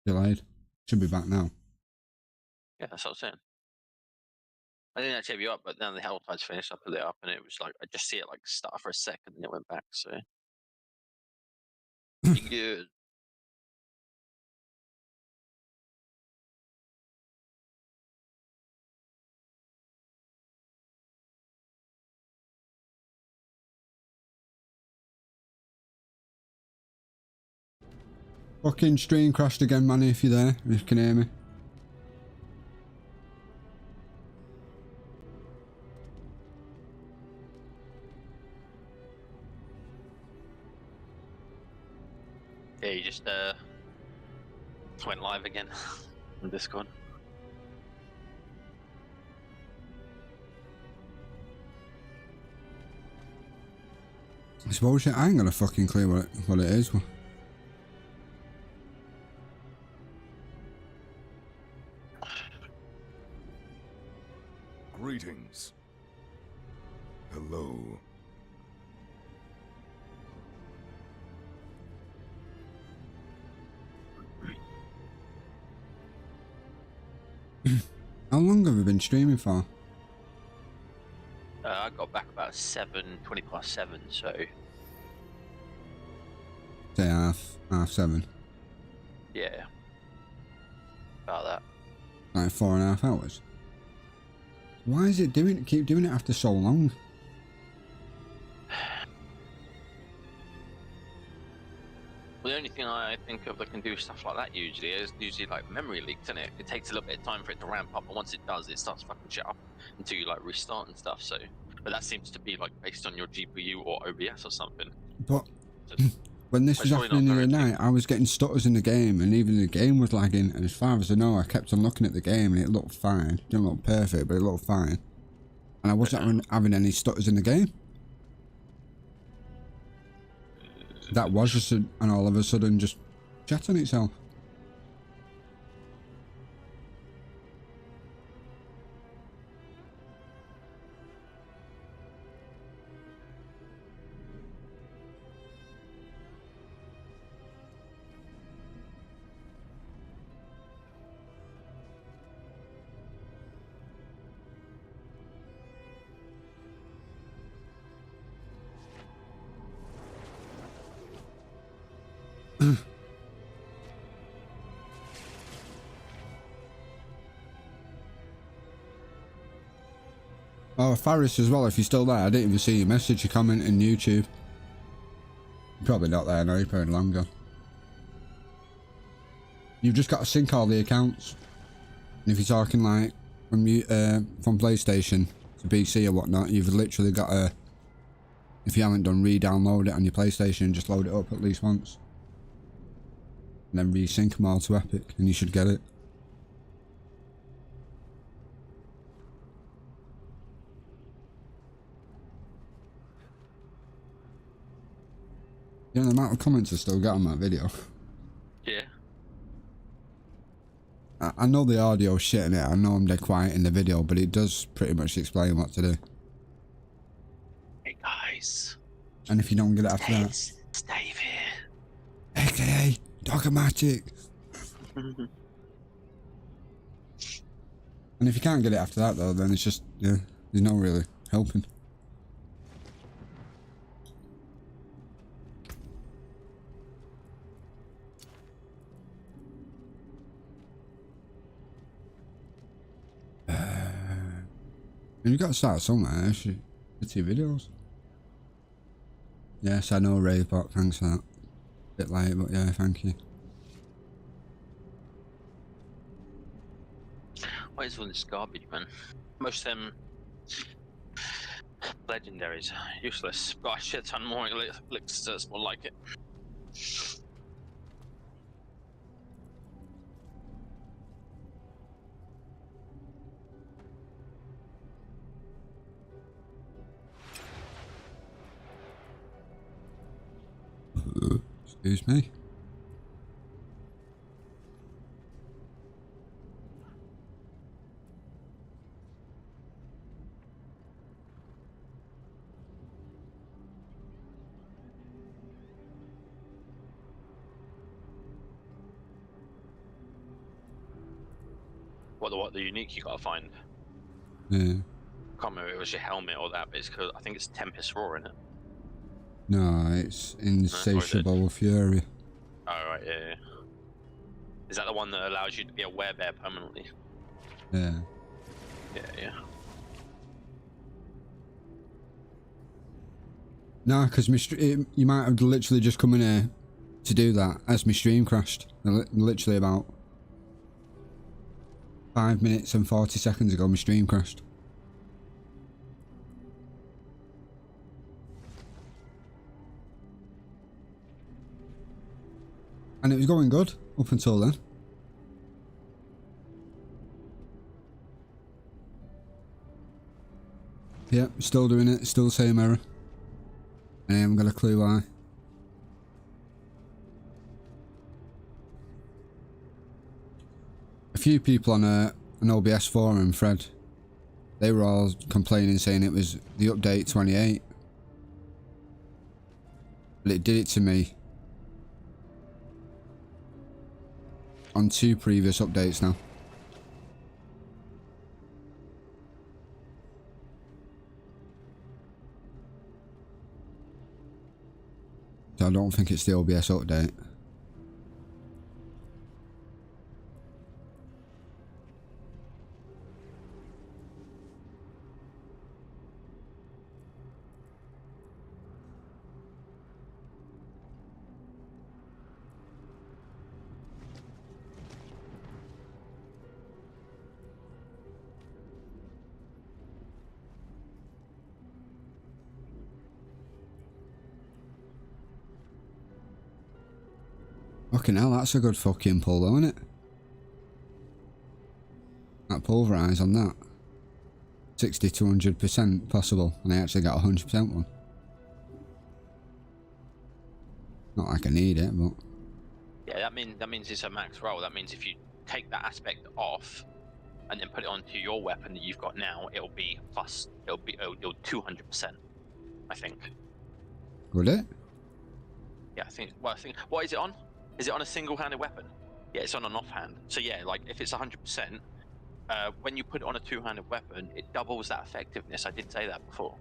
delayed. Should be back now. Yeah, that's what I'm saying. I didn't actually have you up, but then the whole time's finished. I put it up, and it was like I just see it like start for a second, and it went back. So pretty good. Fucking stream crashed again, Manny, if you're there, if you can hear me. Yeah, you just went live again on Discord. I suppose I ain't got a fucking clue what it is. Greetings. Hello. How long have we been streaming for? I got back about 20 past 7, so Say half 7. yeah, about that. Like 4.5 hours. Why is it keep doing it after so long? Well, the only thing I think of that can do stuff like that usually is like memory leaks, isn't it? It takes a little bit of time for it to ramp up, and once it does, it starts fucking shit up until you like restart and stuff. So, but that seems to be like based on your GPU or OBS or something. But So, when this was happening the other night, I was getting stutters in the game, and even the game was lagging. And as far as I know, I kept on looking at the game, and it looked fine. It didn't look perfect, but it looked fine. And I wasn't having any stutters in the game. That was just and all of a sudden just chat on itself. Oh, Faris as well, if you're still there. I didn't even see your message, your comment in YouTube. You're probably not there now, you're probably long gone. You've just got to sync all the accounts. And if you're talking like from PlayStation to PC or whatnot, you've literally got to, if you haven't done, re-download it on your PlayStation, just load it up at least once. And then resync them all to Epic, and you should get it. You know the amount of comments I still got on that video? Yeah. I know the audio's shit in it, I know I'm dead quiet in the video, but it does pretty much explain what to do. Hey guys. And if you don't get it after that... Stay here. AKA Dogmatic. Mhm. And if you can't get it after that though, then it's just, yeah, there's no really helping. And you got to start somewhere, actually. It's your videos. Yes, I know, Ravebot, thanks for that. Bit late, but yeah, thank you. What is all this garbage, man? Most of them legendaries, useless. Got a shit ton more elixirs, so it's more like it. Excuse me. What the unique you gotta find? Yeah. Can't remember if it was your helmet or that, but it's cause I think it's Tempest Roar in it. No, it's Or is it? Insatiable Fury. Oh right, yeah. Is that the one that allows you to be a werebear permanently? Yeah. Yeah. No, because you might have literally just come in here to do that as my stream crashed. Literally about 5 minutes and 40 seconds ago, my stream crashed. And it was going good up until then. Yep, still doing it, still the same error. And I haven't got a clue why. A few people on an OBS forum thread, they were all complaining, saying it was the update 28. But it did it to me on 2 previous updates now. So I don't think it's the OBS update. Fucking hell, that's a good fucking pull though, isn't it? That pulverise on that. 60 to 100% possible, and I actually got 100% one. Not like I need it, but... Yeah, that means it's a max roll. That means if you take that aspect off and then put it onto your weapon that you've got now, it'll be 200%, I think. Would it? Yeah, I think what is it on? Is it on a single-handed weapon? Yeah, it's on an offhand. So yeah, like if it's 100%, when you put it on a two-handed weapon, it doubles that effectiveness. I did say that before.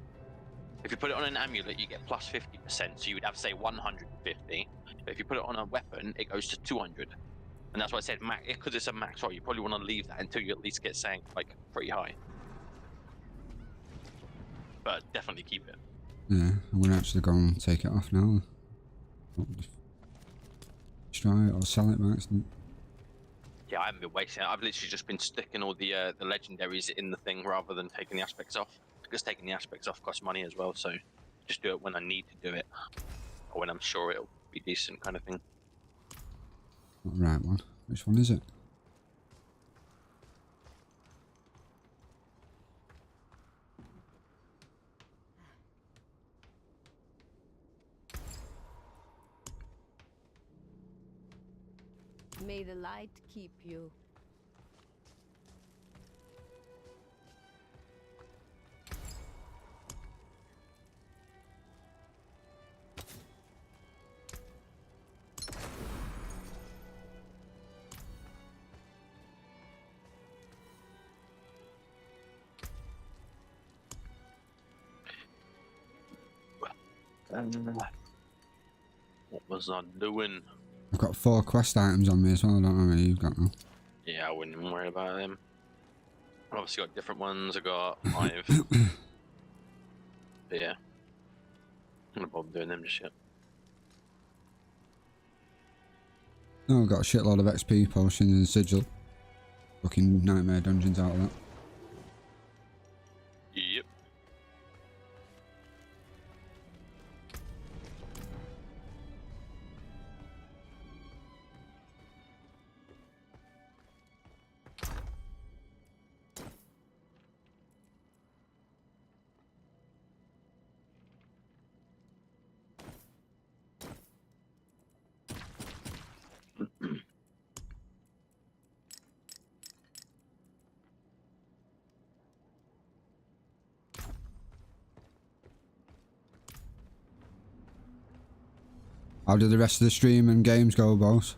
If you put it on an amulet, you get plus 50%, so you would have, say, 150. But if you put it on a weapon, it goes to 200. And that's why I said max, because it's a max roll, you probably want to leave that until you at least get something like pretty high. But definitely keep it. Yeah, I'm gonna actually go and take it off now. Destroy it or sell it by accident. Yeah, I haven't been wasting it. I've literally just been sticking all the legendaries in the thing rather than taking the aspects off. Because taking the aspects off costs money as well, so just do it when I need to do it. Or when I'm sure it'll be decent kind of thing. Not the right one. Which one is it? May the light keep you. What was I doing? I've got 4 quest items on me as well. I don't know how many you've got now. Yeah, I wouldn't even worry about them. I've obviously got different ones. I got 5. But yeah, I'm not bother doing them just yet. No, I've got a shitload of XP potions and sigil. Fucking nightmare dungeons out of that. Yep. How did the rest of the stream and games go, boss?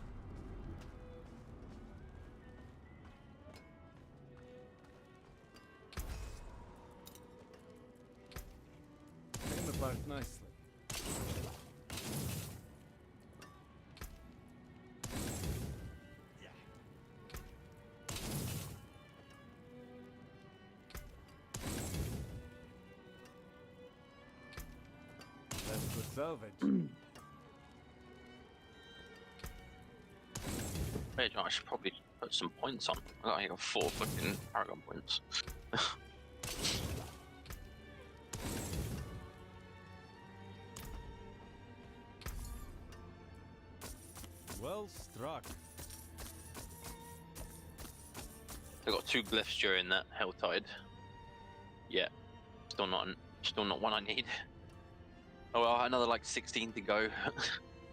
nicely. That's good salvage. Wait, I should probably put some points on. I got 4 fucking Paragon points. Well struck. I got 2 glyphs during that Helltide. Yeah, still not one I need. Oh well, another like 16 to go.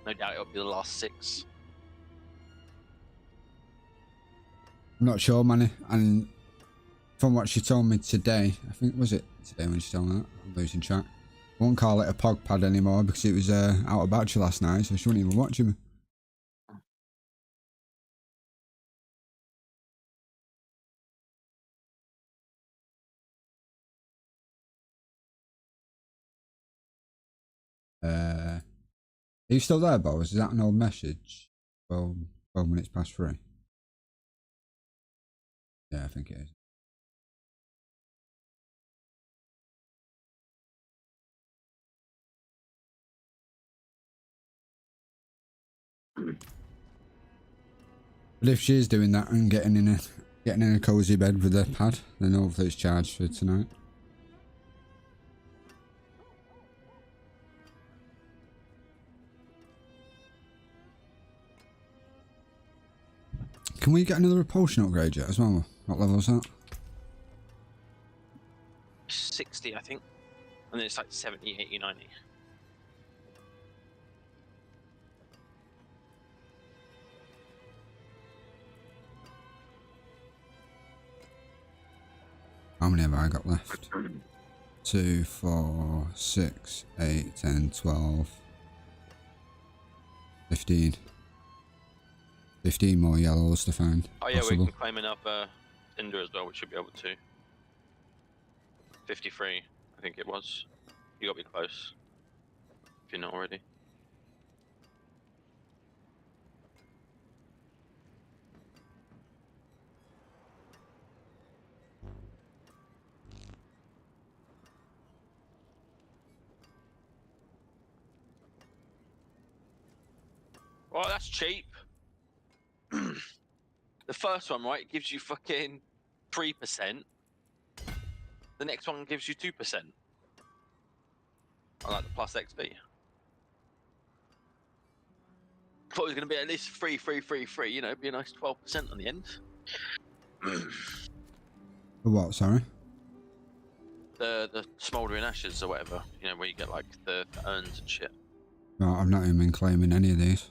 No doubt it'll be the last 6. I'm not sure, Manny. And from what she told me today, I think, was it today when she told me that? I'm losing track. I won't call it a pog pad anymore because it was out of battery last night, so she wasn't even watching me. Are you still there, Boaz? Is that an old message? 12 minutes past 3. Yeah, I think it is. But if she is doing that and getting in a cozy bed with a pad, then hopefully it's charged for tonight. Can we get another potion upgrade yet as well? What level is that? 60, I think. And then it's like 70, 80, 90. How many have I got left? 2, 4, 6, 8, 10, 12, 15. 15 more yellows to find. Oh yeah, possible. we can claim another Cinder as well, we should be able to. 53, I think it was. You gotta be close. If you're not already. Well, that's cheap. The first one, right, gives you fucking 3%. The next one gives you 2%. I like the plus XP. Thought it was going to be at least 3, you know, be a nice 12% on the end. For what, sorry? The smouldering ashes or whatever, you know, where you get like the urns and shit. No, I've not even been claiming any of these.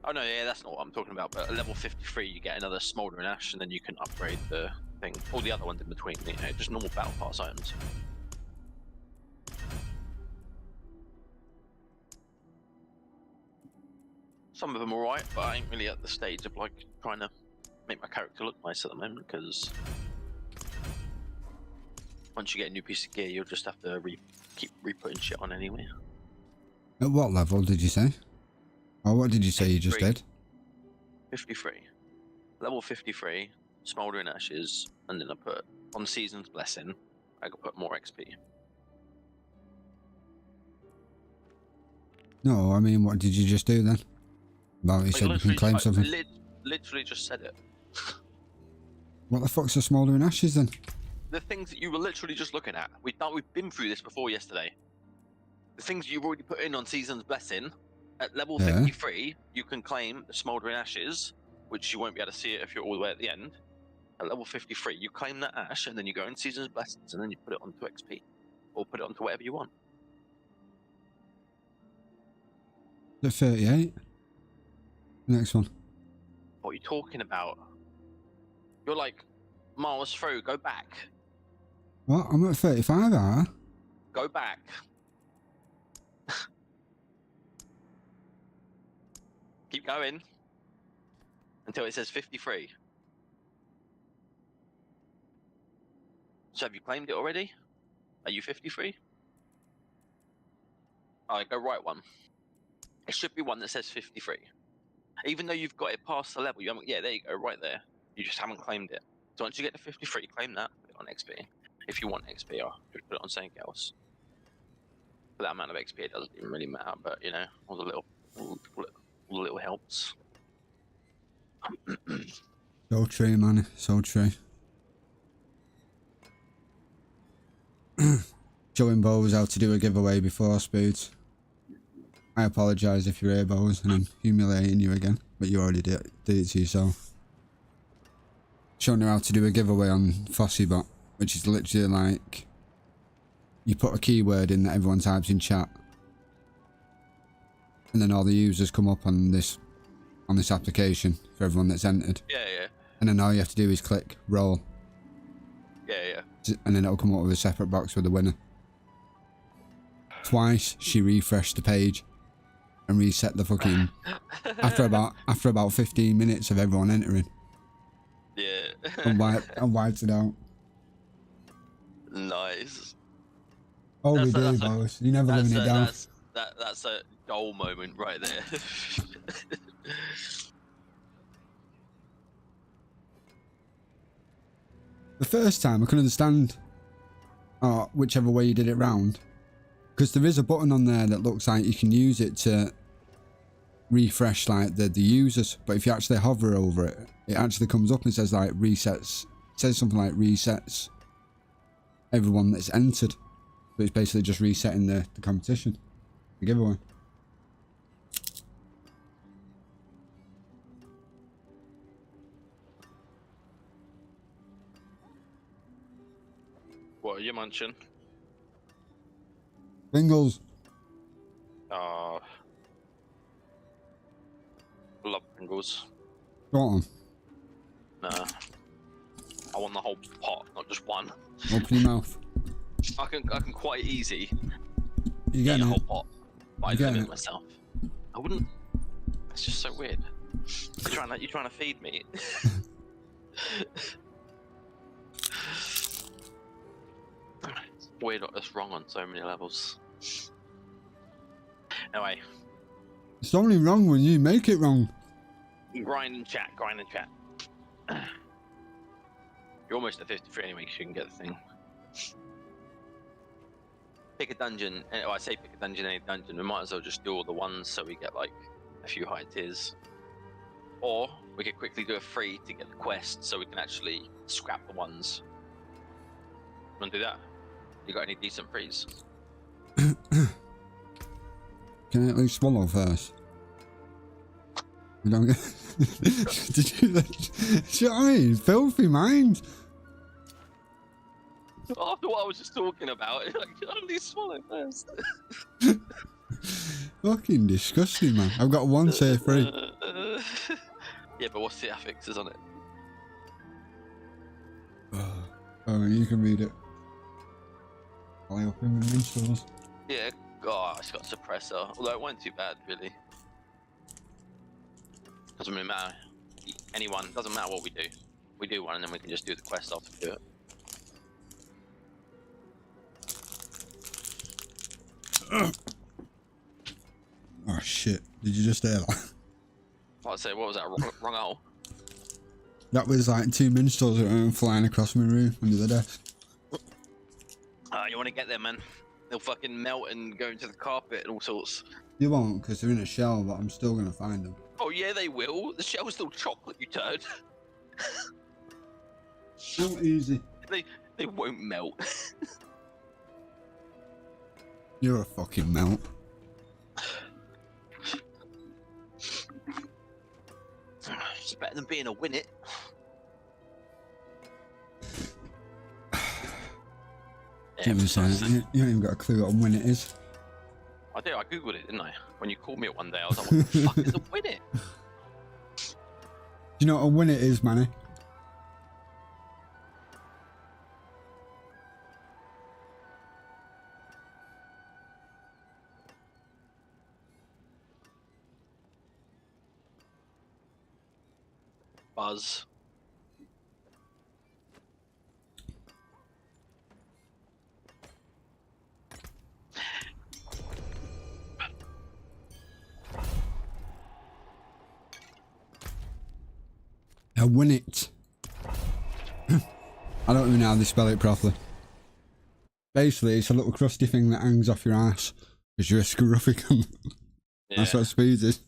Oh no, yeah, that's not what I'm talking about. But at level 53, you get another smouldering ash, and then you can upgrade the thing. All the other ones in between, you know, just normal battle pass items. Some of them are alright, but I ain't really at the stage of like trying to make my character look nice at the moment, because once you get a new piece of gear, you'll just have to keep re-putting shit on anyway. At what level did you say? Or what did you say you just did? 53. Level 53, smouldering ashes, and then I put on Season's Blessing, I could put more XP. No, I mean, what did you just do then? Well, you said you can claim something. Literally just said it. What the fuck's the smouldering ashes then? The things that you were literally just looking at. We've been through this before yesterday. The things you've already put in on Season's Blessing, at level 53, you can claim the smouldering ashes, which you won't be able to see it if you're all the way at the end. At level 53, you claim that ash, and then you go in Season's Blessings, and then you put it onto XP. Or put it onto whatever you want. The 38. Next one. What are you talking about? You're like miles through, go back. What? I'm at 35, are I? Go back. Keep going. Until it says 53. So have you claimed it already? Are you 53? Alright, go right one. It should be one that says 53. Even though you've got it past the level, you haven't. Yeah, there you go, right there. You just haven't claimed it. So once you get to 53, claim that. Put it on XP. If you want XP, or just put it on something else. For that amount of XP, it doesn't even really matter. But you know, all the little helps. So true, man. So true. Showing Bose how to do a giveaway before Spoods. I apologise if you're here, Bose, and I'm humiliating you again, but you already did it to yourself. Showing her how to do a giveaway on Fossybot, which is literally like you put a keyword in that everyone types in chat, and then all the users come up on this application for everyone that's entered. Yeah, yeah. And then all you have to do is click roll. Yeah. And then it'll come up with a separate box with the winner. Twice she refreshed the page and reset the fucking after about 15 minutes of everyone entering. Yeah. And wiped it out. Nice. Oh, we do, boss. You never living it down. That's a goal moment right there. The first time I couldn't understand whichever way you did it round, because there is a button on there that looks like you can use it to refresh like the users, but if you actually hover over it, it actually comes up and says like resets. It says something like resets everyone that's entered, but it's basically just resetting the competition, the giveaway. What are you munching? Bingles. Love Pringles. Got 'em. Nah. I want the whole pot, not just one. Open your mouth. I can quite easy You eat getting a whole it? pot, but I limit myself. I wouldn't. It's just so weird. You're trying to feed me. It's weird. That's wrong on so many levels. Anyway, It's only wrong when you make it wrong. grind and chat. You're almost at 53 anyway, because you can get the thing. Pick a dungeon. Well, I say pick a dungeon, any dungeon. We might as well just do all the ones so we get like a few high tiers. Or we could quickly do a free to get the quest so we can actually scrap the ones. Want to do that? You got any decent frees? Can I at least swallow first? You don't get... Did you... Do you know what I mean? Filthy mind. After what I was just talking about, like, only swallow first. Fucking disgusting, man. I've got one tier free. Yeah, but what's the affixes on it? Oh, you can read it. I'll open the minstrels. Yeah, God, it's got suppressor. Although it wasn't too bad, really. Doesn't really matter. Anyone, doesn't matter what we do. We do one and then we can just do the quest after it. Oh shit! Did you just hear that? Like I say, what was that? Wrong hole. That was like 2 minstrels that were flying across my room under the desk. You want to get them, man? They'll fucking melt and go into the carpet and all sorts. You won't, because they're in a shell, but I'm still gonna find them. Oh yeah, they will. The shell's still chocolate, you turd. Not easy. They won't melt. You're a fucking melt. It's better than being a winnet. You don't even got a clue what a winnet is. I do. I googled it, didn't I? When you called me it one day, I was like, "What the fuck is a winnet?" Do you know what a winnet is, Manny? Buzz. A winnet. I don't even know how they spell it properly. Basically, it's a little crusty thing that hangs off your ass because you're a scruffy cunt. Yeah. That's what speed is.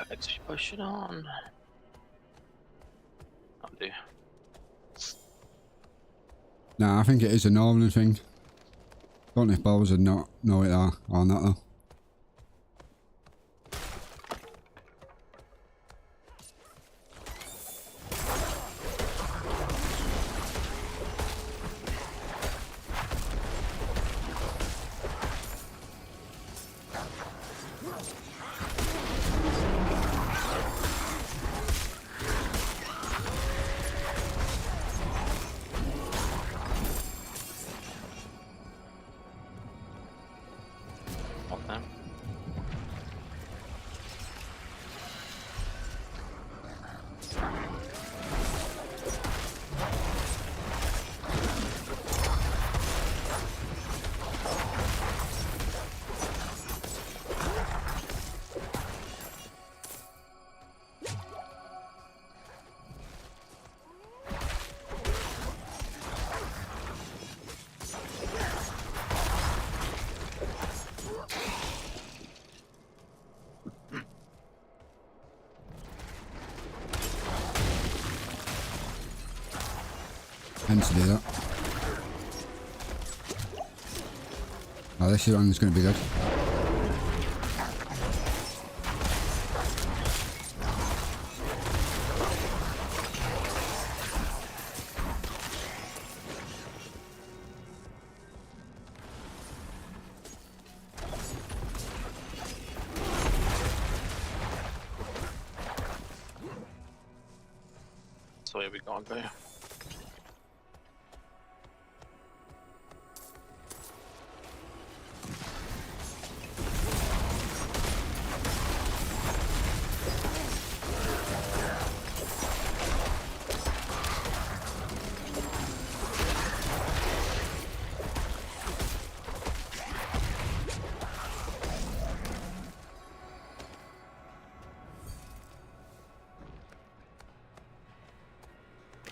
Let's push it on. I'll do. Nah, I think it is a northern thing. Don't know if Bowers would not know it or not though. Want them? Tend to do that. Oh, this one's going to be good. So here we go.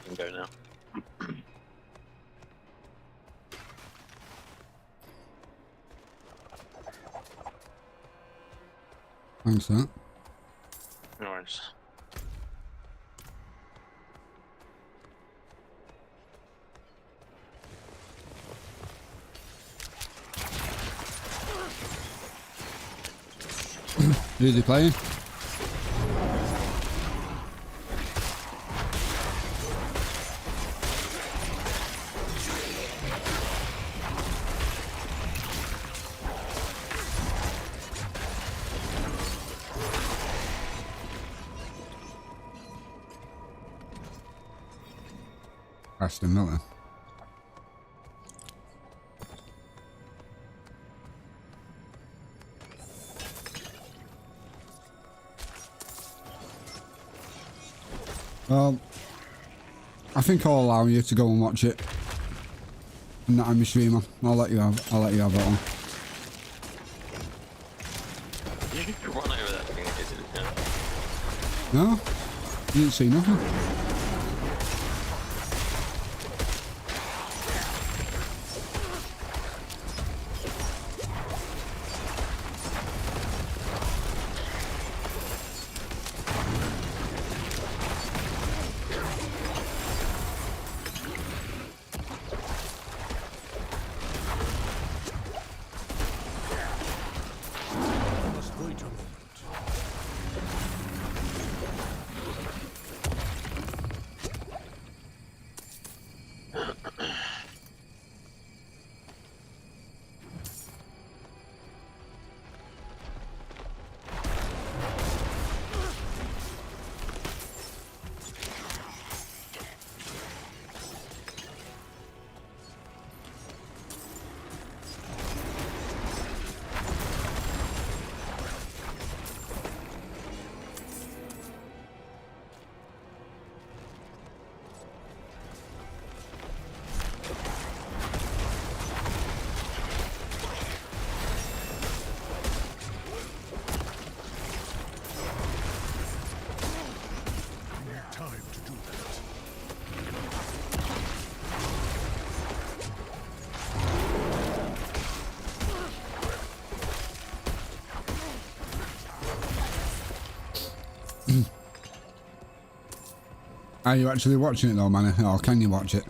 Can go now. Thanks for that. No worries. Who's he playing? Aston Miller. Well, I think I'll allow you to go and watch it. I'm not a streamer. I'll let you have that one. You can run over that thing, is it? Yeah. No? You didn't see nothing. Are you actually watching it though, man? Or can you watch it?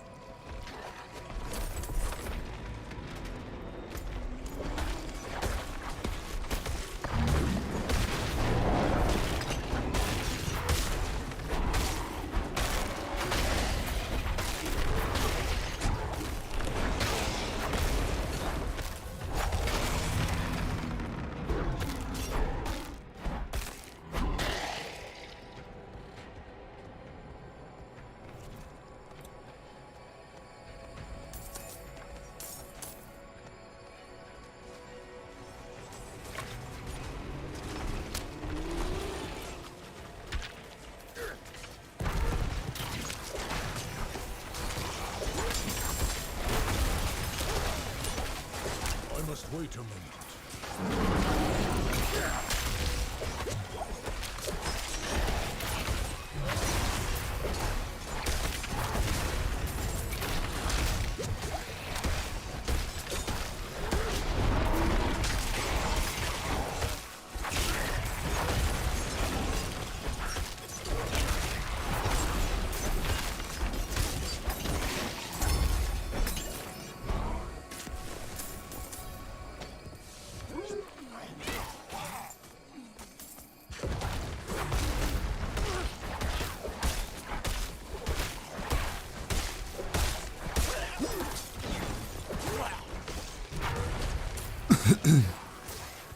I must wait a moment.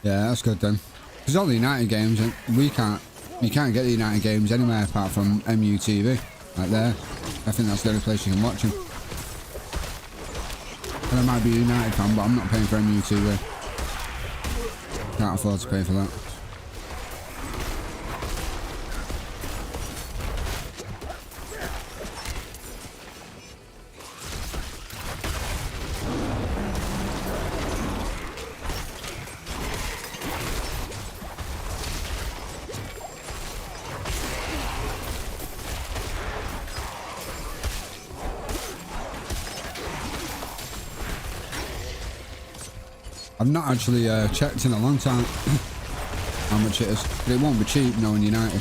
Yeah, that's good then. Because all the United games, and you can't get the United games anywhere apart from MUTV, like there. I think that's the only place you can watch them. And I might be a United fan, but I'm not paying for MUTV. Can't afford to pay for that. I've not actually checked in a long time how much it is, but it won't be cheap knowing United.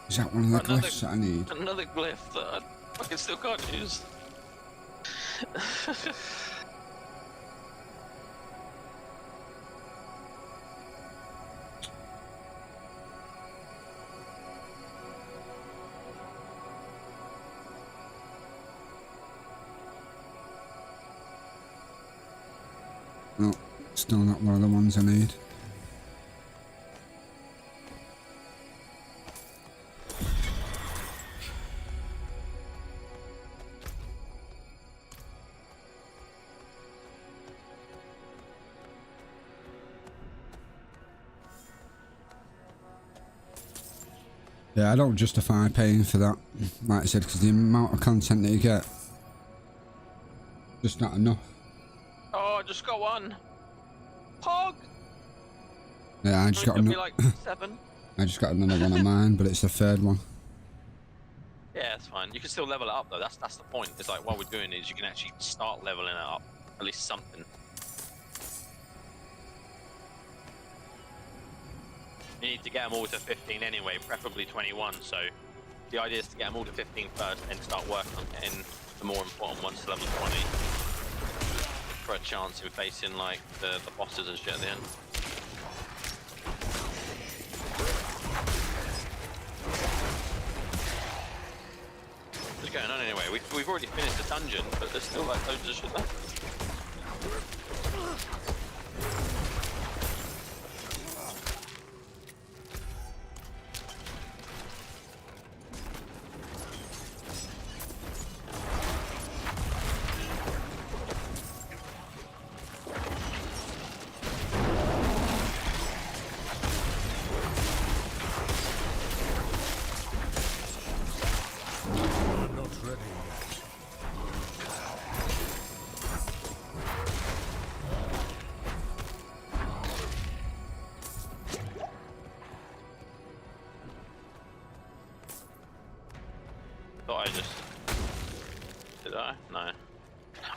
Is that one of the glyphs that I need? Another glyph that I fucking still can't use. No, still not one of the ones I need. Yeah, I don't justify paying for that, like I said, because the amount of content that you get, just not enough. Oh, I just got one. Pog. Yeah, I just got Be like 7. I just got another one of mine, but it's the third one. Yeah, it's fine. You can still level it up though. That's the point. It's like what we're doing is you can actually start leveling it up, at least something. You need to get them all to 15 anyway, preferably 21. So the idea is to get them all to 15 first, then start working on getting the more important ones to level 20 for a chance in facing like the bosses and shit at the end. What's going on anyway? We've already finished the dungeon, but there's still like loads of shit left.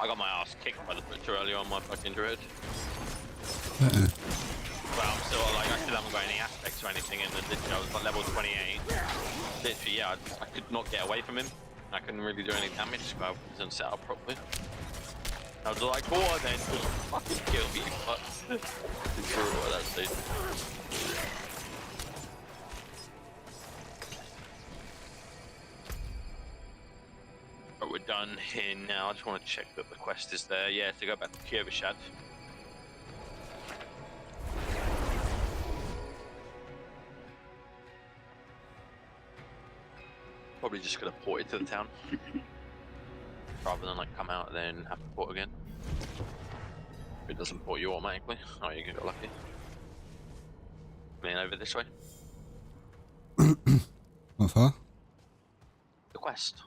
I got my ass kicked by the butcher earlier on my fucking druid. Well, I'm still like, I still haven't got any aspects or anything, and then literally I was like level 28. Literally, yeah, I could not get away from him. I couldn't really do any damage because I wasn't set up properly. I was like, oh, then just fucking kill me, but it's brutal at that stage. But we're done here now. I just want to check that the quest is there. Yeah, to go back to Kiev-Shad. Probably just gonna port it to the town rather than like come out and then have to port again. If it doesn't port you automatically. Oh, you get lucky. Coming over this way. What for? The quest.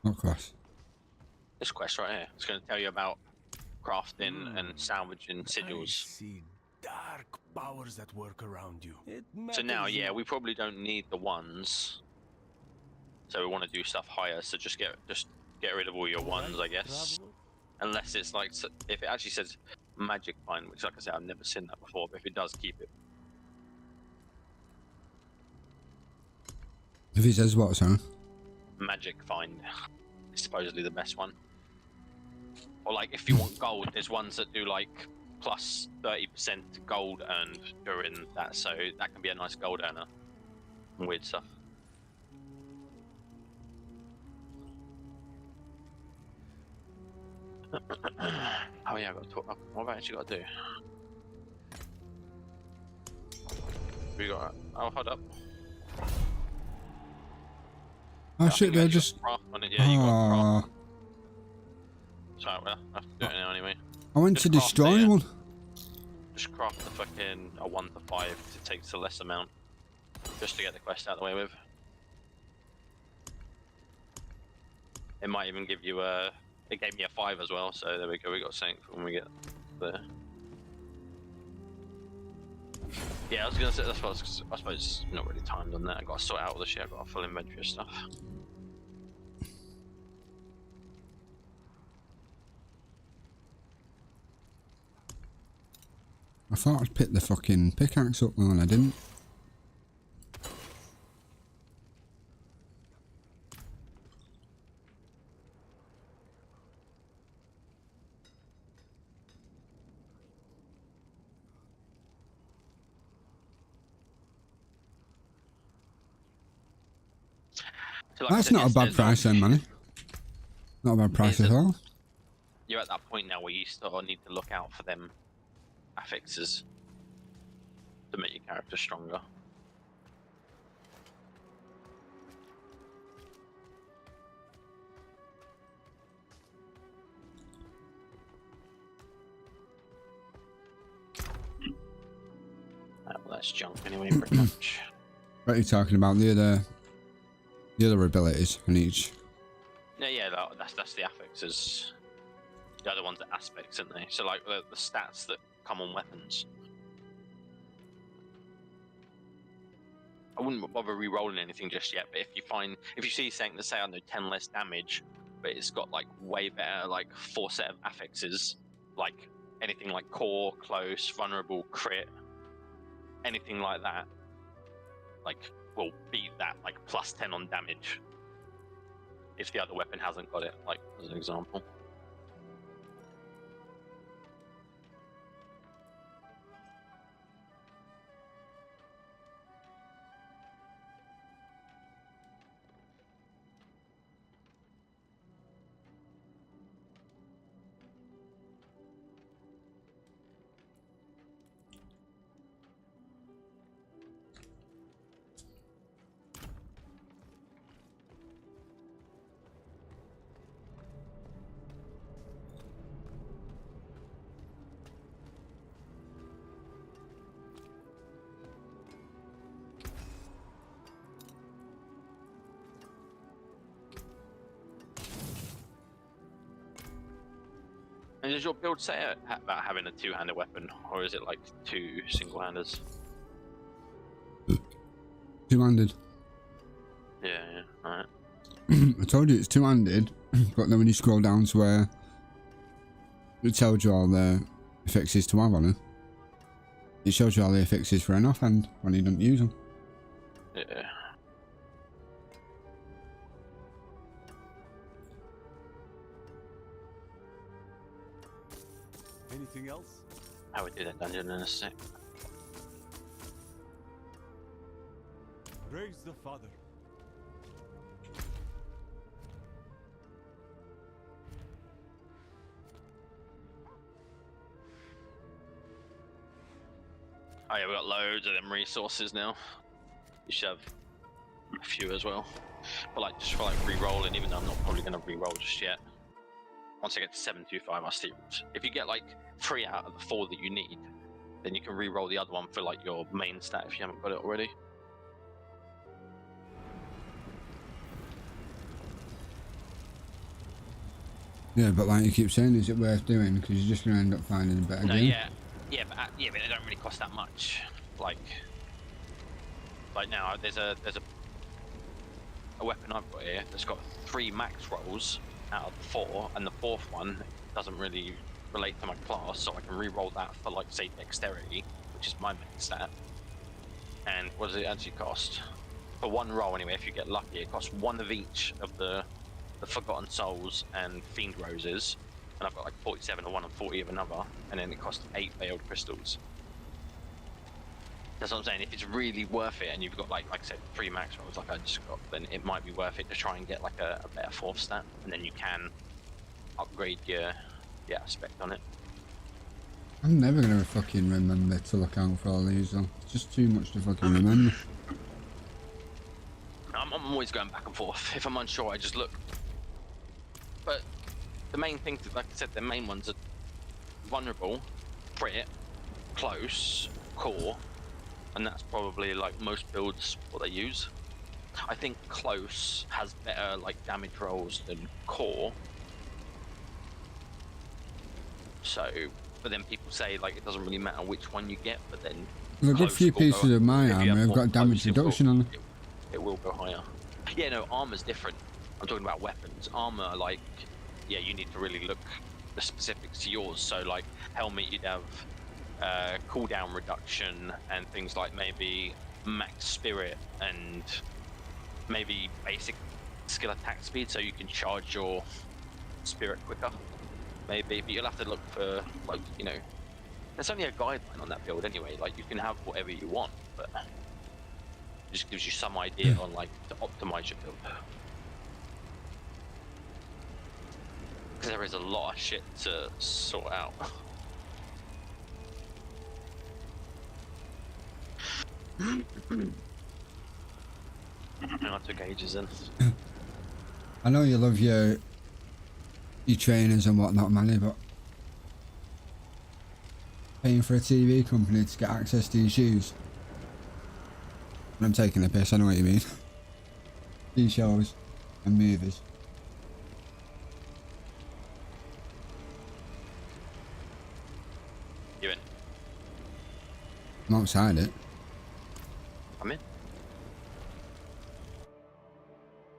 What quest? This quest right here. It's gonna tell you about crafting and salvaging sigils. I see dark powers that work around you. So now, yeah, we probably don't need the ones. So we want to do stuff higher. So just get rid of all your ones, I guess. Unless it's like, if it actually says magic find, which, like I said, I've never seen that before. But if it does, keep it. If he says what, sorry? Magic find is supposedly the best one. Or like, if you want gold, there's ones that do like plus 30% gold earned during that, so that can be a nice gold earner. Weird stuff. Oh yeah, I got to talk. What have I actually got to do? We got. Oh, hold up. Oh shit, they're just. Yeah, you got craft. Sorry, well, I have to do it now anyway. I went to destroy one. Just craft the fucking a 1 to 5 to take the less amount, just to get the quest out of the way with. It might even give you a. It gave me a 5 as well, so there we go. We got something for when we get there. Yeah, I was gonna say that's what I suppose it's not really timed on that. I got to sort out all the shit. I got a full inventory of stuff. I thought I'd pick the fucking pickaxe up and I didn't. So like That's not a bad price then, money. Not a bad price at all. You're at that point now where you still need to look out for them affixes to make your character stronger. Well, that's junk anyway, pretty much. What are you talking about? The other abilities in each. Yeah, that's the affixes. The other ones are aspects, aren't they? So like the stats that come on weapons. I wouldn't bother re-rolling anything just yet, but if you see something that say, I don't know, 10 less damage, but it's got like way better like 4 set of affixes, like anything like core, close, vulnerable, crit, anything like that, like will beat that like plus 10 on damage if the other weapon hasn't got it, like as an example. And does your build say about having a two-handed weapon, or is it like 2 single-handers? Two-handed. Yeah, alright. I told you it's two-handed. But then when you scroll down to where it tells you all the affixes to have on it, it shows you all the affixes for an offhand when you don't use them. Yeah. Anything else? I would do that dungeon in a sec. Praise the Father. Oh yeah, we got loads of them resources now. You should have a few as well. But like just for like re-rolling, even though I'm not probably gonna re-roll just yet. Once I get to 725, I'll see. If you get like 3 out of the 4 that you need, then you can re-roll the other one for like your main stat if you haven't got it already. Yeah, but like you keep saying, is it worth doing? Because you're just going to end up finding a better No, game. yeah, but they don't really cost that much. Like now, there's a weapon I've got here that's got 3 max rolls out of the 4, and the 4th one doesn't really relate to my class, so I can re-roll that for like say dexterity, which is my main stat. And what does it actually cost? For 1 roll anyway, if you get lucky, it costs 1 of each of the Forgotten Souls and Fiend Roses, and I've got like 47 of one and 40 of another, and then it costs 8 Veiled Crystals. That's what I'm saying. If it's really worth it, and you've got like I said, 3 max rolls like I just got, then it might be worth it to try and get like a better 4th stat, and then you can upgrade your aspect on it. I'm never going to fucking remember to look out for all these though. It's just too much to fucking remember. I'm always going back and forth. If I'm unsure, I just look. But the main thing, like I said, the main ones are vulnerable, crit, close, core, and that's probably like most builds what they use. I think close has better like damage rolls than core. So, but then people say like it doesn't really matter which one you get, but then There's a good few pieces of my armor have got damage reduction on them. It will go higher. Yeah, no, armor's different. I'm talking about weapons. Armor, like, yeah, you need to really look the specifics to yours. So, like, helmet, you'd have cooldown reduction and things like maybe max spirit and maybe basic skill attack speed, so you can charge your spirit quicker. Maybe, but you'll have to look for, like, you know, there's only a guideline on that build anyway. Like, you can have whatever you want, but it just gives you some idea on, like, to optimize your build. Because there is a lot of shit to sort out. I took ages in. I know you love your trainers and whatnot, Manny, but paying for a TV company to get access to your shoes. And I'm taking a piss, I know what you mean. These shows and movies. You in? I'm outside it. I'm in.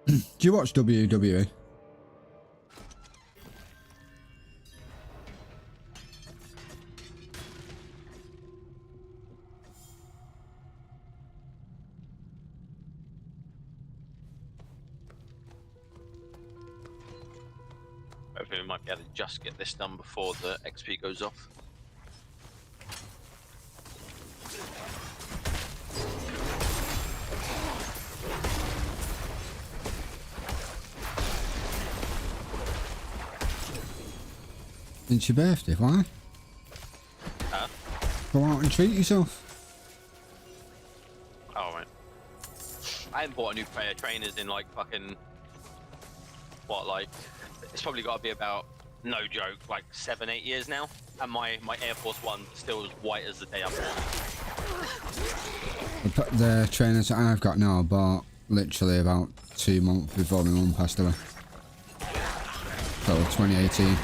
Do you watch WWE? Hopefully we might be able to just get this done before the XP goes off. It's your birthday, why? Huh? Go out and treat yourself. Oh, right. I haven't bought a new pair of trainers in like fucking... What, like... It's probably got to be about, no joke, like 7-8 years now. And my Air Force One still as white as the day I bought it. The trainers that I've got now I bought literally about 2 months before my mum passed away. So 2018.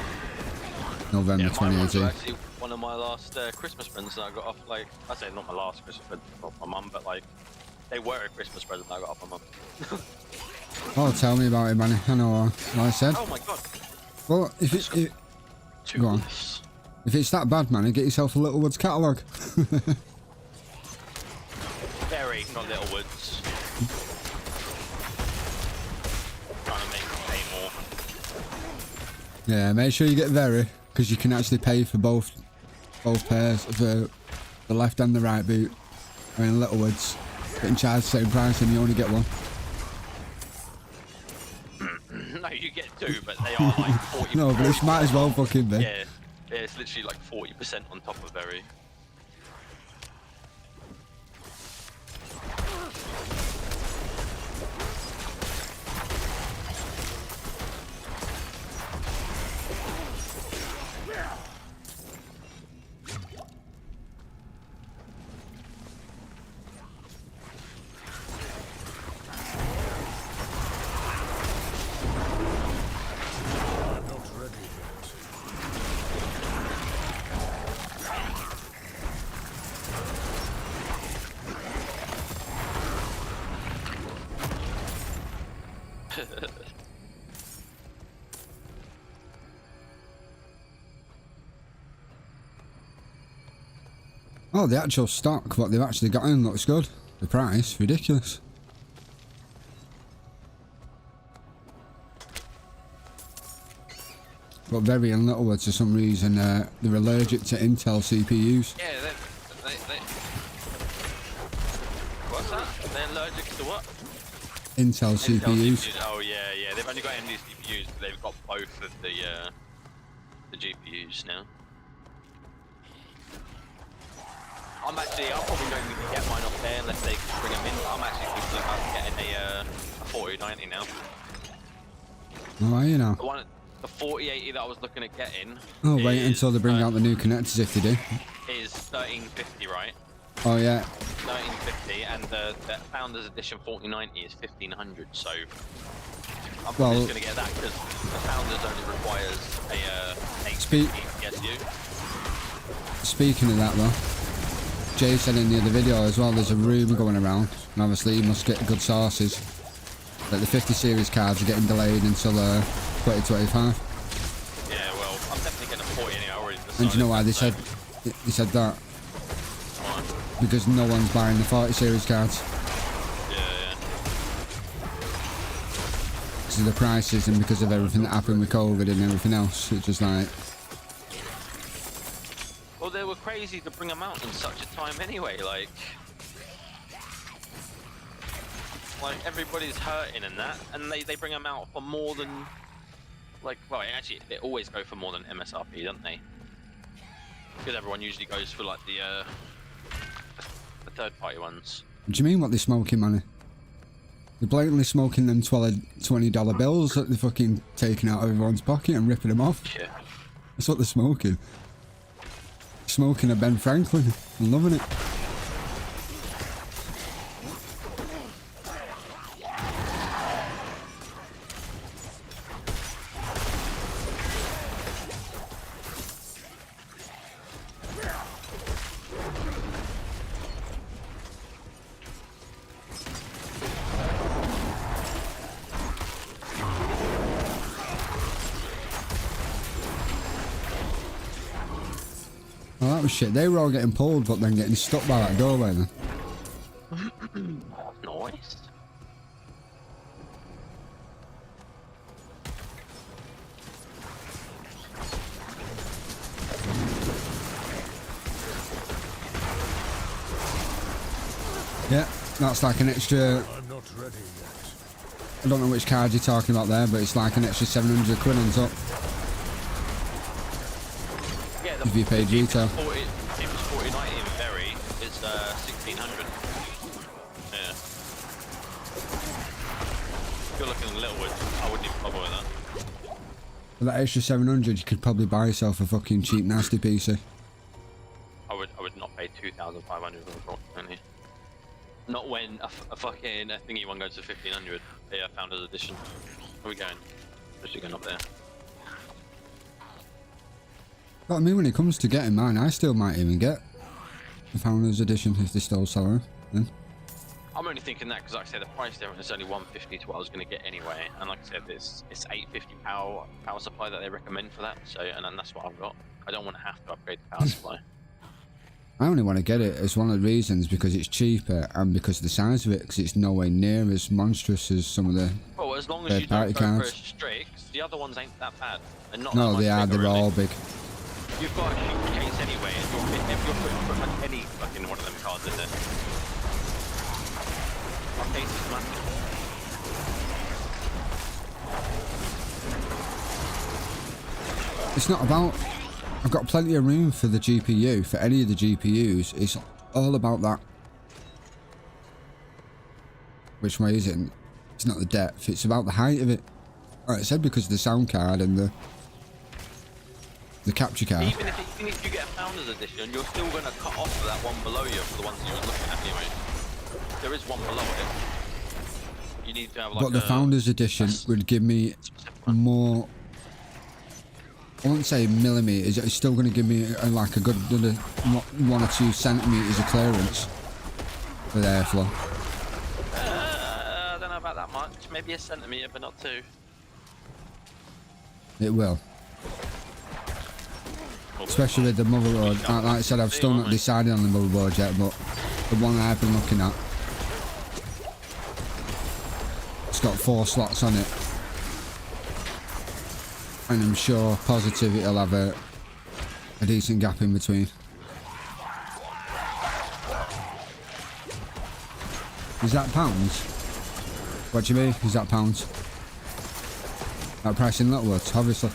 November 2018. Mine was actually one of my last Christmas presents that I got off, like, I say not my last Christmas present off my mum, but like, they were a Christmas present that I got off my mum. Oh, tell me about it, man. I know what I said. Oh my god. Well, if it Two go on. glyphs. If it's that bad, man, get yourself a Littlewoods catalogue. Very, not Littlewoods. Trying to make it pay more. Yeah, make sure you get very, because you can actually pay for both pairs of the left and the right boot. I mean, Littlewoods getting charged the same price and you only get one. No, you get two, but they are like 40%. No, but it might as well fucking be. Yeah, it's literally like 40% on top of very. I'm not ready yet. Oh, the actual stock, what they've actually got in looks good. The price, ridiculous. But very and Littlewoods, for some reason, they're allergic to Intel CPUs. Yeah, they what's that? They're allergic to what? Intel CPUs. Oh yeah. They've only got AMD CPUs, but they've got both of the GPUs now. I'm probably not even gonna get mine off there unless they bring them in. I'm actually thinking about getting a 4090 now. Oh, are you now? The 4080 that I was looking at getting. Oh, wait until they bring out the new connectors if they do. Is 1350, right? Oh, yeah. 1350, and the Founders Edition 4090 is 1500. So I'm Well, just gonna get that because the Founders only requires a 850 PSU. Speaking of that, though, Jay said in the other video as well, there's a rumour going around, and obviously you must get good sources, that the 50 series cards are getting delayed until 2025. Yeah, well, I'm definitely getting a 40 anyway. I already decided. And do you know why they said that? Why? Because no one's buying the 40 series cards. Yeah. Because of the prices and because of everything that happened with COVID and everything else. It's just like... Well, they were crazy to bring them out in such a time anyway, like everybody's hurting and that, and they bring them out for more than, well, actually, they always go for more than MSRP, don't they? Because everyone usually goes for, like, the third-party ones. What do you mean what they're smoking, man? They're blatantly smoking them $20 bills that they're fucking taking out of everyone's pocket and ripping them off. Yeah. That's what they're smoking. Smoking a Ben Franklin. I'm loving it. Well, that was shit. They were all getting pulled, but then getting stuck by that doorway then. Nice. Yeah, that's like an extra... I'm not ready yet. I don't know which card you're talking about there, but it's like an extra 700 quid on top. Yeah, If you paid retail. 4090 in Berry is 1600. Yeah. If you're looking at Littlewood, I wouldn't even bother with that. For that extra 700, you could probably buy yourself a fucking cheap nasty PC. I would not pay 2,500 for the unfortunately. Not when a fucking thingy one goes to 1,500. Yeah, Founders Edition. Where are we going? Especially going up there. But I mean, when it comes to getting mine, I still might even get the Founders Edition if they still sell them. Then. I'm only thinking that because, like I said, the price difference is only 150 to what I was going to get anyway. And like I said, it's 850 power supply that they recommend for that. So, and then that's what I've got. I don't want to have to upgrade the power supply. I only want to get it as one of the reasons because it's cheaper and because of the size of it, because it's nowhere near as monstrous as some of the Well, as long as you don't go for a Strix, the other ones ain't that bad. And not no, that they are. bigger, They're really. all big. You've got a huge case anyway, and if you're putting like any fucking one of them cards in there. Our case is massive. It's not about. I've got plenty of room for the GPU, for any of the GPUs. It's all about that. Which way is it? It's not the depth, it's about the height of it. Like I said, because of the sound card and the capture card. Even if you get a Founders Edition, you're still going to cut off of that one below you for the ones you were looking at anyway. There is one below it. You need to have like but the Founders Edition would give me more. I wouldn't say millimeters. It's still going to give me like a good 1 or 2 centimeters of clearance with airflow. I don't know about that much. Maybe a centimeter, but not 2. It will. Especially with the motherboard. Like I said, I've still not decided on the motherboard yet, but the one I've been looking at, it's got 4 slots on it. And I'm sure positive it'll have a decent gap in between. Is that pounds? What do you mean? Is that pounds? That price in Littlewood, obviously.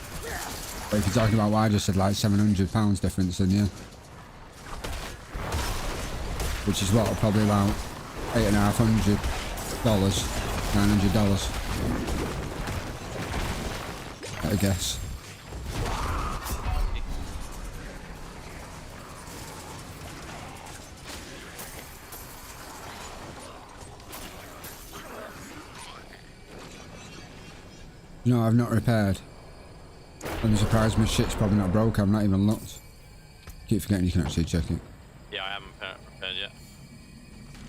But if you're talking about what I just said, like £700 difference, then yeah. Which is what, probably about $850, $900. I guess. No, I've not repaired. I'm surprised my shit's probably not broke. I've not even looked. Keep forgetting you can actually check it. Yeah, I haven't repaired yet.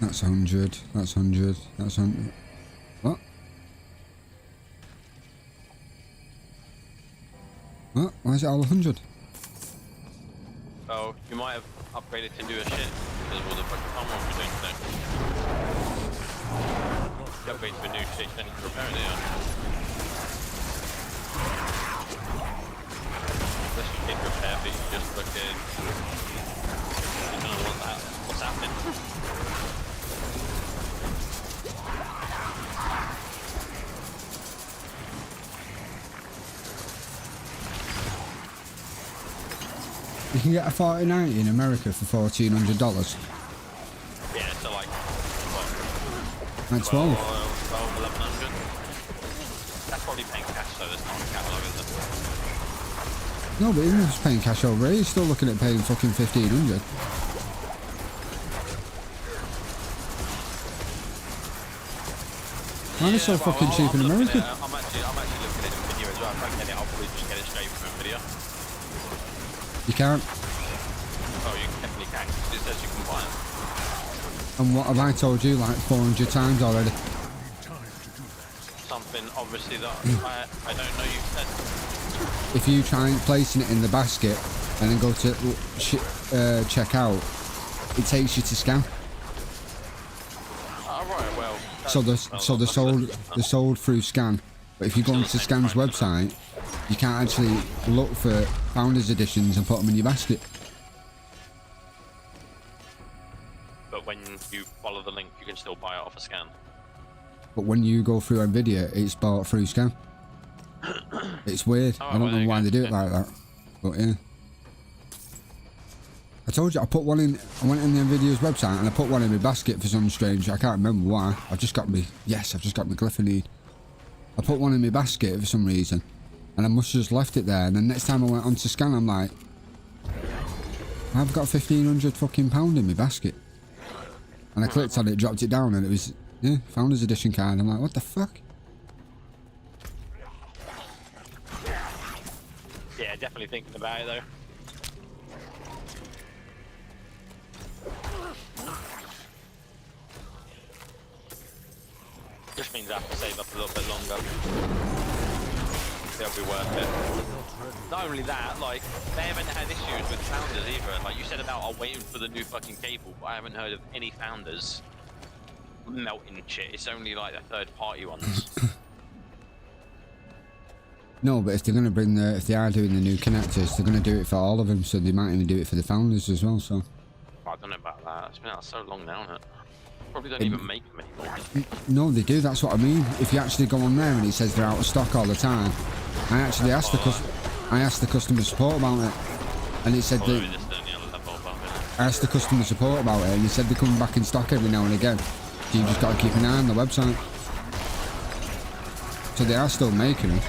That's 100. That's 100. That's 100. What? What? Why is it all 100? Oh, you might have upgraded to newer shit because of all the fucking armor we're doing today. You upgrade to a new shit, then you can repair it, yeah. Unless you did repair, but you just fucking... You don't know what's happening. You can get a 4090 in America for $1,400. Yeah, so like, what? Like 12. 1100. That's probably paying cash, so there's not a catalog, is it? No, but even if it's paying cash over here, you're still looking at paying fucking 1,500. Why are they so fucking cheap in America? I'm actually looking at Nvidia as well. If I get it, I'll probably just get it straight from Nvidia. You can't. Oh, you definitely can. It says you can buy it. And what have I told you like 400 times already? Something obviously that I don't know you said. If you try placing it in the basket and then go to check out, it takes you to scan. Oh, right, well. They're sold through Scan, but if you go onto Scan's website, you can't actually look for Founders Editions and put them in your basket. But when you follow the link, you can still buy it off a Scan. But when you go through Nvidia, it's bought through Scan. It's weird. Oh, I don't know why they do it like that, but yeah. I told you I put one in. I went in the Nvidia's website and I put one in my basket for some strange. I can't remember why. I've just got my glyphinine. I put one in my basket for some reason, and I must have just left it there. And the next time I went on to scan, I'm like, I've got £1,500 fucking in my basket. And I clicked on it, dropped it down, and it was Founders Edition card. I'm like, what the fuck? Yeah, definitely thinking about it though. just means I have to save up a little bit longer. It'll be worth it. Not only that, like, they haven't had issues with founders either. Like you said about waiting for the new fucking cable, but I haven't heard of any founders melting shit. It's only like the third party ones. No, but if they're gonna bring if they are doing the new connectors, they're gonna do it for all of them, so they might even do it for the founders as well, so. I don't know about that. It's been out so long now, isn't it? Probably don't even make them anymore. No, they do, that's what I mean. If you actually go on there and it says they're out of stock all the time, I actually asked the customer support about it, and it said that I asked the customer support about it, and they said they're coming back in stock every now and again. So you just got to keep an eye on the website. So they are still making them.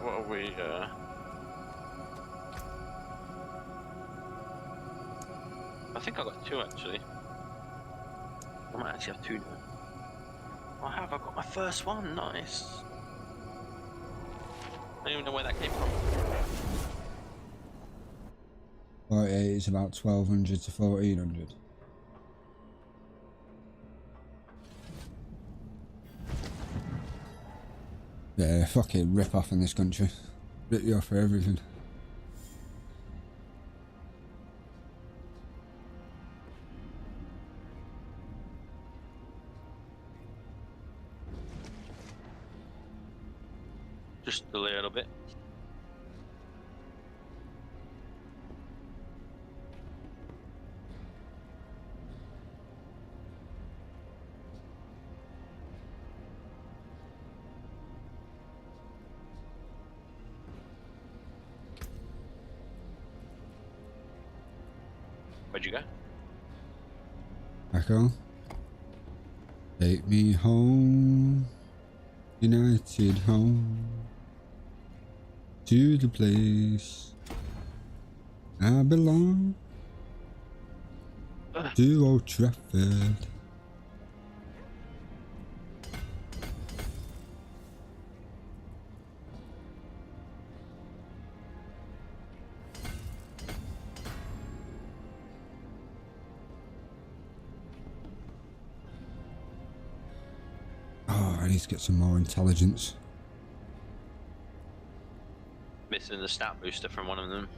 What are we? I think I got 2 actually. I might actually have 2 now. I have. I got my first one. Nice. I don't even know where that came from. 48 is about 1200 to 1400. Yeah, fucking rip off in this country. Rip you off for everything. Just a little bit. Where'd you go? Back on. Take me home. United home. To the place I belong. To Old Trafford. Oh, I need to get some more intelligence. Missing the stat booster from one of them.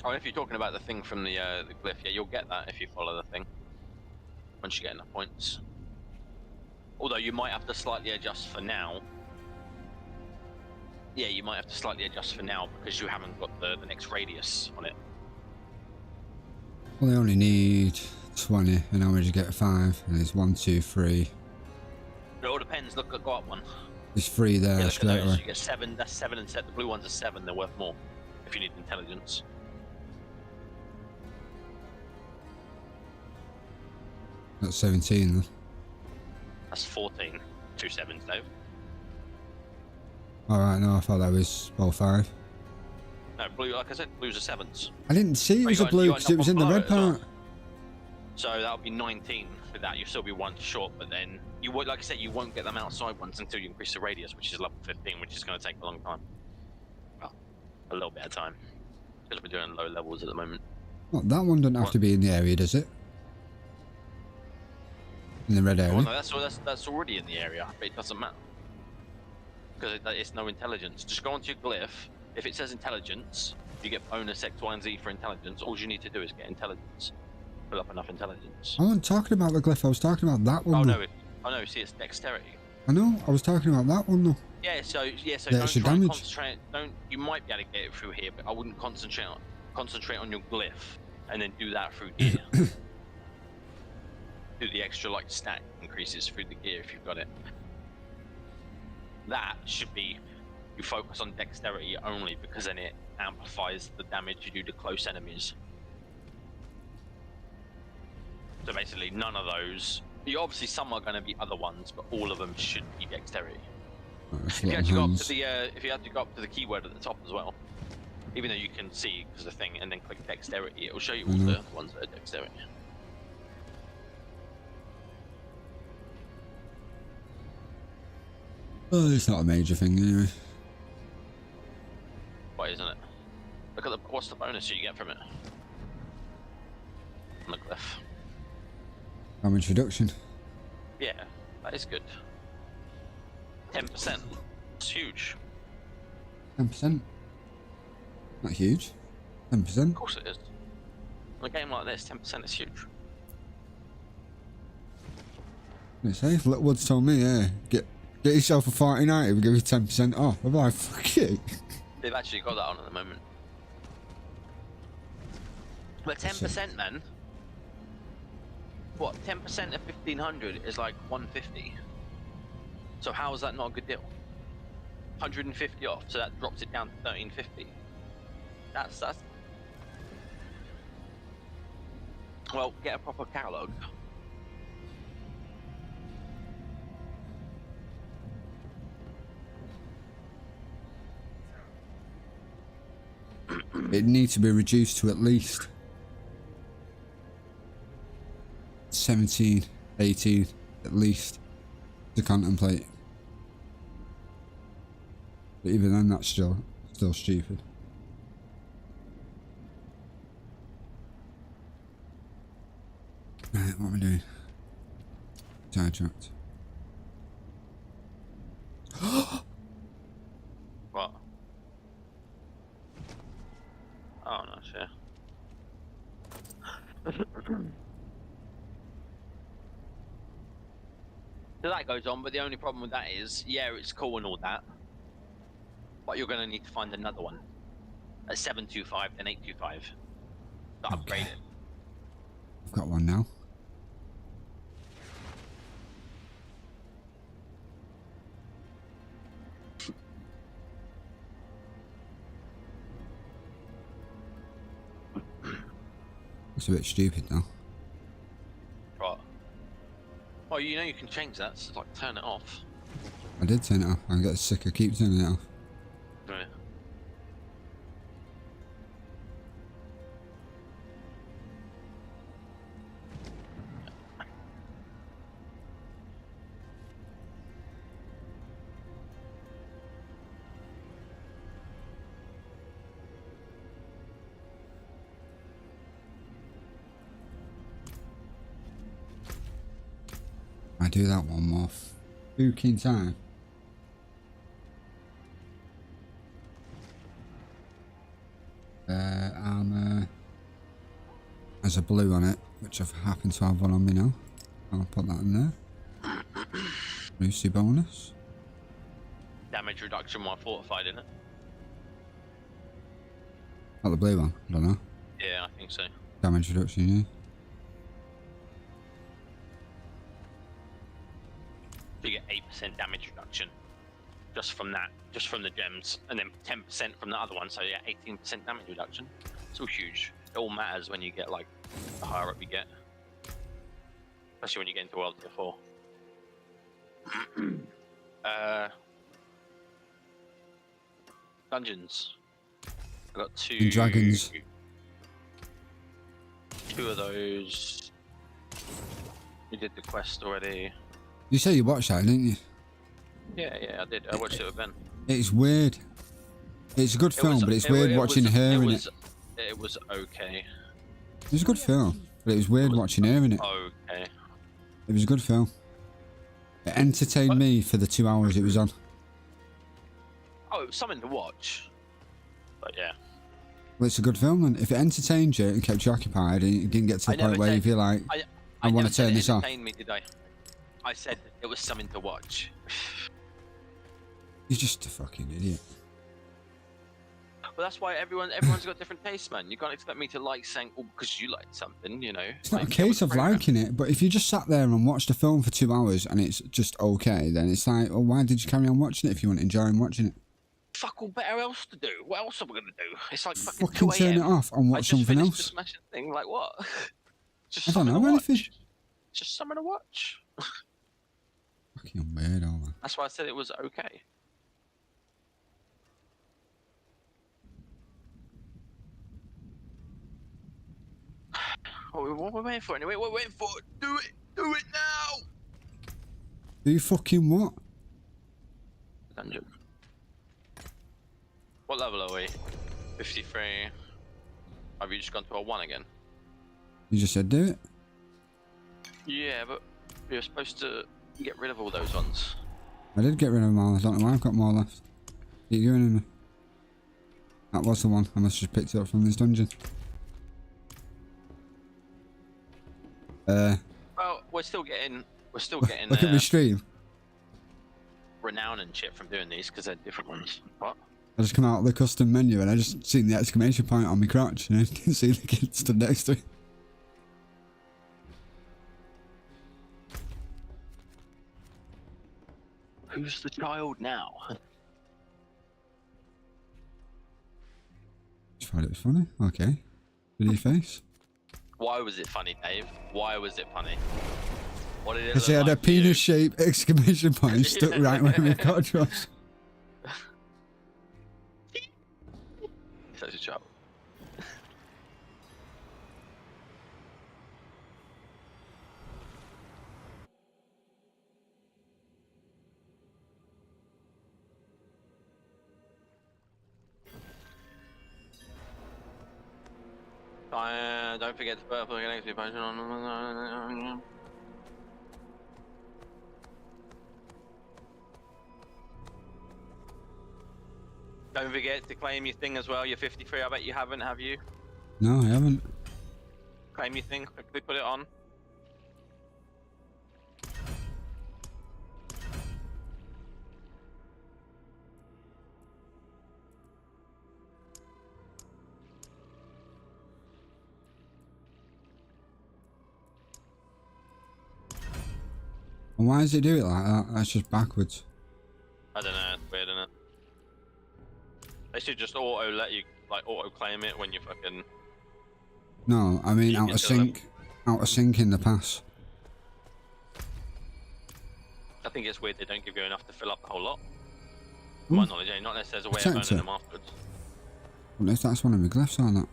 Oh, if you're talking about the thing from the glyph, yeah, you'll get that if you follow the thing. Once you get enough points. Although you might have to slightly adjust for now. Yeah, you might have to slightly adjust for now because you haven't got the next radius on it. Well, they only need 20, and how much you get 5? And there's 1, 2, 3. It all depends. Look, go up one. There's 3 there, Yeah, straight away. you get 7. That's 7 and set. The blue ones are 7. They're worth more if you need intelligence. That's 17 then. That's 14. 2 7s, Dave. Alright, no, I thought that was all 5. No, blue. Like I said, blues are 7s. I didn't see it was a blue because it was in the red part. So that would be 19 for that. You'll still be 1 short, but then you would, like I said, you won't get them outside ones until you increase the radius, which is level 15, which is going to take a long time. Well, a little bit of time because we're doing low levels at the moment. Well, that one doesn't have to be in the area, does it? In the red area? Well, no, that's already in the area, but it doesn't matter because it's no intelligence. Just go onto your glyph. If it says intelligence, you get bonus X, Y, and Z for intelligence. All you need to do is get intelligence. Fill up enough intelligence. I wasn't talking about the glyph, I was talking about that one. Oh though. no, see, it's dexterity. I know, I was talking about that one though. Yeah, so The don't extra try and damage. concentrate. You might be able to get it through here, but I wouldn't concentrate on your glyph and then do that through gear. Do the extra like stat increases through the gear if you've got it. That should be you focus on dexterity only because then it amplifies the damage you do to close enemies. So basically, none of those. Obviously, some are going to be other ones, but all of them should be dexterity. If you actually go up to the, if you had to go up to the keyword at the top as well, even though you can see because the thing, and then click dexterity, it will show you all the ones that are dexterity. Oh, it's not a major thing anyway. Why isn't it? Look at what's the bonus you get from it? On the glyph. Damage reduction. Yeah, that is good. 10%. It's huge. 10%. Not huge. 10%. Of course it is. In a game like this, 10% is huge. Let's say, if Litwood's told me, yeah, get yourself a 4090, we'll give you 10% off. I'm like, fuck it. They've actually got that on at the moment. But 10%, man. What? 10% of 1500 is like 150. So how is that not a good deal? 150 off, so that drops it down to 1350. That's. Well, get a proper catalog. It needs to be reduced to at least 17, 18, at least, to contemplate. But even then, that's still stupid. Right, what am I doing? Sidetracked. What? Oh, no, sure. So that goes on, but the only problem with that is, yeah, it's cool and all that, but you're going to need to find another one at 725 then 825 to upgrade it. I've got one now. It's a bit stupid now. Right. Well, you know you can change that, so like turn it off. I did turn it off. I get sick of keep turning it off. Right. I do that one more fucking time. Armor has a blue on it, which I've happened to have one on me now. I'll put that in there. Lucy bonus. Damage reduction while fortified, isn't it? Not the blue one, I don't know. Yeah, I think so. Damage reduction, yeah. You get 8% damage reduction just from that, just from the gems, and then 10% from the other one, so yeah, 18% damage reduction. It's all huge. It all matters when you get, like, the higher up you get. Especially when you get into World Tier 4. Dungeons. I got two. And dragons. Two of those. We did the quest already. You say you watched that, didn't you? Yeah, I did. I watched it with Ben. It's weird. It's a good film, but it's weird watching her in it. It was okay. It was a good film, but it was weird watching her in it. Okay. It was a good film. It entertained me for the 2 hours it was on. Oh, it was something to watch. But yeah. Well, it's a good film, and if it entertained you and kept you occupied, and it didn't get to the point where you feel like, I want to turn this off. Me, did I? I said it was something to watch. You're just a fucking idiot. Well, that's why everyone's got different tastes, man. You can't expect me to like saying, oh, because you liked something, you know. It's not a case of liking it, but if you just sat there and watched a film for 2 hours and it's just okay, then it's like, well, why did you carry on watching it if you weren't enjoying watching it? Fuck all better else to do. What else are we gonna do? It's like fucking Fucking 2 turn it AM. off and watch something else. The smashing thing, like what? Just I don't something know to anything. watch. Just something to watch. Fucking weirdo, man. That's why I said it was okay. Oh, what are we waiting for anyway? What are we waiting for? Do it! Do it now! Do you fucking what? dungeon. What level are we? 53. Have you just gone to a 1 again? You just said do it. Yeah, but you're supposed to get rid of all those ones. I did get rid of them all. I don't know why I've got more left. Keep giving them. That was the one. I must have just picked it up from this dungeon. Well, we're still getting Look at my stream. renown and shit from doing these because they're different ones. What? I just come out of the custom menu and I just seen the exclamation point on my crotch and I didn't see the kid stood next to it. Who's the child now? Just thought it was funny. Okay. Pretty face. Why was it funny, Dave? Why was it funny? What did it Because look he had like a to you? penis-shaped exclamation point stuck right where my crotch was. Such a child. Don't forget to put up the next version on. Don't forget to claim your thing as well. You're 53. I bet you haven't, have you? No, I haven't. Claim your thing. Quickly put it on. And why does it do it like that? That's just backwards. I don't know. It's weird, isn't it? They should just let you auto claim it when you fucking. No, I mean You out can of tell them. sync. Out of sync in the pass. I think it's weird they don't give you enough to fill up the whole lot. To Hmm. my knowledge, not unless there's a way of Protector. earning them afterwards. Unless that's one of my glyphs or not.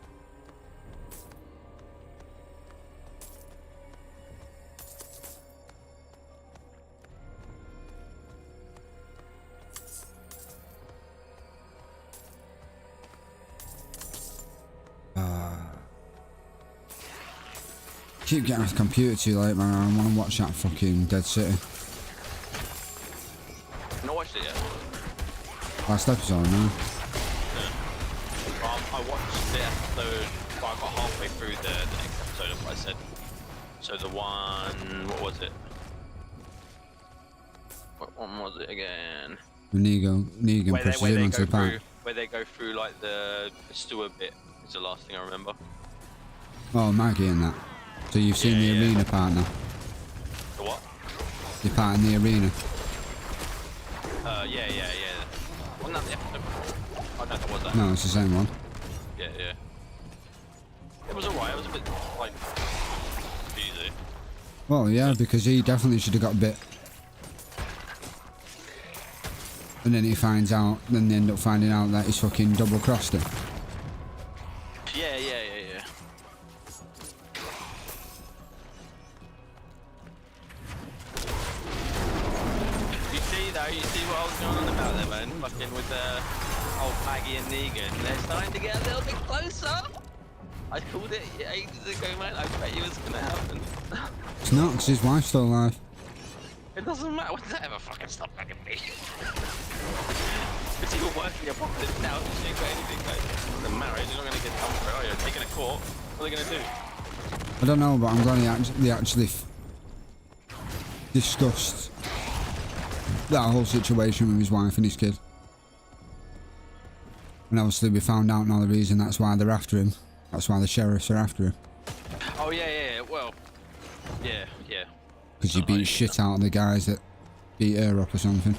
Keep getting off the computer too late, man. I want to watch that fucking Dead City. I've not watched it yet. Last episode, no? I watched the episode, but I got halfway through the next episode of what I said. So the one, what was it? What one was it again? Negan pushes in onto the pipe. Where they go through like the sewer bit is the last thing I remember. Oh, Maggie and that. So you've seen Yeah, the yeah. arena part now? The what? The part in the arena. Yeah. Wasn't that the episode? I don't know if it was that. No, it's the same one. Yeah. It was alright, it was a bit like easy. Well, yeah, because he definitely should have got bit. And then he finds out, then they end up finding out that he's fucking double crossed him. Yeah. You see what I was going on about there, man? Fucking with old Maggie and Negan. They're starting to get a little bit closer. I called it ages ago, man. I bet you it was gonna happen. It's not, because his wife's still alive. It doesn't matter. When does that ever fucking stop fucking me? It's even worse in your pockets now. You ain't got anything, like, the marriage. You're not gonna get done for it, are you? Taking a court. What are they gonna do? I don't know, but I'm glad they actually discussed that whole situation with his wife and his kid. And obviously we found out now the reason that's why they're after him. That's why the sheriffs are after him. Oh yeah. Well, yeah. Because he beat shit out of the guys that beat her up or something.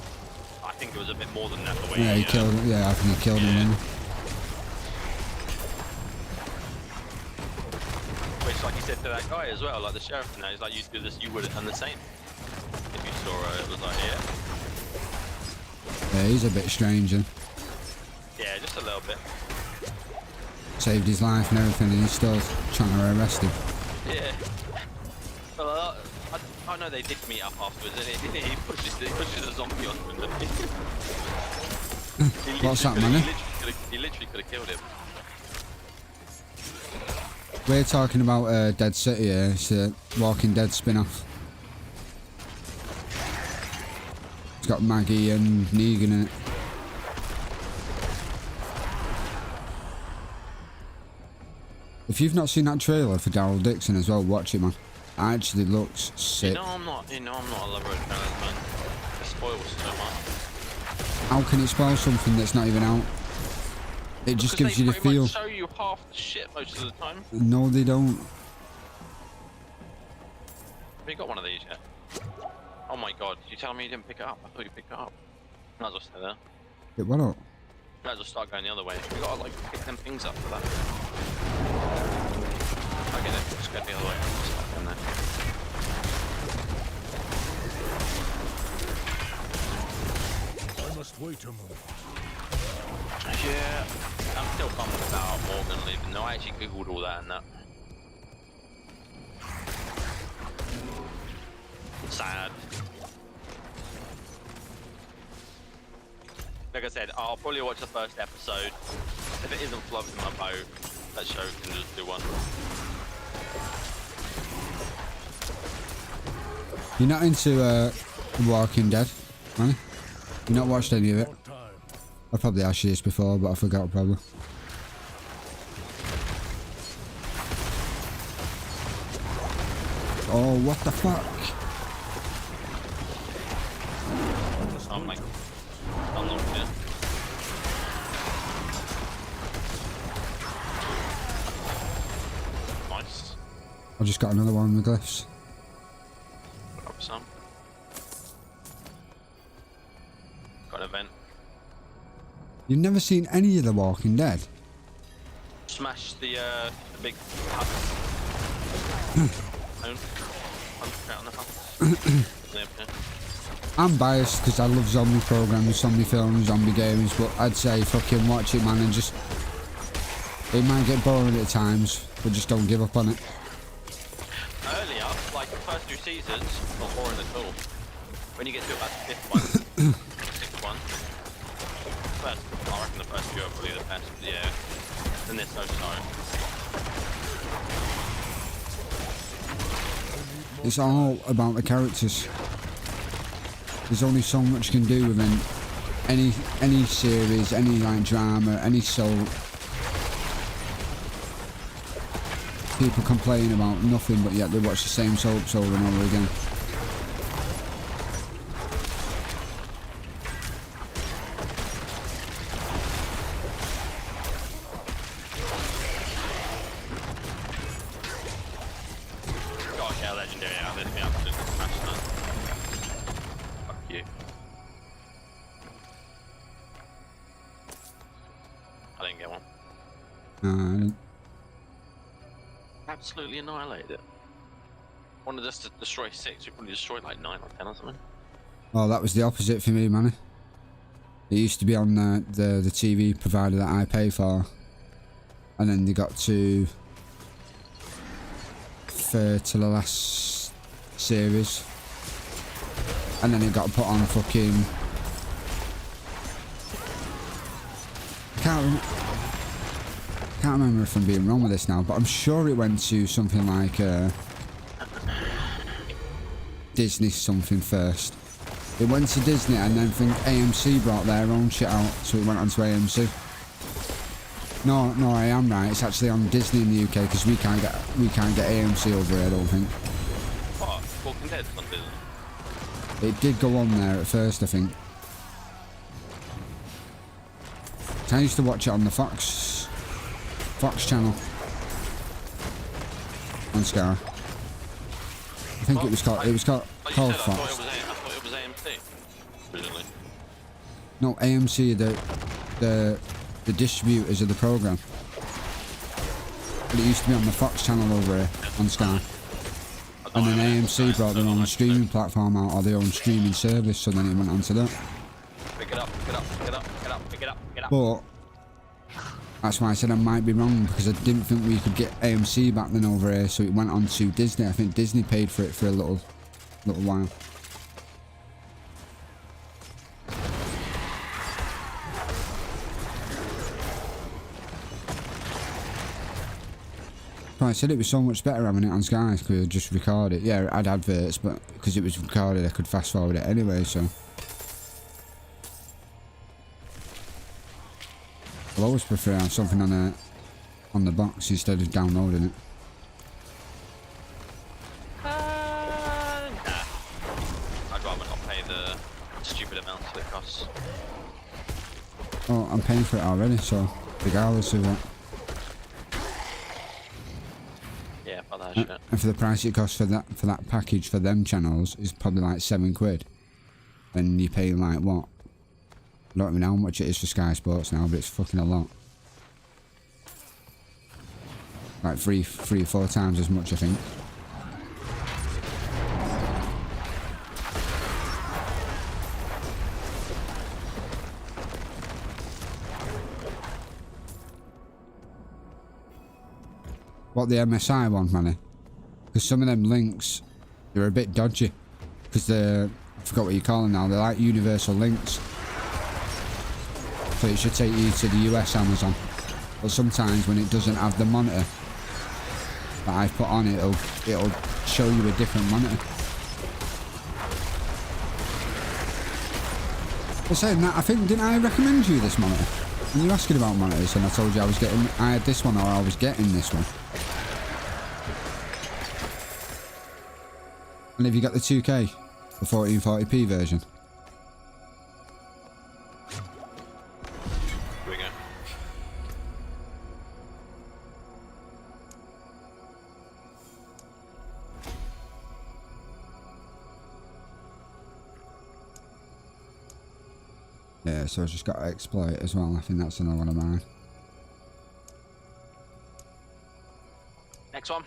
I think it was a bit more than that. The way Yeah, he killed him. Yeah, I think he killed him. Which, like he said to that guy as well, like the sheriff and that, he's like, you do this, you would have done the same. If you saw her, it was like, Yeah, he's a bit strange and yeah, just a little bit. saved his life and everything, and he's still trying to arrest him. Yeah. Well, I I know they did meet up afterwards, and he pushes a zombie onto him, didn't he? What's that, man? He literally could have killed him. We're talking about Dead City here. It's a Walking Dead spin-off. It's got Maggie and Negan in it. If you've not seen that trailer for Daryl Dixon as well, watch it, man. It actually looks sick. You know I'm not a lover of trailers, man. It spoils so much. How can it spoil something that's not even out? It just Because gives you the they pretty feel. much show you half the shit most of the time. No, they don't. Have you got one of these yet? Oh my god, you telling me you didn't pick it up? I thought you picked it up. Might as well stay there. Pick what up? Might as well start going the other way. We gotta like pick them things up for that. Okay, then just go the other way. Just start going there. I must wait a moment. Yeah, I'm still bummed about Morgan leaving. No, I actually googled all that and that. Sad. Like I said, I'll probably watch the first episode. If it isn't floating my boat, that show can just do one. You're not into Walking Dead, man? You've not watched any of it? More time. I probably asked you this before, but I forgot probably. Oh, what the fuck? Oh my. Unlocked it. Nice. I just got another one with glyphs. Put up some. Got an event. You've never seen any of The Walking Dead? Smash the big hut. On the hut. I'm biased because I love zombie programs, zombie films, zombie games, but I'd say fucking watch it, man, and just... It might get boring at times, but just don't give up on it. Earlier, like the first 2 seasons, not boring at all. When you get to about the 5th one, 6th one, first, I reckon the first few are probably the best, yeah. Then there's no time. It's all about the characters. There's only so much you can do within any series, any like drama, any soap. People complain about nothing, but yet they watch the same soaps over and over again. Gotta get a legendary out of this, be absolutely smashed that. Fuck you. I didn't get one. I don't- Absolutely annihilated it. Wanted us to destroy 6, we probably destroyed like 9 or 10 or something. Well, that was the opposite for me, man. It used to be on the TV provider that I pay for, and then they got to the last series, and then it got put on fucking... Can't remember if I'm being wrong with this now, but I'm sure it went to something like Disney something first. It went to Disney, and then I think AMC brought their own shit out, so it went on to AMC. No, I am right. It's actually on Disney in the UK because we can't get AMC over here, I don't think. What? Walking Dead's on Disney? It did go on there at first, I think. I used to watch it on the Fox channel on Sky. I think it was called Like you said, Fox. I thought it was AMC. Originally. No, AMC are the distributors of the program. But it used to be on the Fox channel over here on Sky. And then AMC brought their own streaming platform out, or their own streaming service, so then it went on to that. Pick it up, pick it up, pick it up, pick it up, pick it up, pick it up. But that's why I said I might be wrong, because I didn't think we could get AMC back then over here, so it went on to Disney. I think Disney paid for it for a little little while. I said it was so much better having it on Sky because I'd just record it. Yeah, I'd adverts, but because it was recorded, I could fast forward it anyway. So I'll always prefer to have something on the box instead of downloading it. Nah. I'd rather not pay the stupid amounts that it costs. Oh, I'm paying for it already, so regardless of that. Yeah, fuck that shit. And for the price it costs for that package for them channels is probably like £7. And you're paying like what? I don't even know how much it is for Sky Sports now, but it's fucking a lot. Like three or four times as much, I think. What the MSI one, manny? Because some of them links, they're a bit dodgy. Because they're, I forgot what you call them now, they're like universal links. So it should take you to the US Amazon. But sometimes when it doesn't have the monitor that I've put on, it'll show you a different monitor. But saying that, I think, didn't I recommend you this monitor? And you were asking about monitors and I told you I had this one or I was getting this one. And have you got the 2K? The 1440p version? Here we go. Yeah, so I've just got to exploit it as well. I think that's another one of mine. Next one.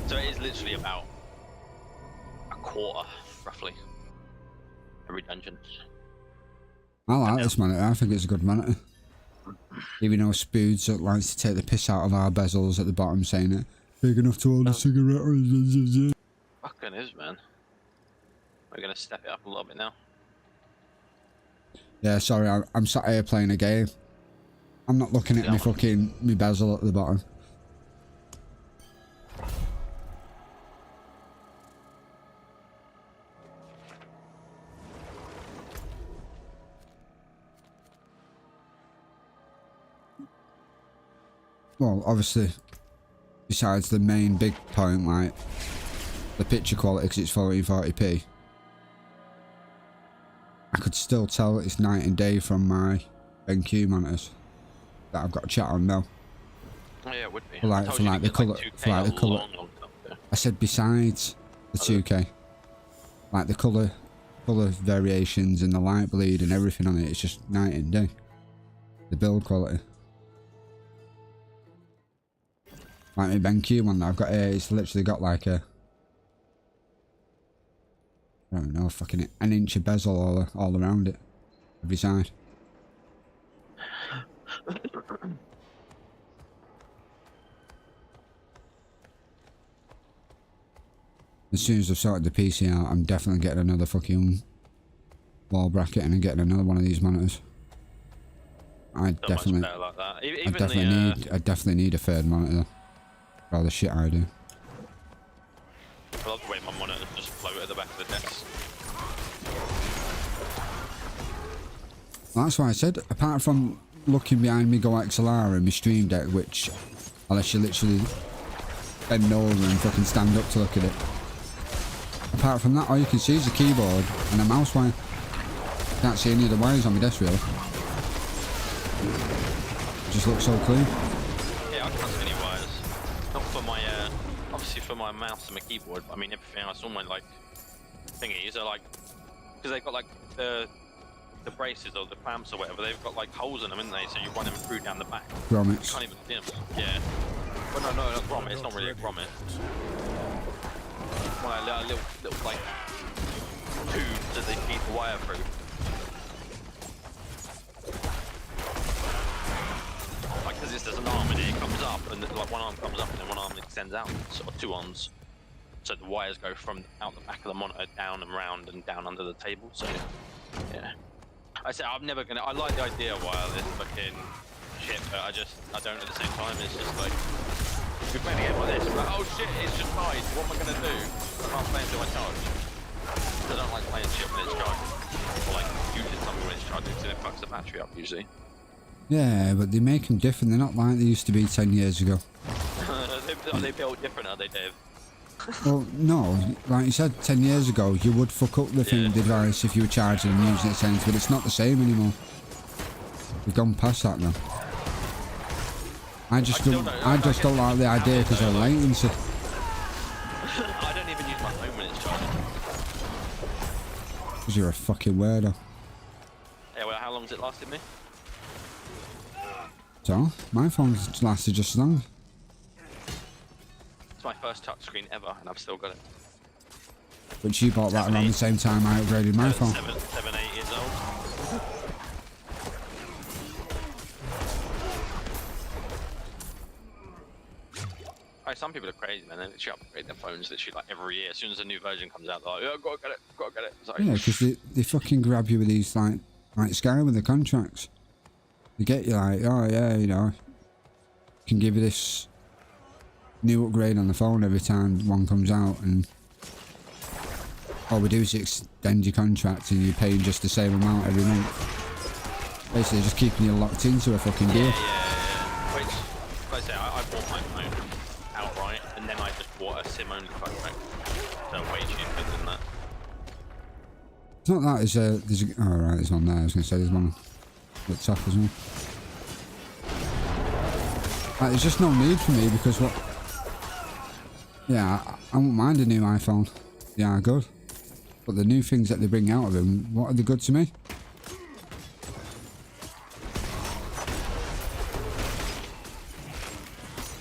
So it is literally about a quarter, roughly, every dungeon. I like this monitor. I think it's a good monitor. Even though Spoods that likes to take the piss out of our bezels at the bottom, saying it big enough to hold a cigarette. Fucking is, man. We're gonna step it up a little bit now. Yeah, sorry, I'm sat here playing a game. I'm not looking at me bezel at the bottom. Well, obviously, besides the main big point, like the picture quality, because it's 1440p, I could still tell it's night and day from my BenQ monitors that I've got a chat on now. Oh yeah, it would be. For like the colour, I said besides the 2K, like the colour variations and the light bleed and everything on it, it's just night and day. The build quality. Like my BenQ one that I've got here, it's literally got like a, I don't know, fucking an inch of bezel all around it, every side. As soon as I've sorted the PC out, I'm definitely getting another fucking wall bracket and I'm getting another one of these monitors. I definitely need a third monitor. For all the shit I do. I love the way my monitor just float at the back of the desk. Well, that's why I said, apart from looking behind me Go XLR and my Stream Deck, which, unless you literally bend over and fucking stand up to look at it. Apart from that, all you can see is a keyboard and a mouse wire. Can't see any of the wires on my desk really. It just looks so clean. Yeah, I can't see any wires. Not for my, obviously for my mouse and my keyboard, but I mean everything else, all my like thingies are like, because they've got like the braces or the clamps or whatever, they've got like holes in them, haven't they? So you run them through down the back. Grommets. You can't even see them. Yeah. Well, no, not grommet. It's not really a grommet. One of the little like tubes that they feed the wire through. there's an arm in it. It comes up, and like one arm comes up, and then one arm extends out, sort of two arms. So the wires go from out the back of the monitor down and round and down under the table. So yeah, I say I'm never gonna. I like the idea of wireless fucking shit, but I don't at the same time. It's just like you're playing a game like this. Like, oh shit, it's just died. What am I gonna do? I can't play until I charge. I don't like playing shit when it's charged, or like using something when it's charging, because it fucks the battery up usually. Yeah, but they make them different. They're not like they used to be 10 years ago. Are they built different? Are they, Dave? Well, no, like you said, 10 years ago, you would fuck up the thing, the device, if you were charging and using it sense, but it's not the same anymore. We've gone past that now. I just don't like the idea because of latency. I don't even use my phone when it's charging. Because you're a fucking weirdo. Yeah, well, how long's it lasted me? So, my phone's lasted just as long. It's my first touchscreen ever, and I've still got it. But you bought that around the same time I upgraded my phone. 7, 8 years old. Right, some people are crazy, man. They literally upgrade their phones literally like every year. As soon as a new version comes out, they're like, "Yeah, gotta get it, gotta get it." It's like, Yeah, because they fucking grab you with these like Sky with the contracts. They get you like, oh yeah, you know, can give you this new upgrade on the phone every time one comes out, and all we do is extend your contract and you're paying just the same amount every month. Basically just keeping you locked into a fucking deal. Yeah. Which, like I say, I bought my phone outright, and then I just bought a SIM-only contract. So way cheaper than that. It's not that, there's a, oh right, there's one there, I was going to say there's one at the top as well. Like, there's just no need for me because what... Yeah, I won't mind a new iPhone. They are good. But the new things that they bring out of them, what are they good to me?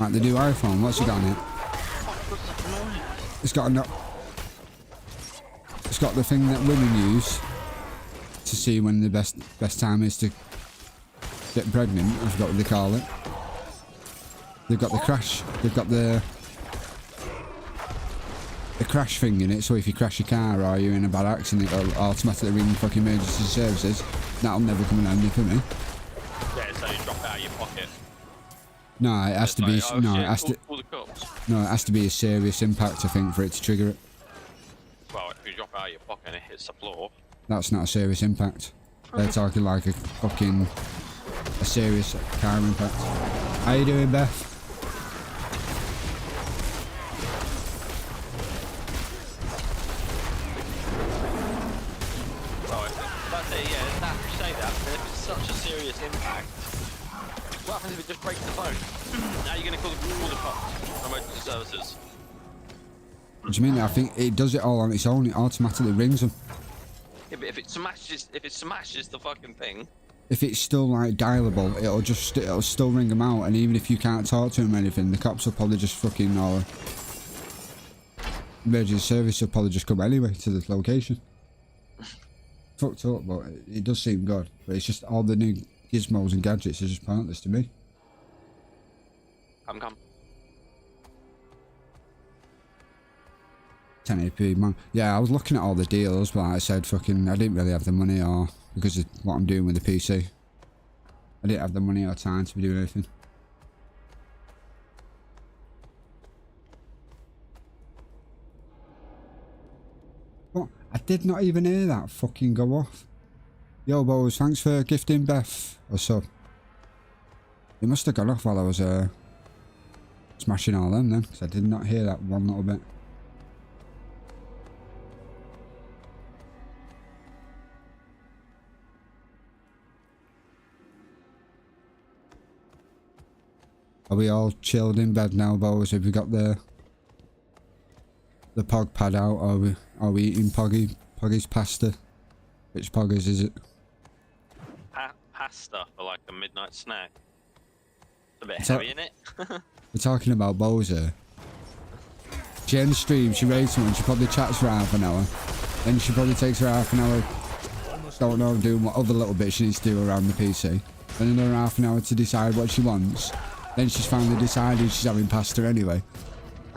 Like the new iPhone, what's it got on it? It's got it's got the thing that women use to see when the best time is to get pregnant. I forgot what they call it. They've got the crash. They've got the crash thing in it, so if you crash your car or you're in a bad accident, it'll automatically ring fucking emergency services. That'll never come in handy for me. Yeah, so you drop it out of your pocket. No, it has to be. Like, oh, no, shit, it has to. Call the cops. No, it has to be a serious impact, I think, for it to trigger it. Well, if you drop it out of your pocket and it hits the floor. That's not a serious impact. They're talking like a serious car impact. How you doing, Beth? Such a serious impact. What happens if it just breaks the phone? Now you're going to call the cops, emergency services. What do you mean? I think it does it all on its own. It automatically rings them. Yeah, but if it smashes the fucking thing. If it's still like dialable, it'll still ring them out. And even if you can't talk to them or anything, the cops will probably just fucking or emergency service will probably just come anyway to the location. Fucked up, but it does seem good. But it's just all the new gizmos and gadgets are just pointless to me. Come. 1080p, man. Yeah, I was looking at all the deals, but like I said, fucking, I didn't really have the money, or because of what I'm doing with the PC. I didn't have the money or time to be doing anything. What? I did not even hear that fucking go off. Yo, boys, thanks for gifting Beth a sub. It must have gone off while I was smashing all them then, because I did not hear that one little bit. Are we all chilled in bed now, boys? Have we got the pog pad out? Are we eating Poggy's pasta? Which Poggers is it? Pasta for like a midnight snack. It's a bit heavy, isn't it? We're talking about Bozer. She ends stream, she raids someone, she probably chats for half an hour. Then she probably takes her half an hour, don't know, doing what other little bits she needs to do around the PC. Then another half an hour to decide what she wants. Then she's finally decided she's having pasta anyway.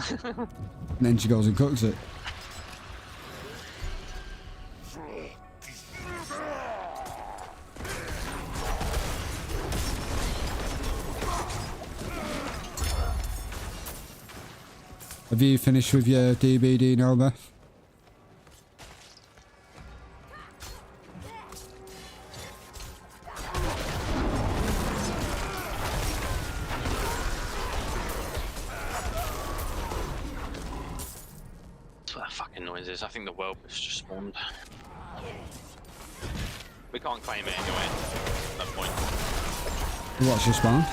And then she goes and cooks it. Have you finished with your DBD now, Beth? That's what that fucking noise is. I think the world was just spawned. We can't claim it anyway. No point. What's your spawn?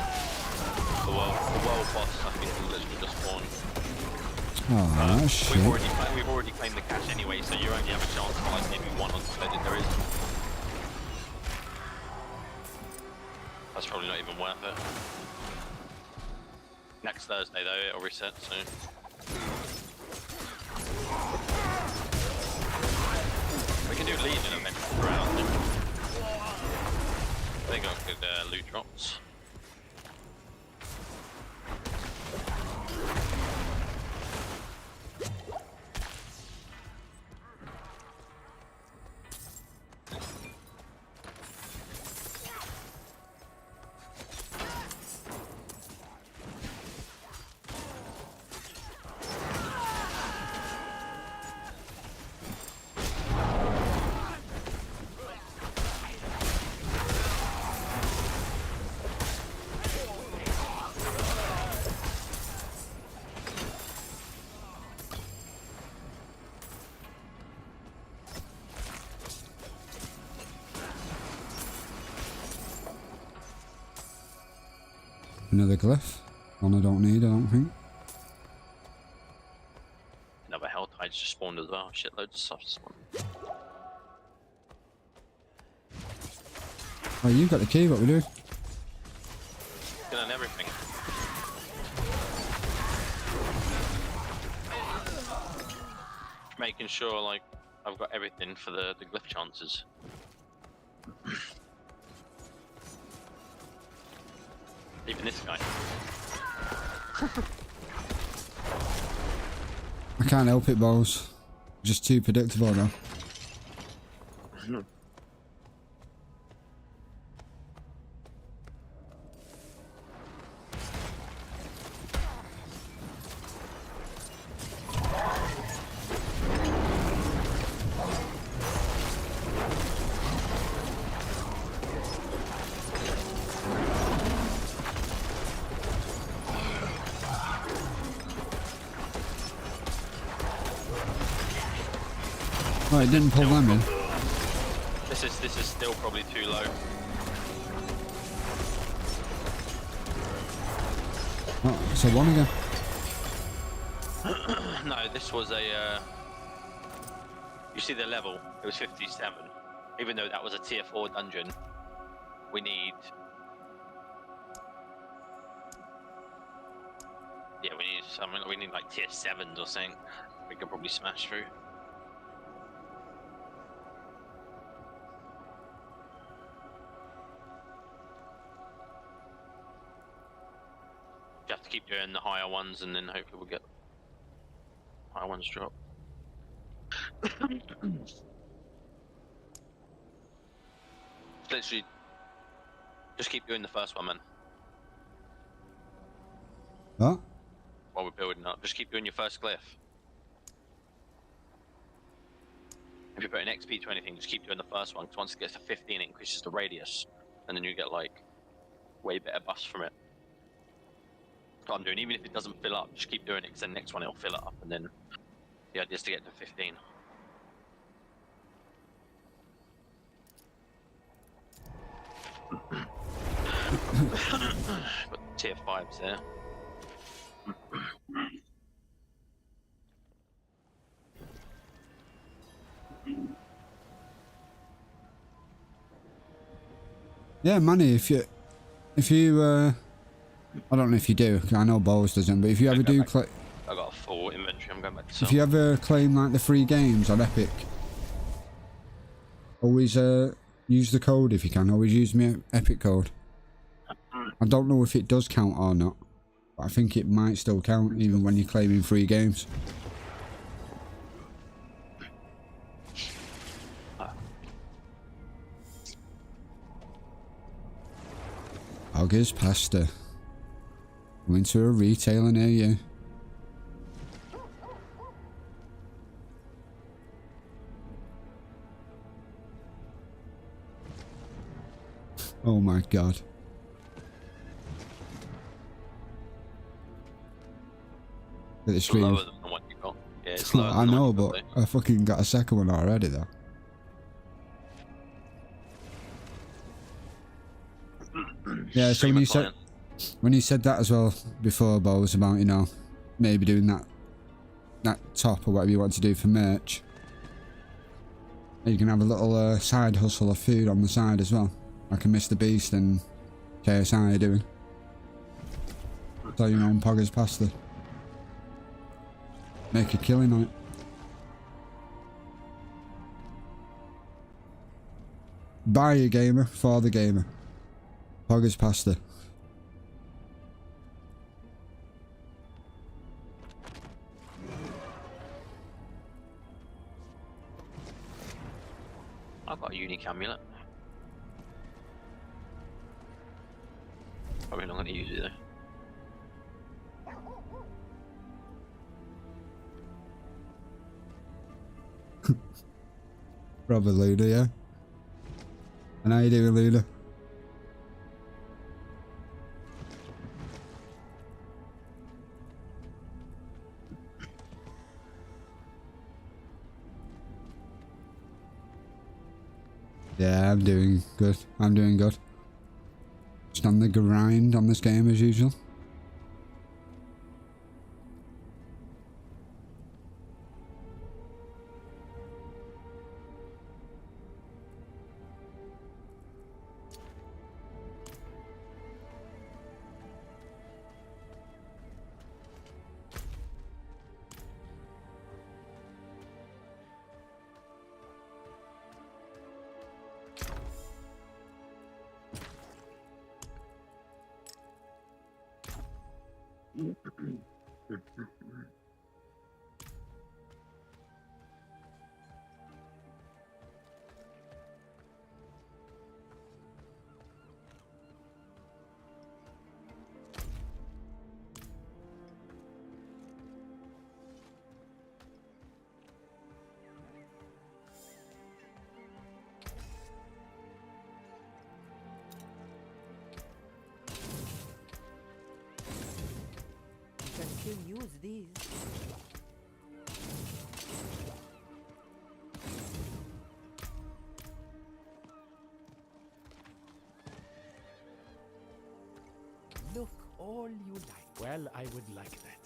The world boss, I think, will literally just spawn. Oh, shit. We've already claimed the cash anyway, so you only have a chance for like maybe one or two that there is. That's probably not even worth it. Next Thursday though, it'll reset, so. We can do Legion events throughout. They got good loot drops. Another glyph. One I don't need, I don't think. Another hell tides just spawned as well. Shitloads of stuff spawned. Oh, you've got the key, what we do? Killing everything. Making sure like I've got everything for the glyph chances. Even this guy. I can't help it, boss. Just too predictable now. Oh, it didn't pull them in. This is still probably too low. Oh, it's a one again. No, this was a. You see the level? It was 57. Even though that was a tier 4 dungeon, we need. Yeah, we need something. We need like tier 7s or something. We could probably smash through. You have to keep doing the higher ones, and then hopefully we'll get higher ones drop. Literally, just keep doing the first one, man. What? While we're building up, just keep doing your first glyph. If you're putting XP to anything, just keep doing the first one, because once it gets to 15, it increases the radius, and then you get like way better buffs from it. That's what I'm doing. Even if it doesn't fill up, just keep doing it, because the next one it'll fill it up, and then the idea is to get to 15. Got tier 5s there. Yeah, money. If you, I don't know if you do. I know Bowles doesn't, but if you ever do, I got a full inventory. I'm going back to sell. if you ever claim like the free games on Epic, always use the code if you can. Always use my Epic code. I don't know if it does count or not, but I think it might still count even when you're claiming free games. August pasta. Went to a retailer near you. Oh my god. At the stream. Lower than the one you got. Yeah, it's lower I than the know, one you got, but though. I fucking got a second one already though. Yeah, so when you said that as well before, Bo, was about, you know, maybe doing that top or whatever you want to do for merch. You can have a little side hustle of food on the side as well, like a Mr. Beast and KSI are doing. Sell your own Poggers pasta. Make a killing on it. Buy a gamer for the gamer. Poggers pasta. I've got a unique amulet. Probably not going to use it though. Brother Luna, yeah? And how you doing, Luna? Yeah, I'm doing good. I'm doing good. Just on the grind on this game as usual. Can still use these. Look all you like. Well, I would like that.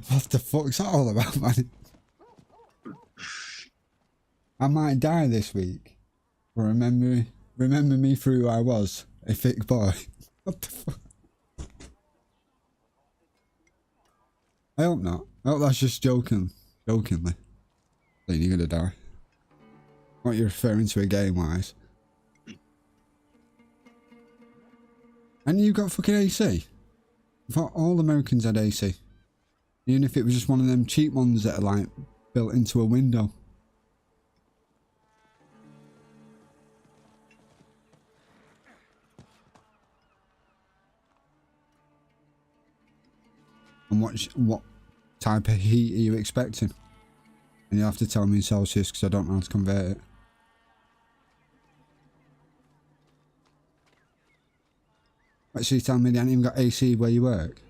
What the fuck's that all about, man? I might die this week. But remember me for who I was. A thick boy. What the fuck? I hope not. I hope that's just jokingly. Saying you're gonna die. What you're referring to a game wise. And you got fucking AC? I thought all Americans had AC. Even if it was just one of them cheap ones that are like built into a window. And what type of heat are you expecting? And you have to tell me in Celsius because I don't know how to convert it. Actually, you telling me they haven't even got AC where you work?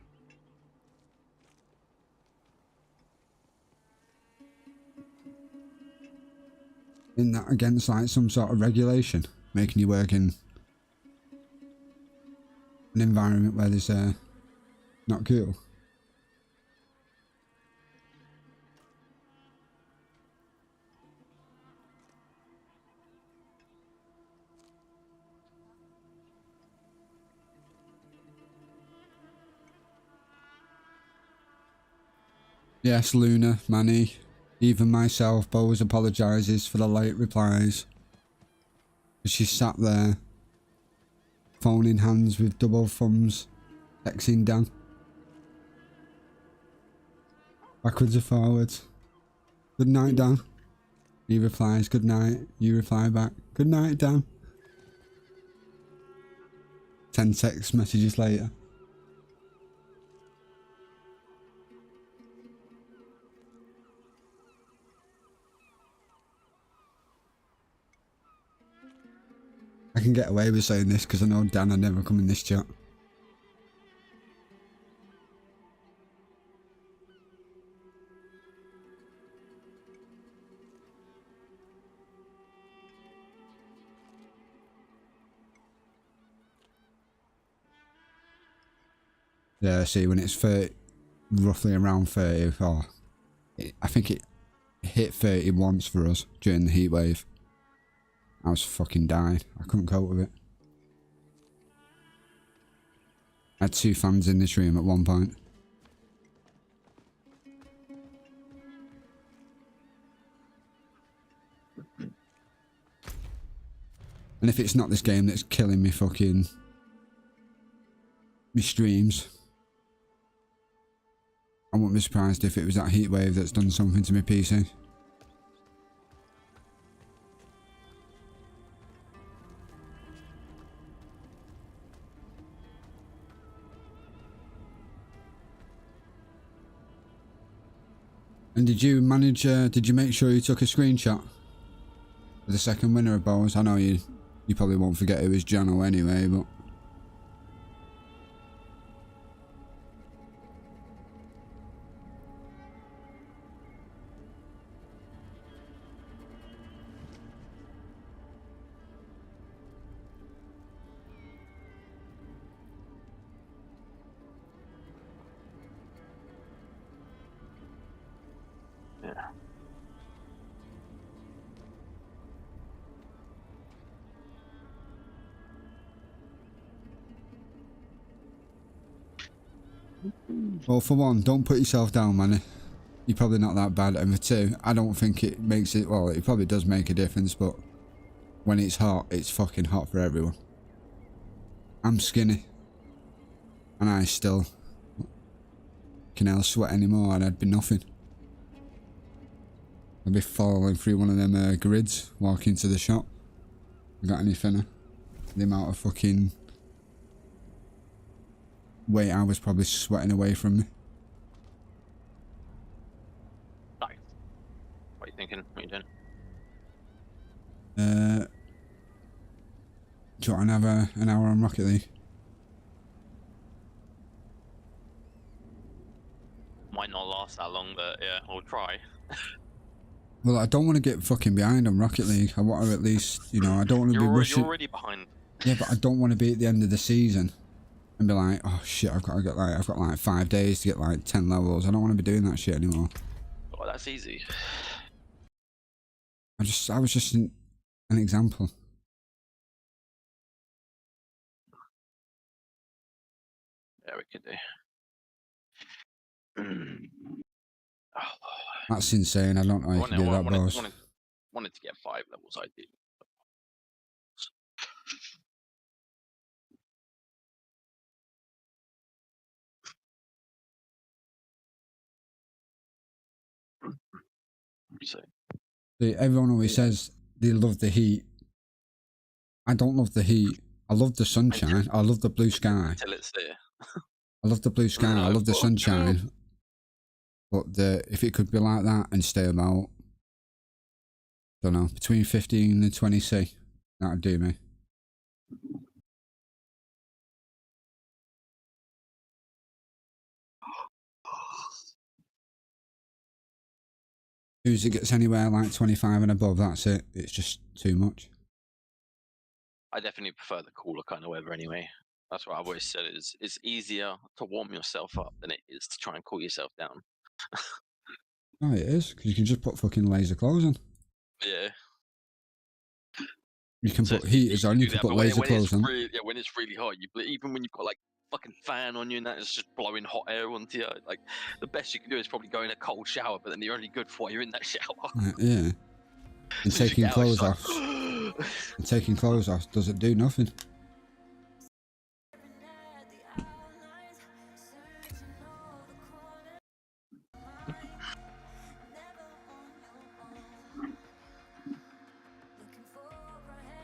Isn't that against like some sort of regulation? Making you work in an environment where there's not cool. Yes, Luna, Manny, even myself, Bose apologises for the late replies. She sat there, phone in hands with double thumbs, texting Dan. Backwards and forwards. Good night, Dan. He replies, good night. You reply back, good night, Dan. 10 text messages later. I can get away with saying this because I know Dan will never come in this chat. Yeah, see, when it's 30, roughly around 30, or I think it hit 30 once for us during the heat wave. I was fucking dying. I couldn't cope with it. I had 2 fans in this room at one point. And if it's not this game that's killing me fucking... me streams, I wouldn't be surprised if it was that heatwave that's done something to my PC. And did you manage, did you make sure you took a screenshot of the second winner of Bowls? I know you probably won't forget it was Jono anyway, but... Yeah. Well, for one, don't put yourself down, man. You're probably not that bad. And for two, I don't think it makes it... Well, it probably does make a difference, but... when it's hot, it's fucking hot for everyone. I'm skinny. And I still... can hell sweat anymore and I'd be nothing. I'd be falling through one of them grids, walking to the shop. I got any thinner. The amount of fucking... weight I was probably sweating away from me. Nice. What are you thinking? What are you doing? Do you want to have an hour on Rocket League? Might not last that long, but yeah, we'll try. Well, I don't want to get fucking behind on Rocket League. I want to at least, you know, I don't want to be rushing. You're already behind. Yeah, but I don't want to be at the end of the season and be like, oh shit, I've got like 5 days to get like 10 levels. I don't want to be doing that shit anymore. Oh, that's easy. I was just an example. Yeah, we could do. Oh, That's insane. I don't know how you can do that, boss. Wanted to get 5 levels, I did. So, Everyone always says they love the heat. I don't love the heat. I love the sunshine. I love the blue sky. until it's there. I love the blue sky. I love the sunshine. But if it could be like that and stay about, don't know, between 15 and 20C, that'd do me. Who's it gets anywhere like 25 and above, that's it. It's just too much. I definitely prefer the cooler kind of weather anyway. That's what I've always said. It's easier to warm yourself up than it is to try and cool yourself down. Oh, it is, because you can just put fucking laser clothes on. Yeah. You can So put heaters on, you do can that, put but laser clothes on. yeah, when it's really hot, even when you've got like fucking fan on you and that, it's just blowing hot air onto you. Like the best you can do is probably go in a cold shower, but then you're only good for while you're in that shower. Yeah. And So taking clothes like, off. And taking clothes off doesn't do nothing.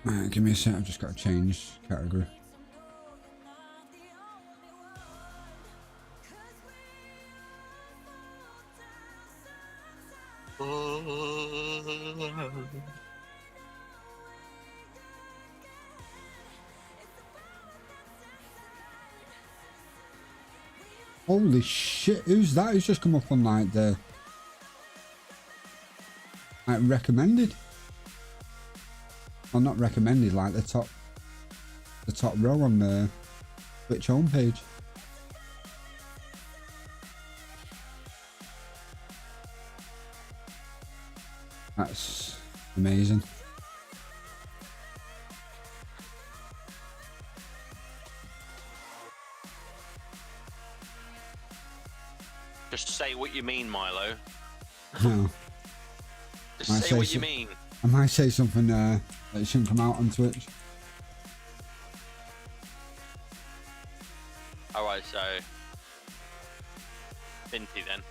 Right, give me a sec, I've just got to change category. Holy shit, who's that? Who's just come up on like the like recommended? Well, not recommended, like the top row on the Twitch homepage. That's amazing. just say what you mean, Milo. No. Just say what you mean. I might say something that shouldn't come out on Twitch. Alright, so Binty then.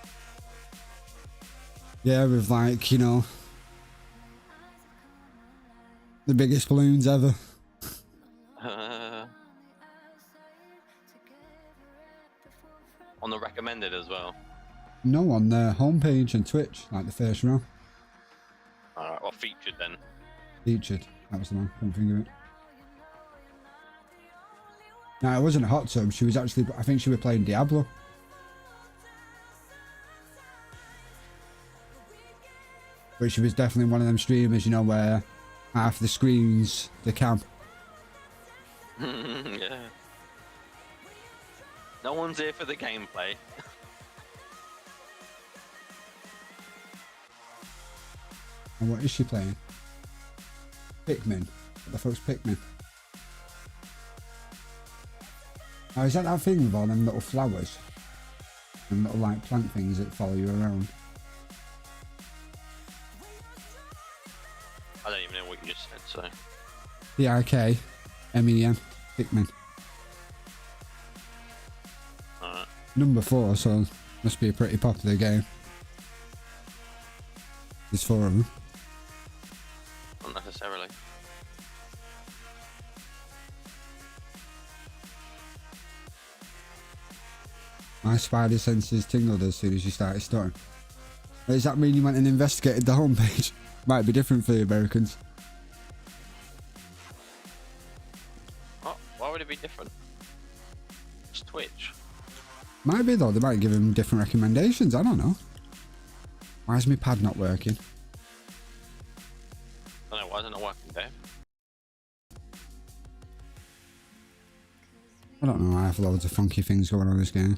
Yeah, with like, you know, the biggest balloons ever. On the recommended as well. No, on the homepage and Twitch, like the first row. Alright, well, featured then. Featured. That was the one. Couldn't think of it. No, it wasn't a hot tub. She was actually, I think she was playing Diablo. But she was definitely one of them streamers, you know, where half the screen's the cam. Yeah. No one's here for the gameplay. And what is she playing? Pikmin. What the fuck's Pikmin? Oh, is that thing with all them little flowers? And little like plant things that follow you around? I don't even know what you just said, so. P-I-K-M-E-N. Pikmin. Alright. Number 4, so must be a pretty popular game. There's 4 of them. Not necessarily. My spider senses tingled as soon as you started stuttering. Does that mean you went and investigated the homepage? Might be different for the Americans. Oh, why would it be different? It's Twitch. Might be though, they might give him different recommendations, I don't know. Why is my pad not working? I don't know, why isn't it working, Dave? I don't know, I have loads of funky things going on in this game.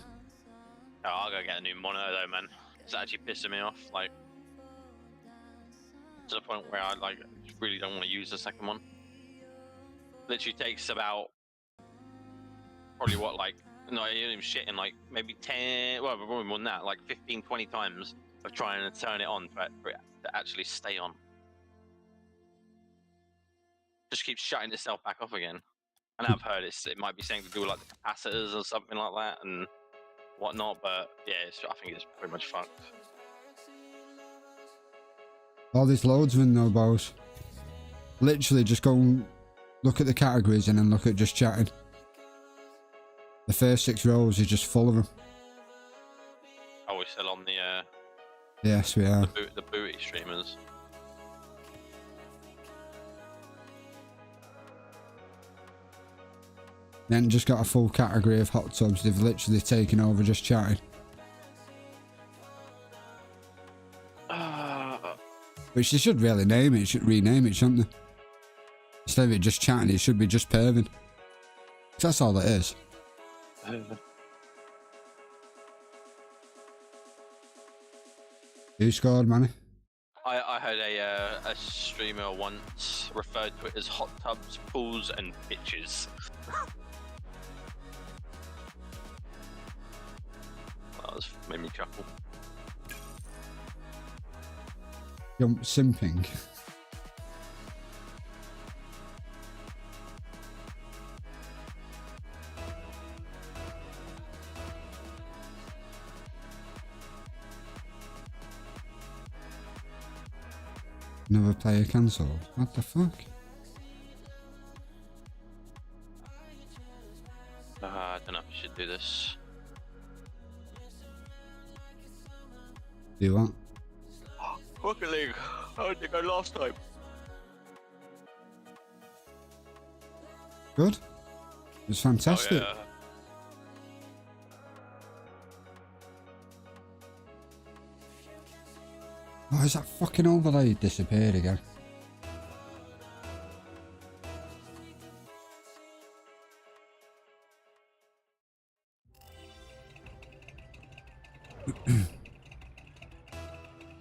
Oh, I'll go get a new monitor though, man. It's actually pissing me off, like, to the point where I like really don't want to use the second one. Literally takes about probably what, like, no, you're even shitting, like maybe 10, well, probably more than that, like 15, 20 times of trying to turn it on for it to actually stay on. Just keeps shutting itself back off again. And I've heard it might be something to do with like the capacitors or something like that and whatnot, but yeah, I think it's pretty much fucked. Oh, there's loads of them though, boss. Literally just go and look at the categories and then look at just chatting. The first 6 rows is just full of them. Oh, we're still on the Yes, we are. the booty streamers. Then just got a full category of hot tubs. They've literally taken over just chatting. Which they should really name it, should rename it, shouldn't they? Instead of it just chatting, it should be just perving. 'Cause that's all it is. Who scored, Manny? I heard a streamer once referred to it as hot tubs, pools, and bitches. Made me chuckle. Jump simping. Another player cancelled. What the fuck? I don't know if I should do this. Do what? Rocket League. How did it go last time? Good. It was fantastic. Oh, yeah. Oh, is that fucking overlay disappeared again?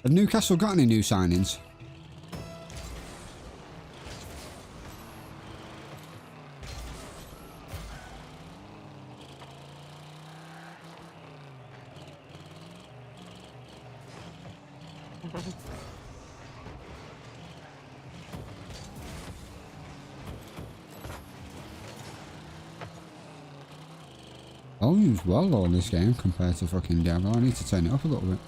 Have Newcastle got any new signings? Volume's well low on this game compared to fucking Diablo. I need to turn it up a little bit.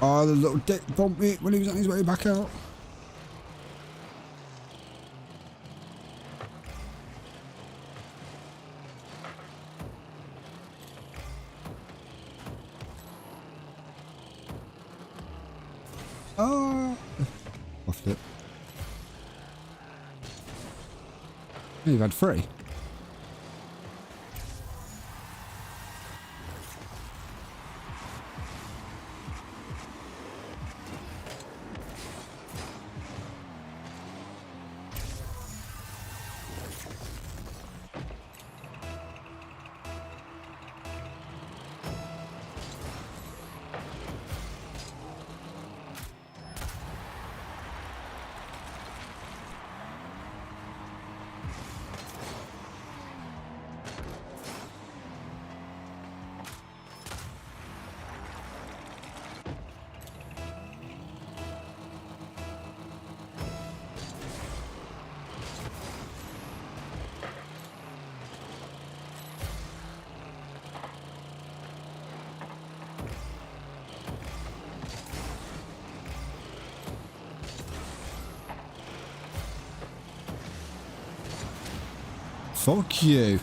Oh, the little dick bumped me when he was on his way back out. Oh, off it. Oh, you've had 3. Fuck you.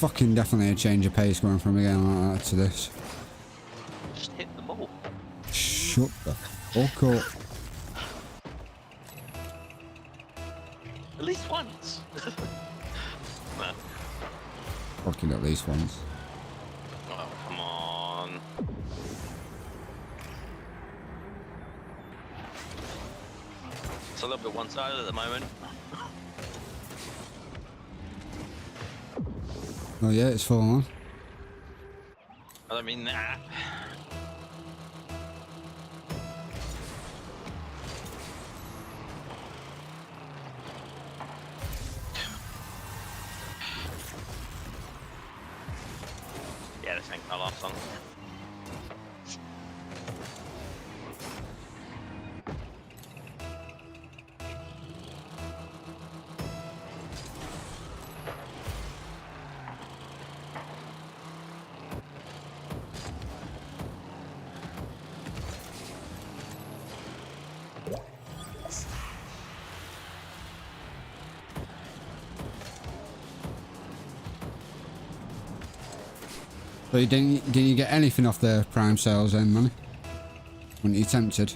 Fucking definitely a change of pace going from a game like that to this. Just hit the ball. Shut the fuck up. At least once. No. Fucking at least once. Oh, come on. It's a little bit one-sided at the moment. Oh yeah, it's full on. I don't mean that. Yeah, this ain't gonna last long. So you didn't you get anything off the Prime sales then, man? Weren't you tempted?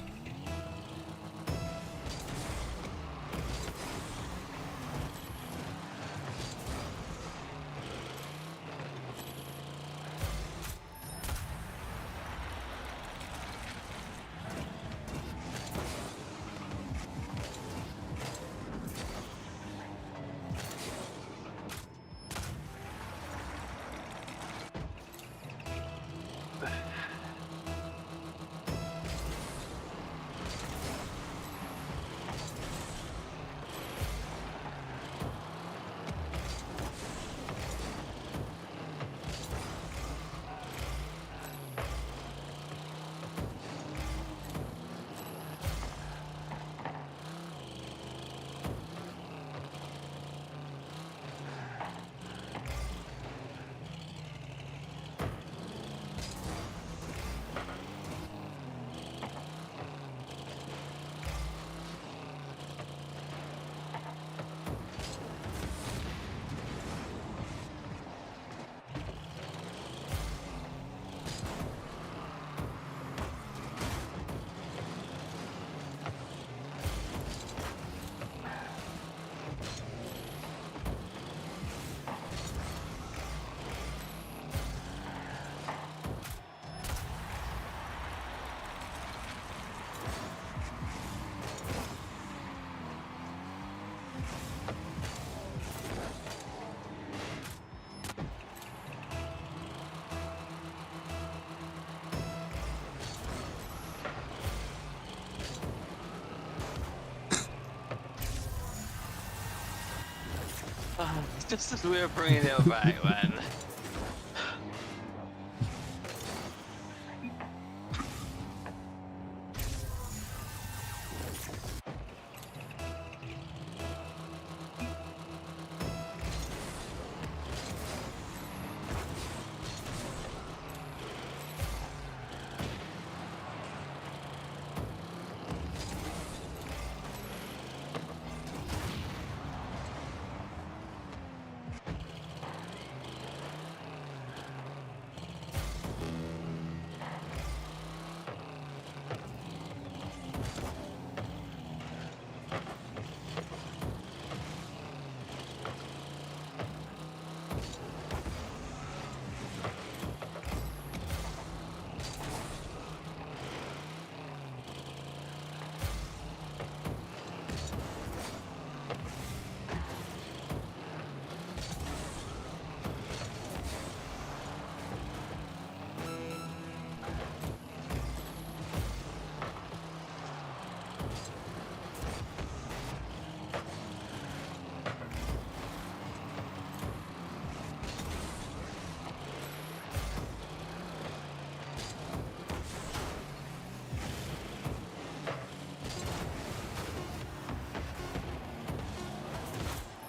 Just as we were bringing it back, man.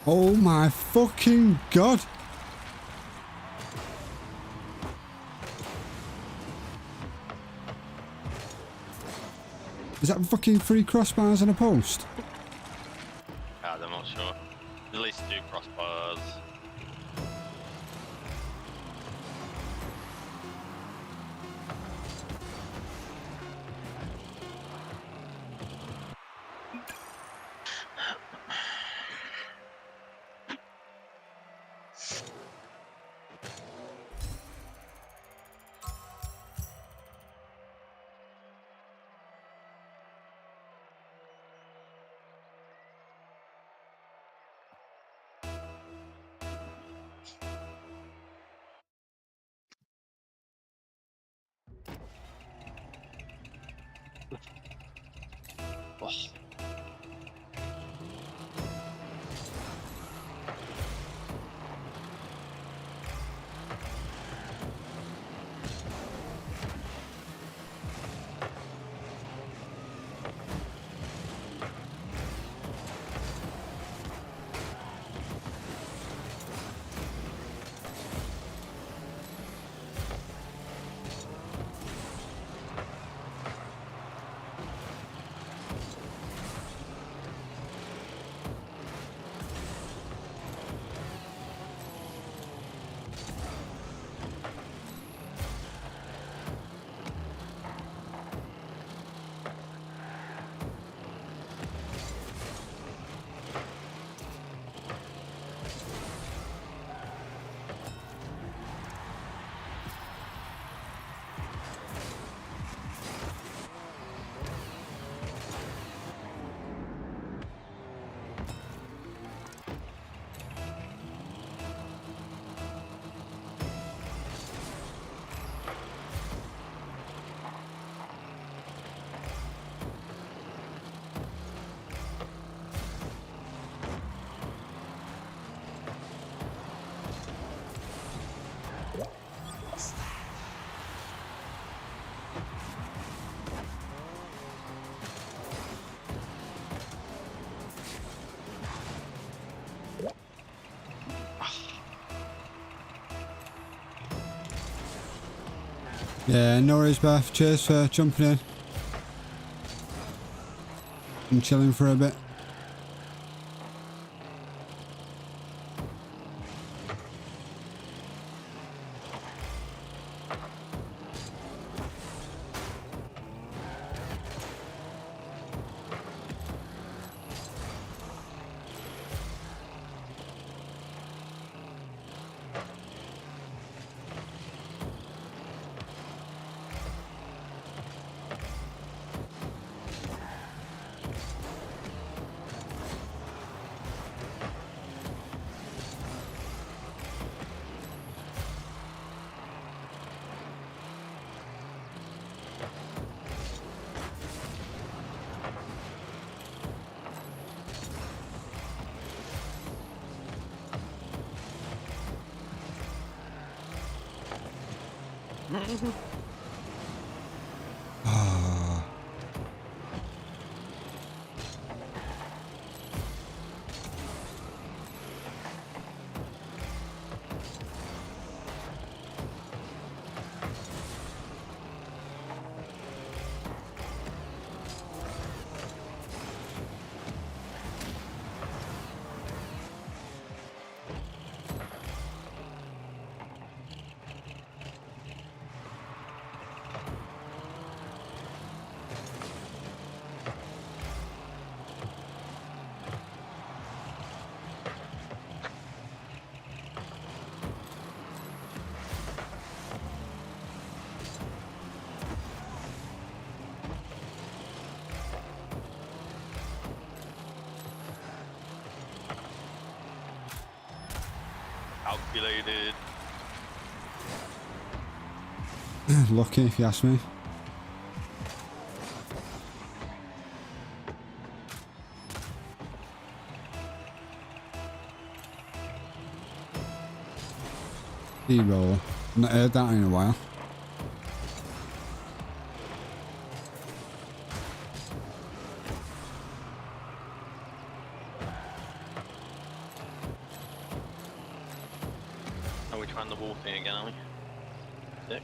Oh my fucking god! Is that fucking 3 crossbars and a post? God, I'm not sure. At least 2 crossbars. Oh. Yeah, no worries, Beth. Cheers for jumping in. I'm chilling for a bit. Calculated. Lucky, if you ask me. D-roll. Not heard that in a while. Are we trying the wall thing again, are we? Sick.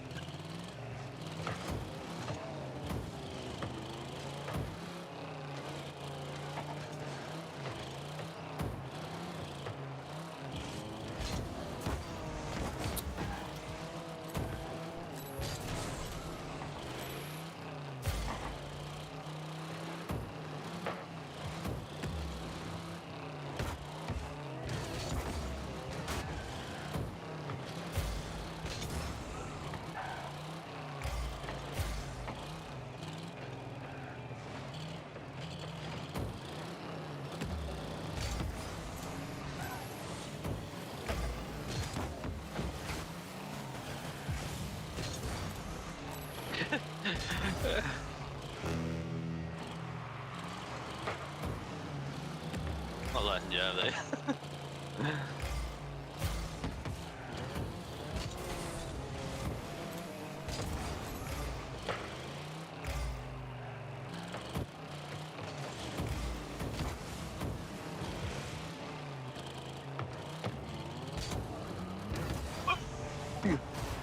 have they?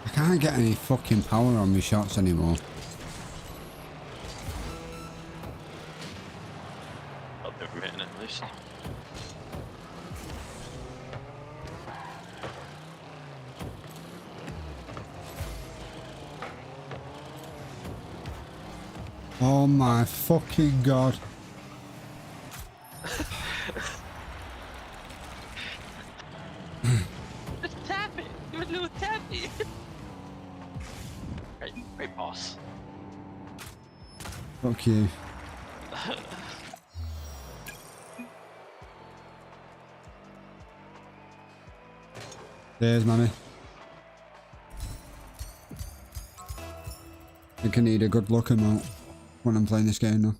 I can't get any fucking power on my shots anymore. Stop them from hitting it at least. Oh my fucking god. Just tap it! Do a little tappy! Great boss. Fuck you. There's mommy. I think I need a good look emote when I'm playing this game now.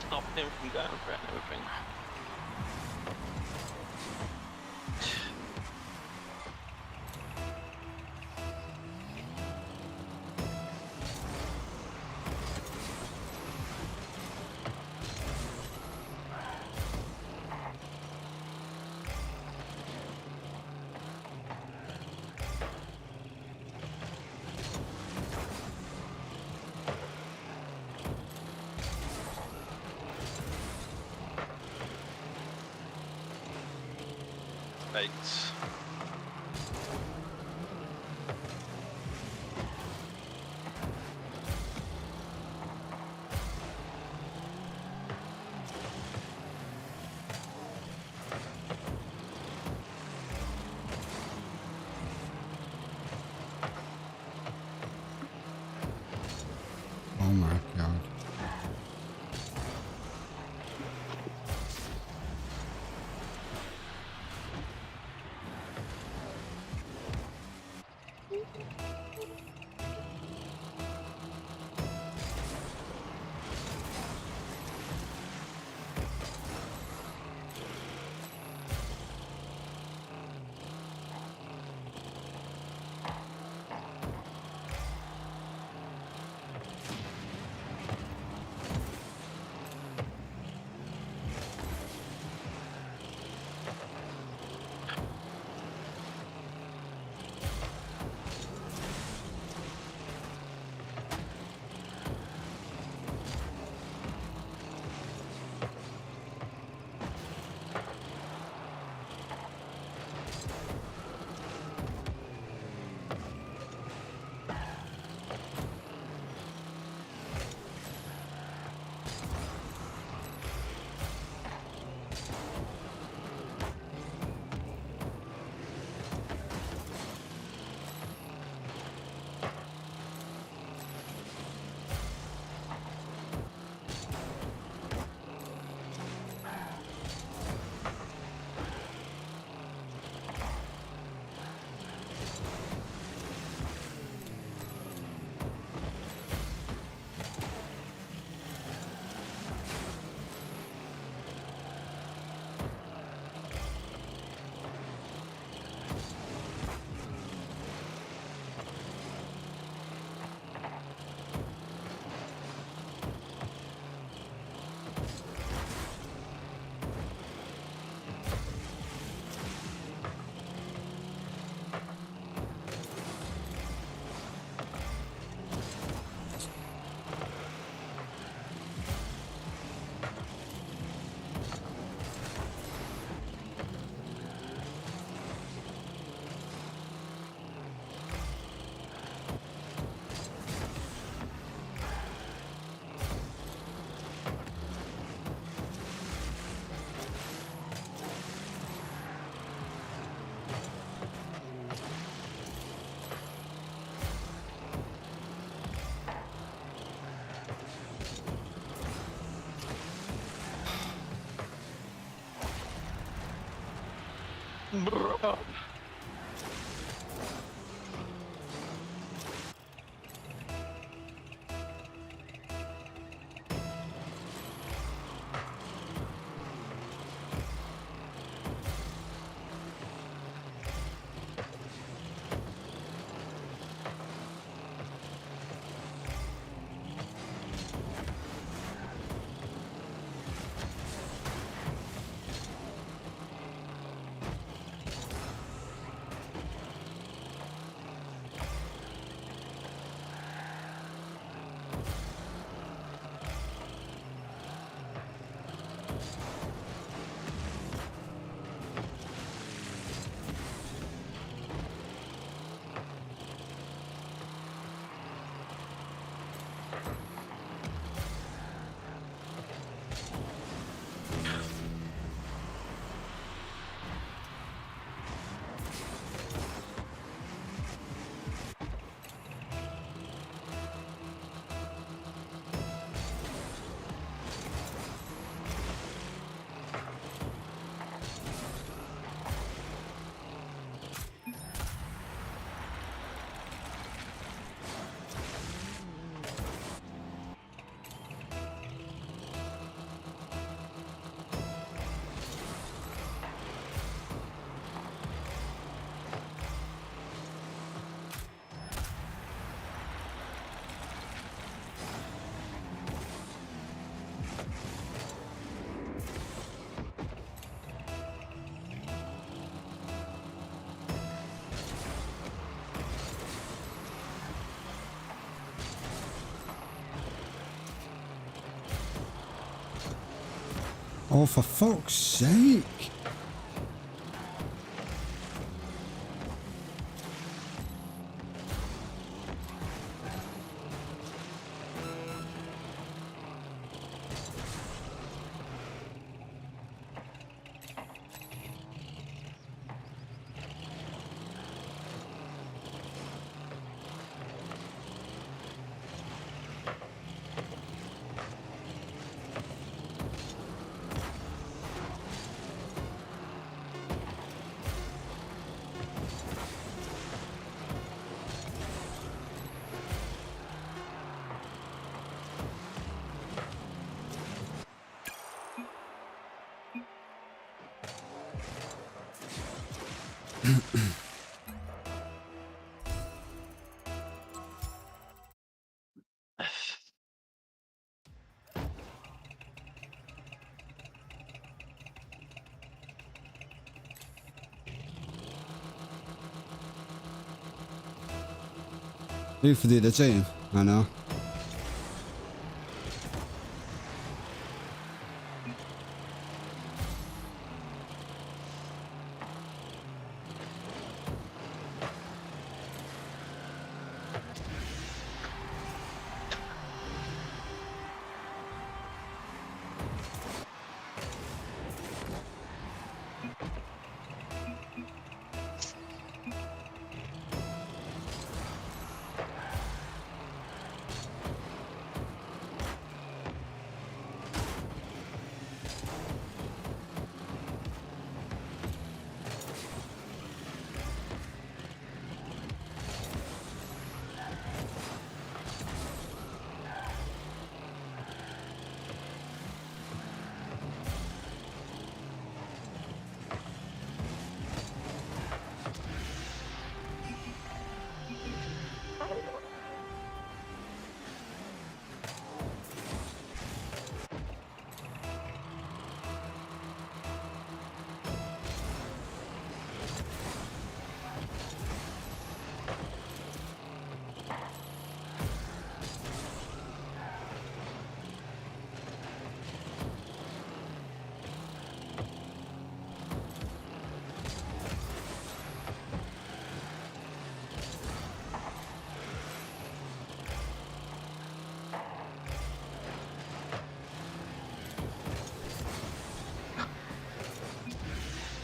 Stop him from going for it and everything. Right. Oh my god. Oh, for fuck's sake. Who for the other team? I know.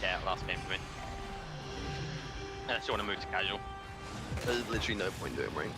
Yeah, last game for me. Unless you want to move to casual. There's literally no point doing rank.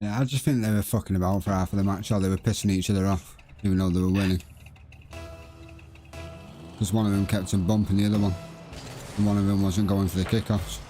Yeah, I just think they were fucking about for half of the match, or they were pissing each other off, even though they were winning. Because one of them kept on bumping the other one, and one of them wasn't going for the kickoffs.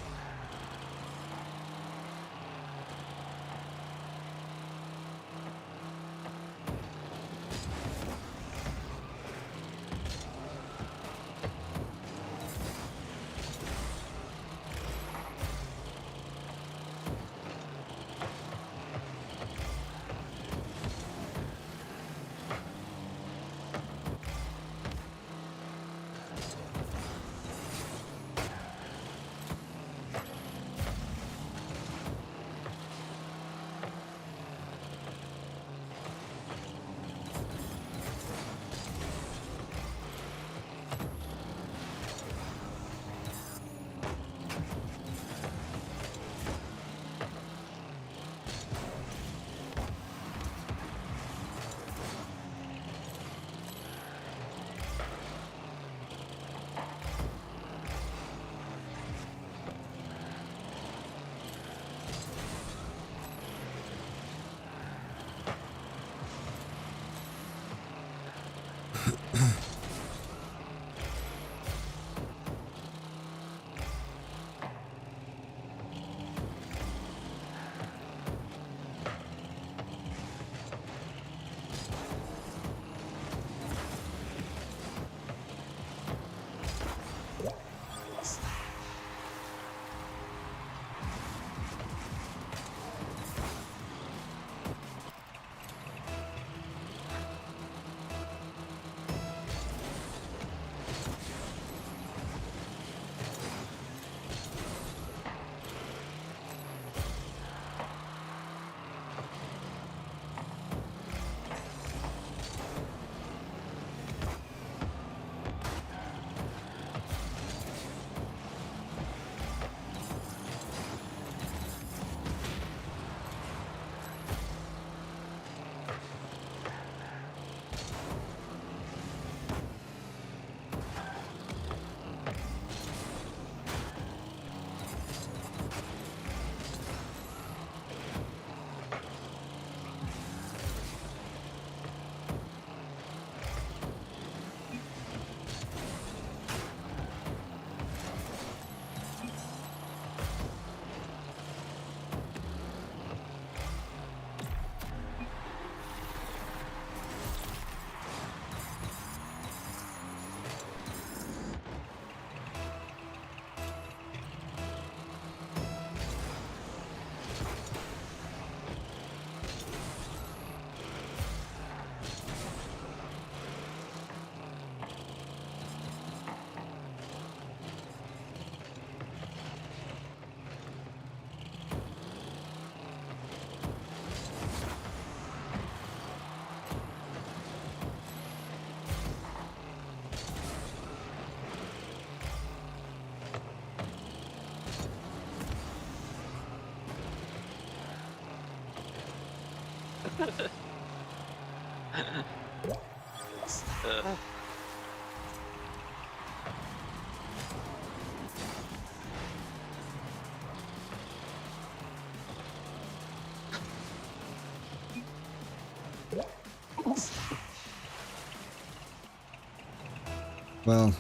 Well.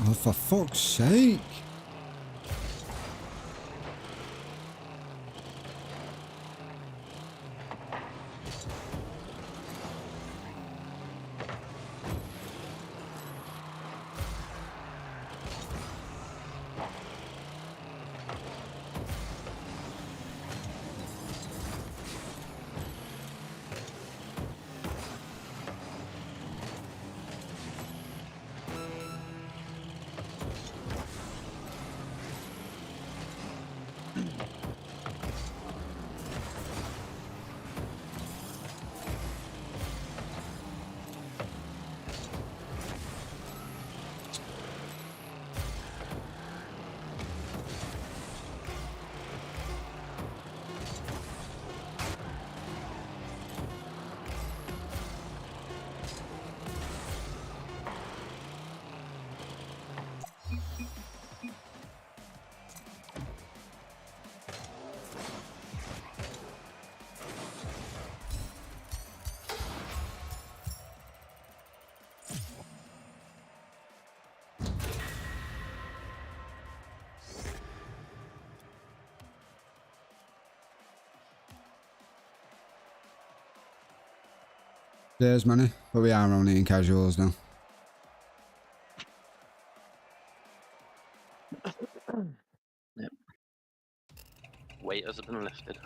Oh, for fuck's sake. There's money, but we are only in casuals now. Yep. Weight has been lifted.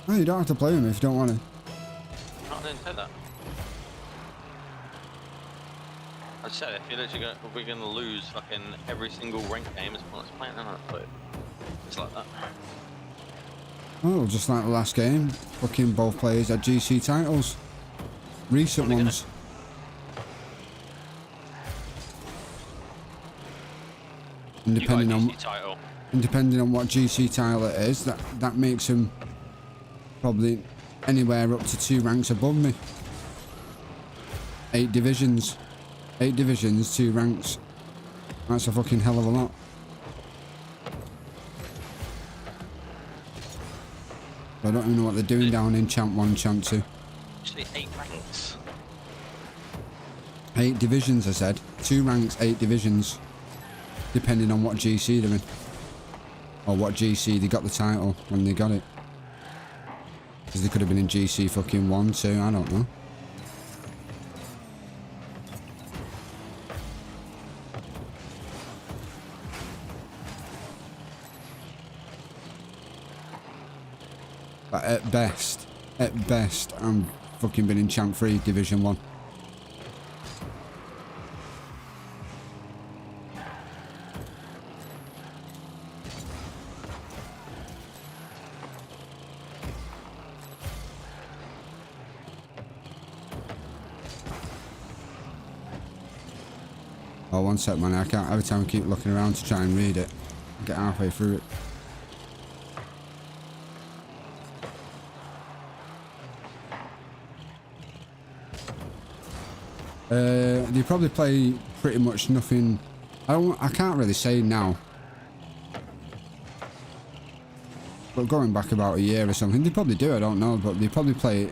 Oh, you don't have to play him if you don't want to. No, I didn't say that. I said if you're literally gonna, we're gonna lose fucking every single ranked game, it's pointless playing, isn't it? But it's like that. Oh, just like the last game. Fucking both players had GC titles. Recent ones. And depending on what GC title it is, that makes him probably anywhere up to 2 ranks above me. 8 divisions. 8 divisions, 2 ranks. That's a fucking hell of a lot. I don't even know what they're doing down in Champ 1, Champ 2. Actually, 8 ranks. 8 divisions, I said. 2 ranks, 8 divisions. Depending on what GC they're in. Or what GC they got the title when they got it. Because they could have been in GC fucking 1, 2, I don't know. But at best, I'm fucking been in Champ 3 Division 1. Oh, one sec, man. I can't. Every time I keep looking around to try and read it, I get halfway through it. They probably play pretty much nothing. I can't really say now. But going back about a year or something, they probably do, I don't know, but they probably play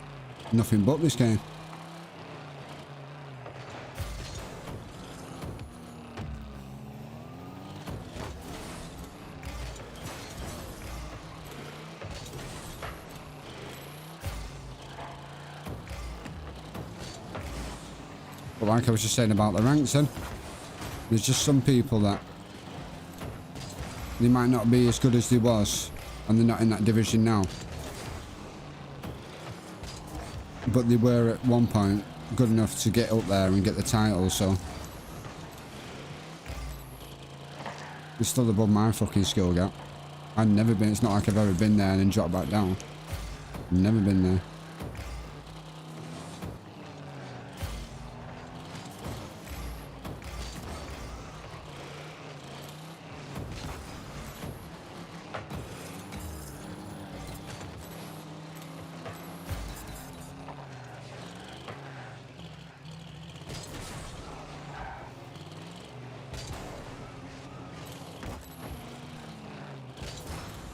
nothing but this game. But like I was just saying about the ranks then, there's just some people that they might not be as good as they was and they're not in that division now. But they were at one point good enough to get up there and get the title, so they're still above my fucking skill gap. I've never been, it's not like I've ever been there and then dropped back down. I've never been there.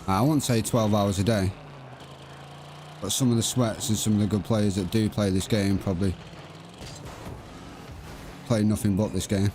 I won't say 12 hours a day, but some of the sweats and some of the good players that do play this game probably play nothing but this game.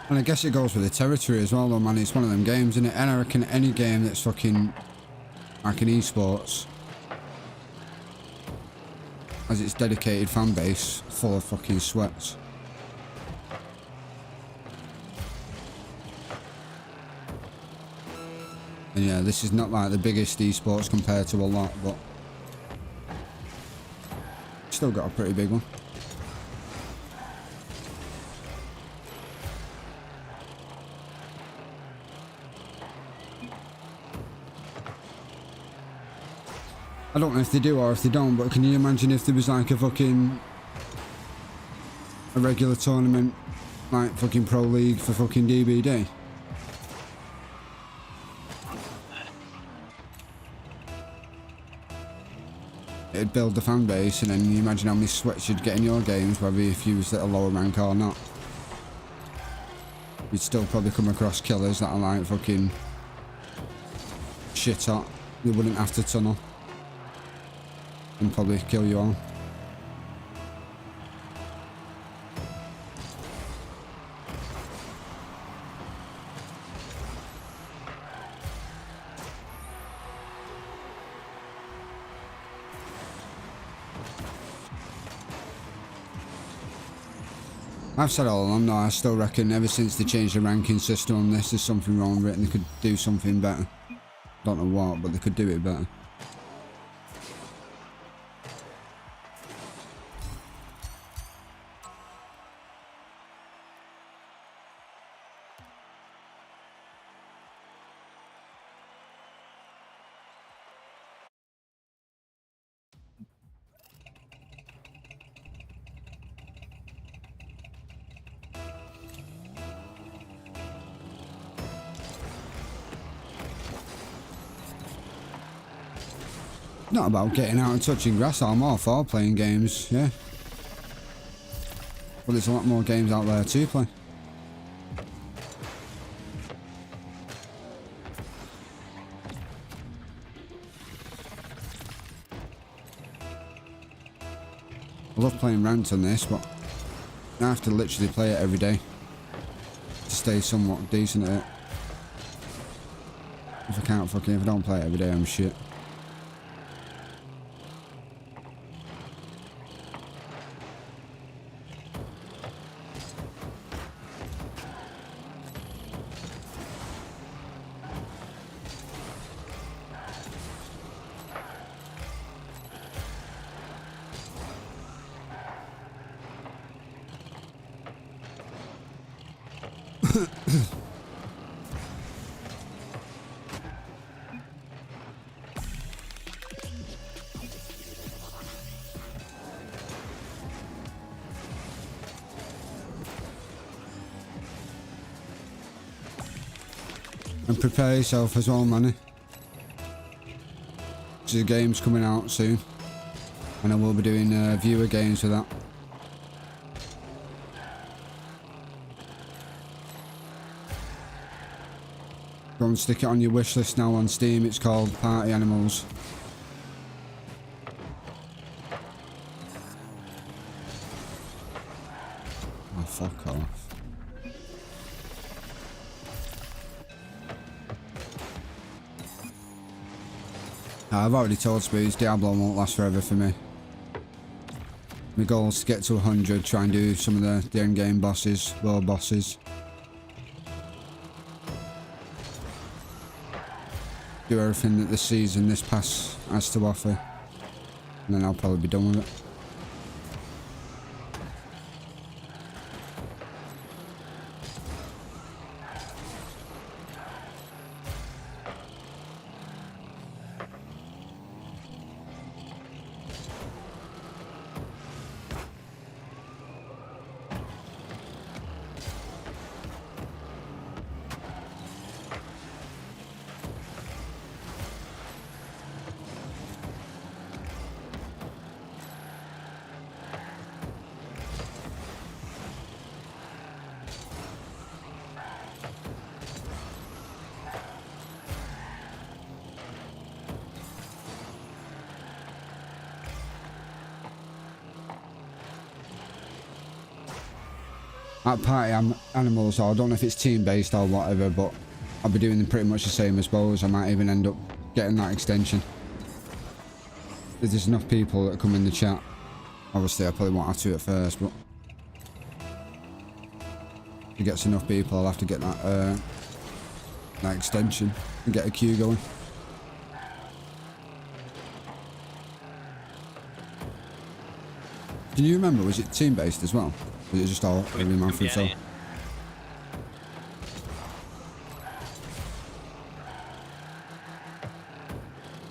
And I guess it goes with the territory as well though, man. It's one of them games, isn't it? And I reckon any game that's fucking like an esports has its dedicated fan base full of fucking sweats. And yeah, this is not like the biggest esports compared to a lot, but still got a pretty big one. I don't know if they do or if they don't, but can you imagine if there was like a regular tournament, like fucking Pro League for fucking DBD? It'd build the fan base, and then you imagine how many sweats you'd get in your games, whether if you was at a lower rank or not. You'd still probably come across killers that are like fucking shit hot You wouldn't have to tunnel. And probably kill you all. I've said all along, no, I still reckon ever since they changed the ranking system on this, there's something wrong with it and they could do something better. Don't know what, but they could do it better. Not about getting out and touching grass, I'm all for playing games, yeah. But there's a lot more games out there to play. I love playing ranked on this, but I have to literally play it every day to stay somewhat decent at it. If I don't play it every day, I'm shit. And prepare yourself as well, Manny. The game's coming out soon, and I will be doing viewer games for that. Go and stick it on your wish list now on Steam. It's called Party Animals. Oh, fuck off. I've already told Speeds, Diablo won't last forever for me. My goal is to get to 100, try and do some of the end game bosses, world bosses. Do everything that this season, this pass has to offer. And then I'll probably be done with it. At Party Animals, I don't know if it's team based or whatever, but I'll be doing them pretty much the same as bows. I might even end up getting that extension. If there's enough people that come in the chat. Obviously I probably won't have to at first, but if it gets enough people I'll have to get that extension and get a queue going. Can you remember, was it team based as well? Was it just all every man for himself?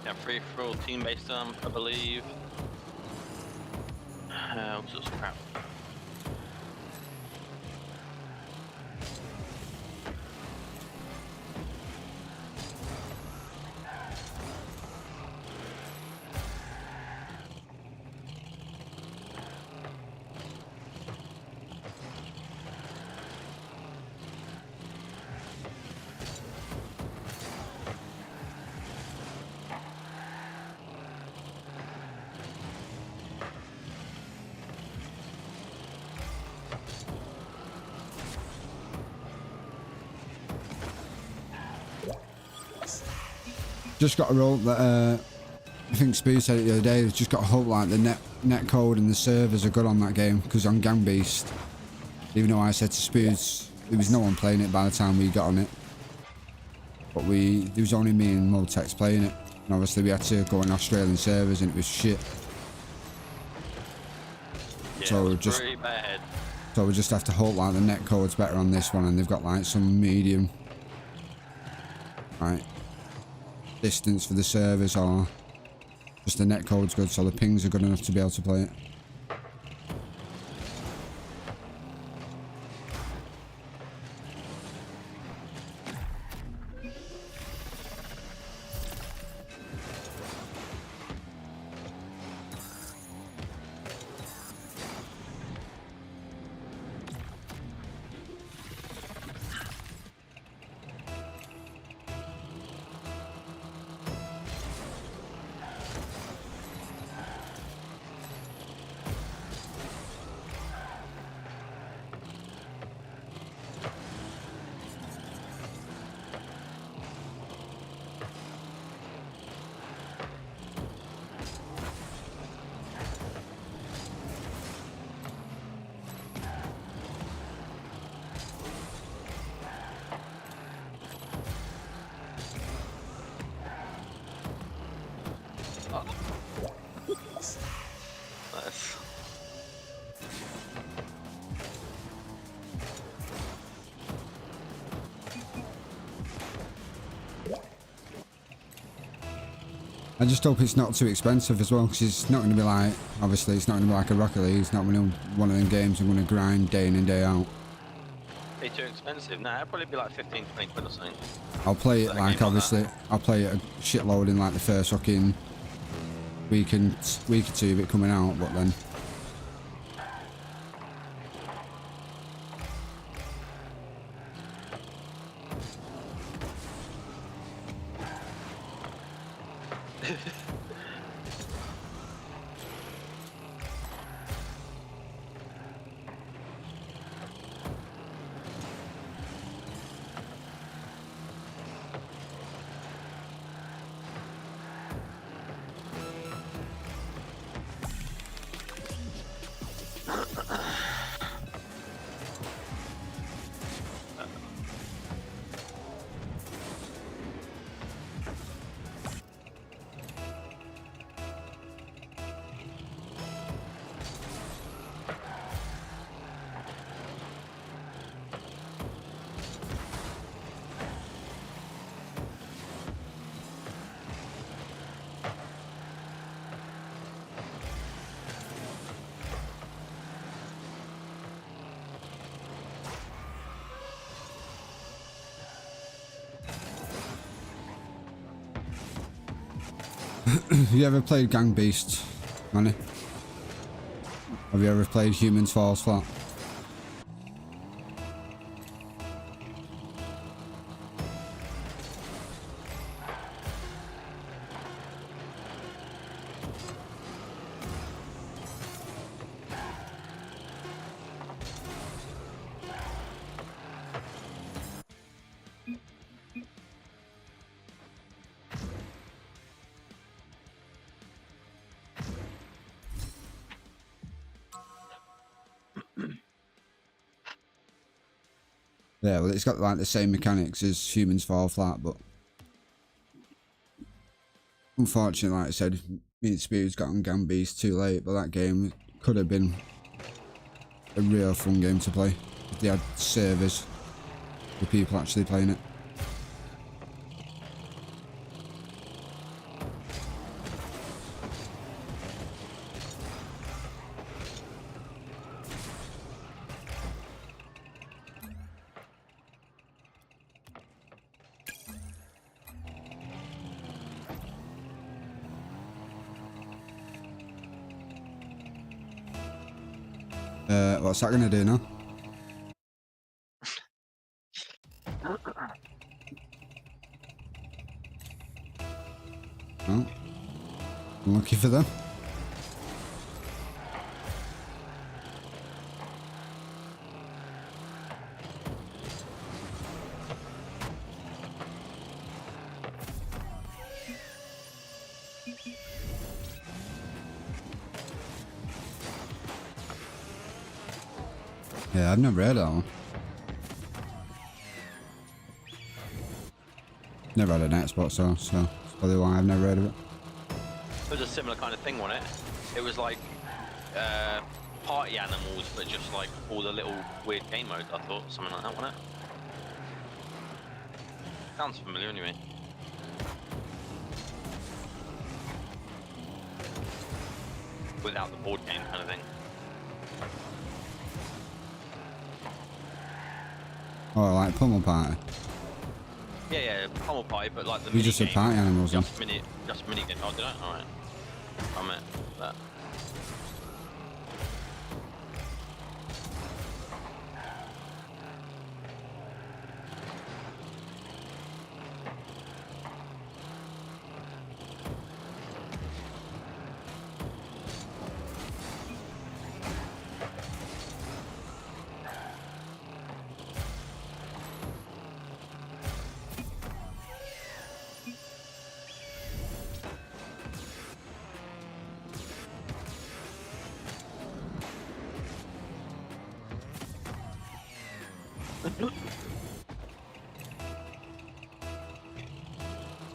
Yeah, free for all team based, I believe. All sorts of crap. Just got to hope that I think Speed said it the other day. They've just got to hope like the net code and the servers are good on that game, because on Gang Beast, even though I said to Speeds there was no one playing it by the time we got on it, but there was only me and Motex playing it, and obviously we had to go on Australian servers and it was shit. Yeah, So it was just pretty bad. so we just have to hope like the net code's better on this one, and they've got like some medium like distance for the servers, or just the net code's good so the pings are good enough to be able to play it. Nice. I just hope it's not too expensive as well, because it's not going to be like, obviously it's not going to be like a Rocket League, it's not going to be one of them games I'm going to grind day in and day out. Be too expensive? Nah, it'd probably be like 15, 20 quid or something. I'll play it That like, game on obviously, I'll play it a shitload in like the first fucking week or two of it coming out, but then have you ever played Gang Beast, Manny? Have you ever played Humans Falls Flat? Yeah, well, it's got like the same mechanics as Humans Fall Flat, but unfortunately, like I said, me and Spears got on Gang Beast too late, but that game could have been a real fun game to play if they had servers with people actually playing it. What's that gonna do now? Oh, unlucky for them. Yeah, I've never heard that one. Never had an Xbox though, so that's probably why I've never heard of it. It was a similar kind of thing, wasn't it? It was like party animals, but just like all the little weird game modes. I thought something like that, wasn't it? Sounds familiar anyway. Without the board game kind of thing. Oh, like Pummel Party. Yeah, yeah, Pummel Pie, but like the You just said party animals then. just mini game. Oh, did I? Alright. I meant that.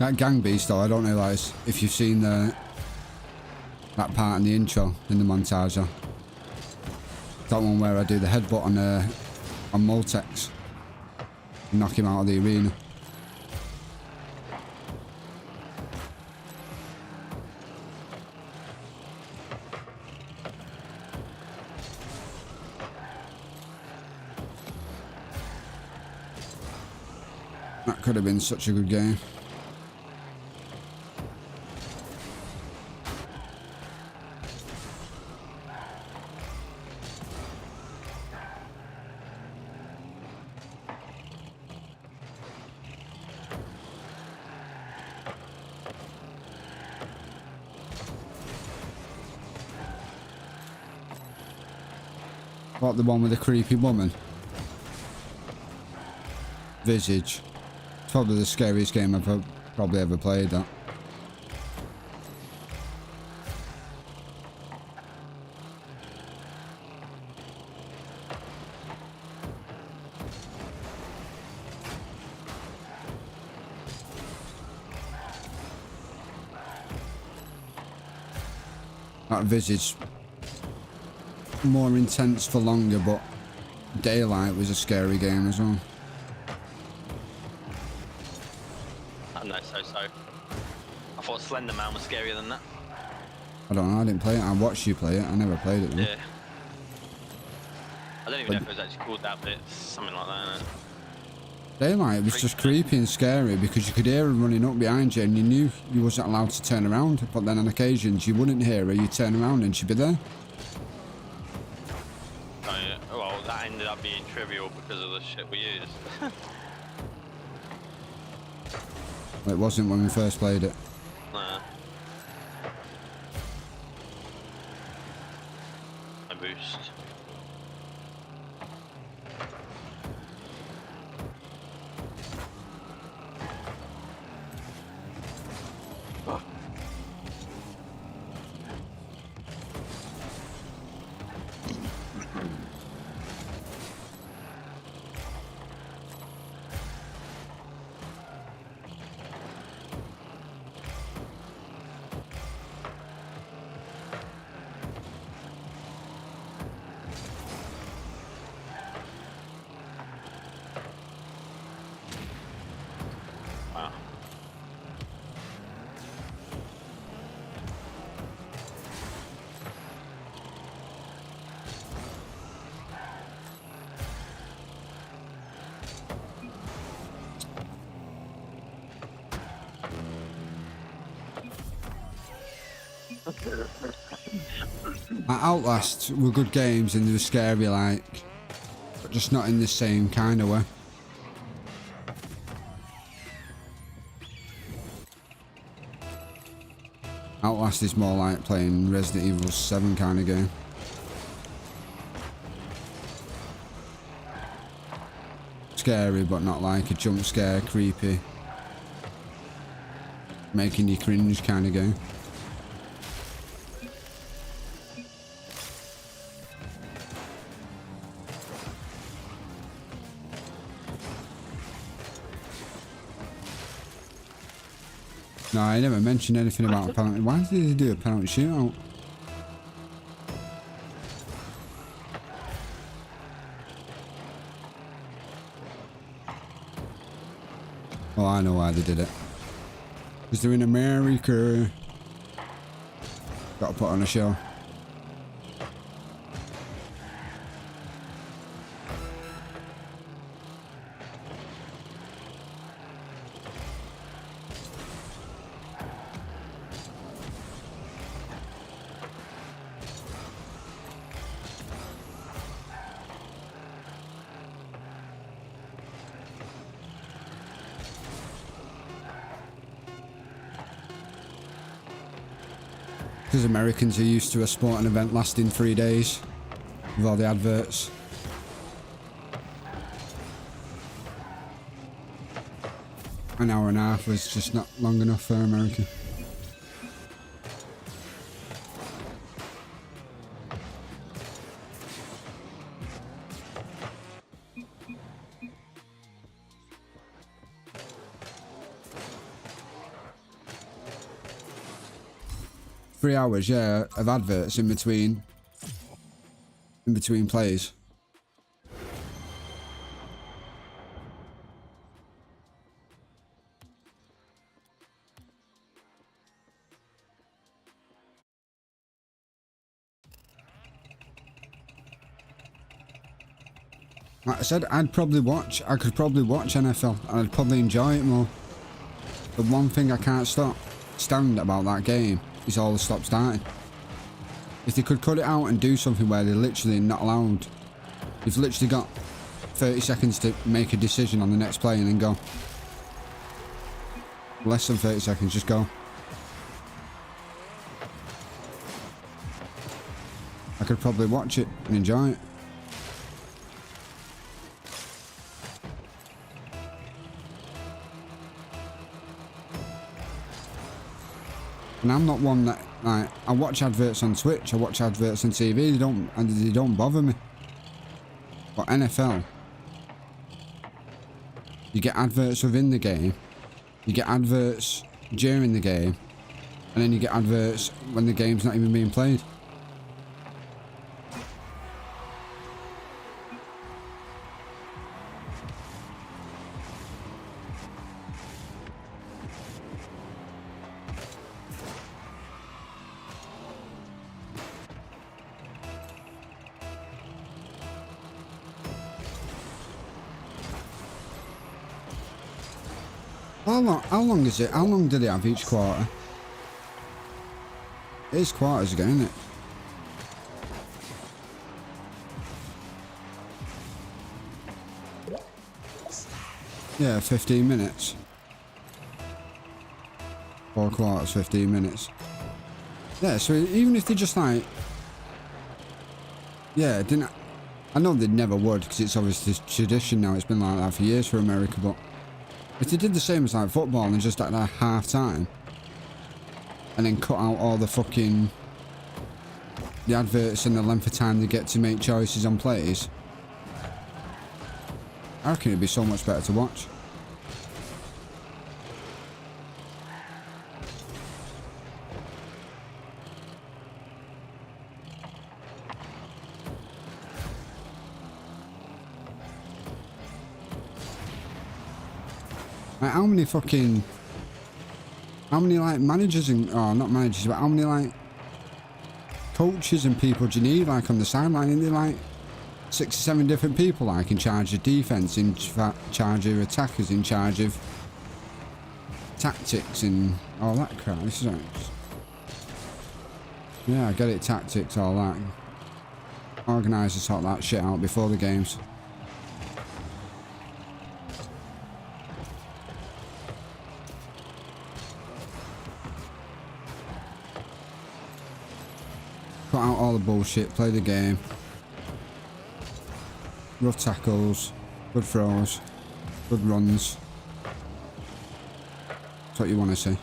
That gang beast though, I don't realise if you've seen that part in the intro, in the montage. That one where I do the headbutt on Moltex and knock him out of the arena. That could have been such a good game. What, the one with the creepy woman? Visage. It's probably the scariest game I've probably ever played, that. That Visage, more intense for longer, but Daylight was a scary game as well. I know, so. I thought Slender Man was scarier than that. I don't know, I didn't play it. I watched you play it, I never played it though. Yeah. I don't even know if it was actually called that, but it's something like that, isn't it? Daylight was just creepy and scary because you could hear her running up behind you and you knew you wasn't allowed to turn around, but then on occasions you wouldn't hear her, you'd turn around and she'd be there. Oh, yeah. Well, that ended up being trivial because of the shit we used. Well, it wasn't when we first played it. Nah. A boost. Wow. Outlast were good games and they were scary, like, but just not in the same kind of way. Outlast is more like playing Resident Evil 7 kind of game. Scary, but not like a jump scare, creepy. making you cringe kind of game. No, I never mentioned anything about a penalty. Why did they do a penalty shootout? Oh, I know why they did it. Because they're in America. Gotta put on a show. Because Americans are used to a sporting event lasting 3 days with all the adverts. An hour and a half was just not long enough for America. Three hours, yeah, of adverts in between plays. Like I said, I could probably watch NFL and I'd probably enjoy it more. The one thing I can't stand about that game is all the stop starting. If they could cut it out and do something where they're literally not allowed, you've literally got 30 seconds to make a decision on the next play and then go. Less than 30 seconds, just go. I could probably watch it and enjoy it. And I'm not one that, like, I watch adverts on Twitch, I watch adverts on TV, they don't bother me. But NFL, you get adverts within the game, you get adverts during the game, and then you get adverts when the game's not even being played. How long is it? How long do they have each quarter? It is quarters again, isn't it? Yeah, 15 minutes. 4 quarters, 15 minutes. Yeah, so even if they just like... Yeah, I know they never would, because it's obviously tradition now, it's been like that for years for America, but... If they did the same as like football and just at like half time and then cut out all the fucking the adverts and the length of time they get to make choices on plays, I reckon it'd be so much better to watch. Like how many like managers and, oh not managers, but how many like coaches and people do you need like on the sideline? Isn't there like 6 or 7 different people like in charge of defense, in charge of attackers, in charge of tactics and all that crap? This is like, yeah, I get it, tactics, all that. Organisers sort that shit out before the games. Cut out all the bullshit, play the game. Rough tackles, good throws, good runs. That's what you want to see.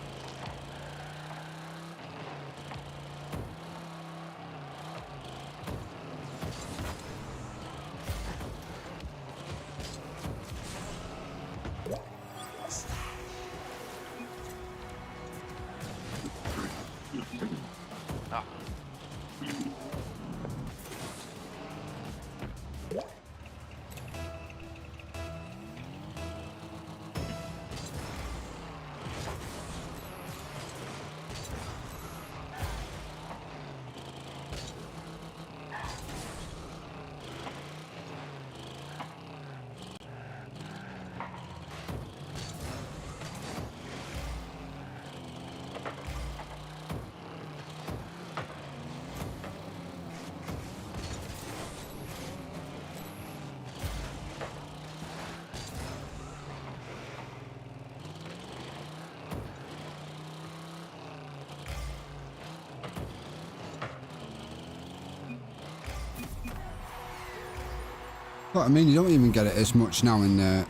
But I mean, you don't even get it as much now in the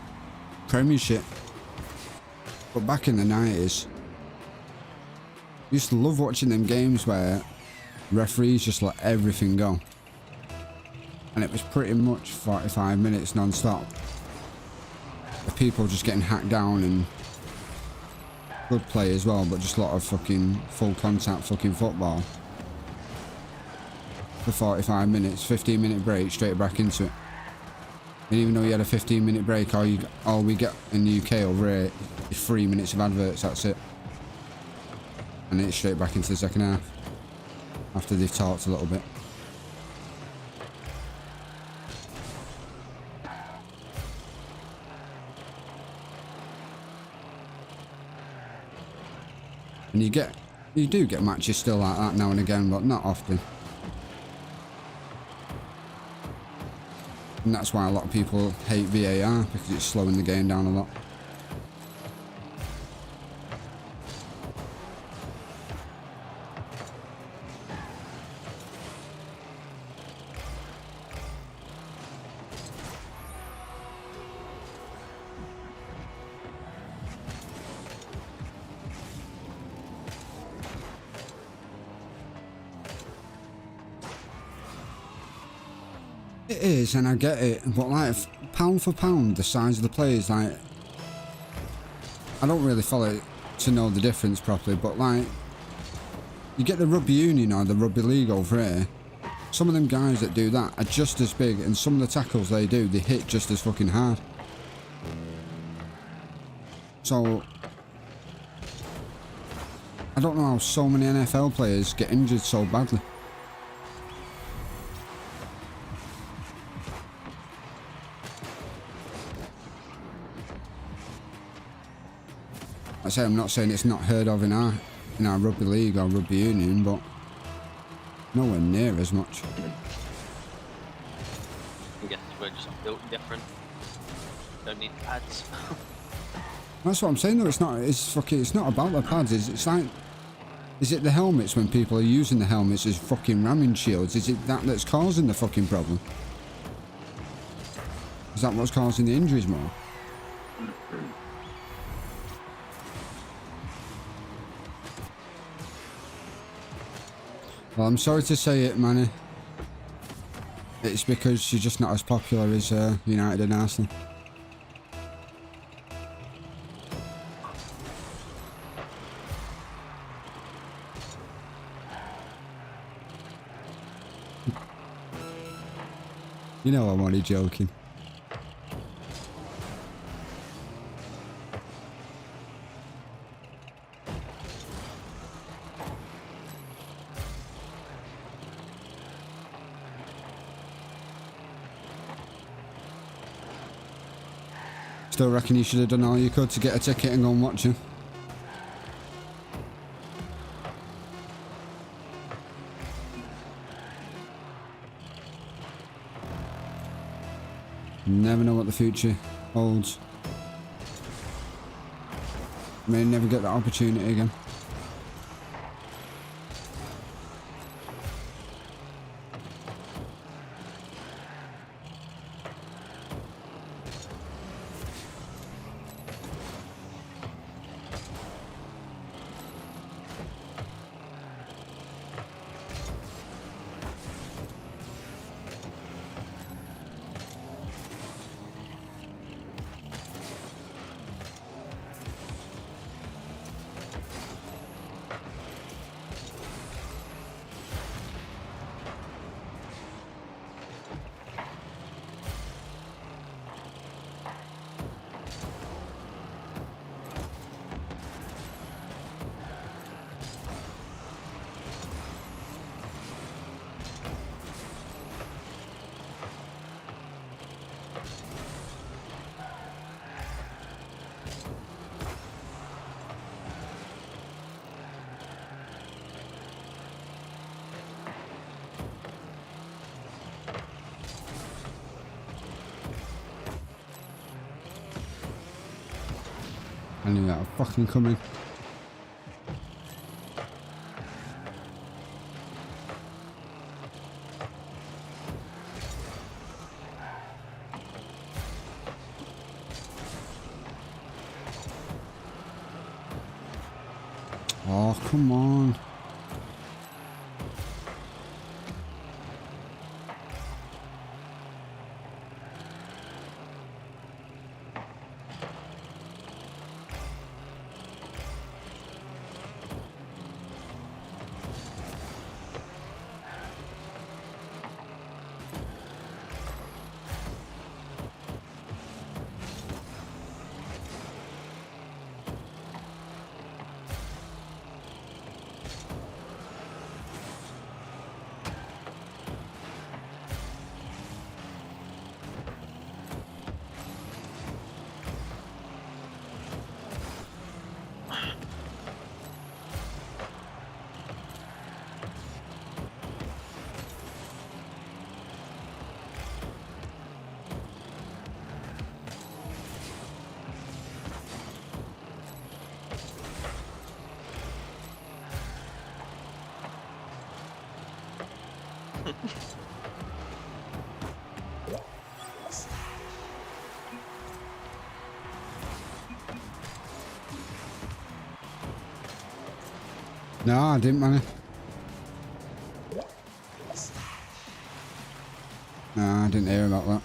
Premiership. But back in the 90s, I used to love watching them games where referees just let everything go. And it was pretty much 45 minutes non-stop. The people just getting hacked down and good play as well, but just a lot of fucking full contact fucking football. For 45 minutes, 15-minute break, straight back into it. And even though you had a 15-minute break, all we get in the UK over here is 3 minutes of adverts, that's it. And then it's straight back into the second half. After they've talked a little bit. And you do get matches still like that now and again, but not often. And that's why a lot of people hate VAR, because it's slowing the game down a lot. It is, and I get it, but like pound for pound, the size of the players, like I don't really follow it to know the difference properly, but like you get the rugby union or the rugby league over here, some of them guys that do that are just as big, and some of the tackles they do, they hit just as fucking hard. So I don't know how so many NFL players get injured so badly. I'm not saying it's not heard of in our rugby league or rugby union, but nowhere near as much. I guess we're just built different. Don't need pads. That's what I'm saying though. It's not about the pads. It's like, is it the helmets when people are using the helmets as fucking ramming shields? Is it that's causing the fucking problem? Is that what's causing the injuries more? Well, I'm sorry to say it, Manny. It's because you're just not as popular as United and Arsenal. You know I'm only joking. Still reckon you should have done all you could to get a ticket and go and watch him. Never know what the future holds. May never get that opportunity again. I knew that was fucking coming. come on. No, I didn't, man. No, I didn't hear about that.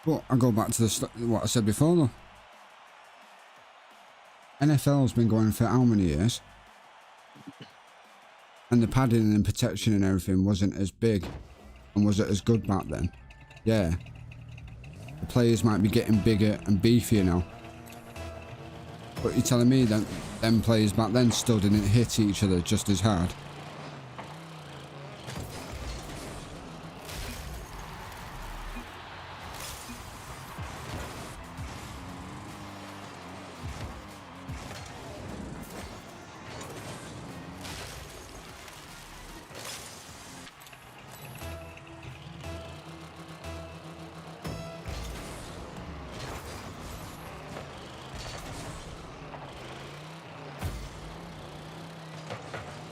But I go back to what I said before, though. NFL's been going for how many years? And the padding and protection and everything wasn't as big. And was it as good back then? Yeah. The players might be getting bigger and beefier now. But you're telling me that them players back then still didn't hit each other just as hard?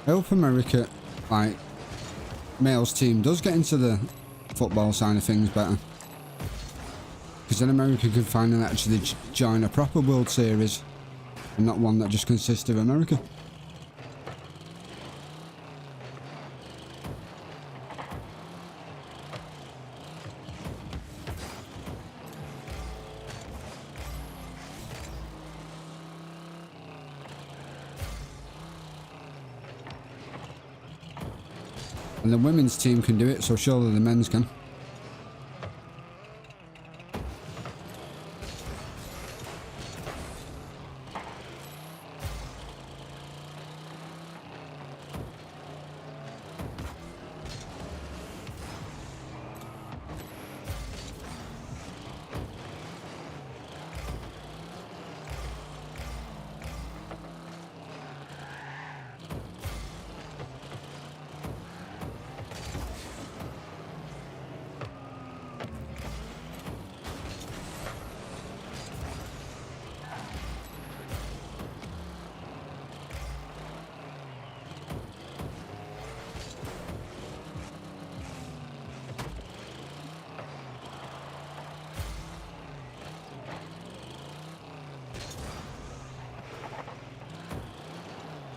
I hope America, like, males team does get into the football side of things better. Because then America can finally actually join a proper World Series and not one that just consists of America. And the women's team can do it, so surely the men's can.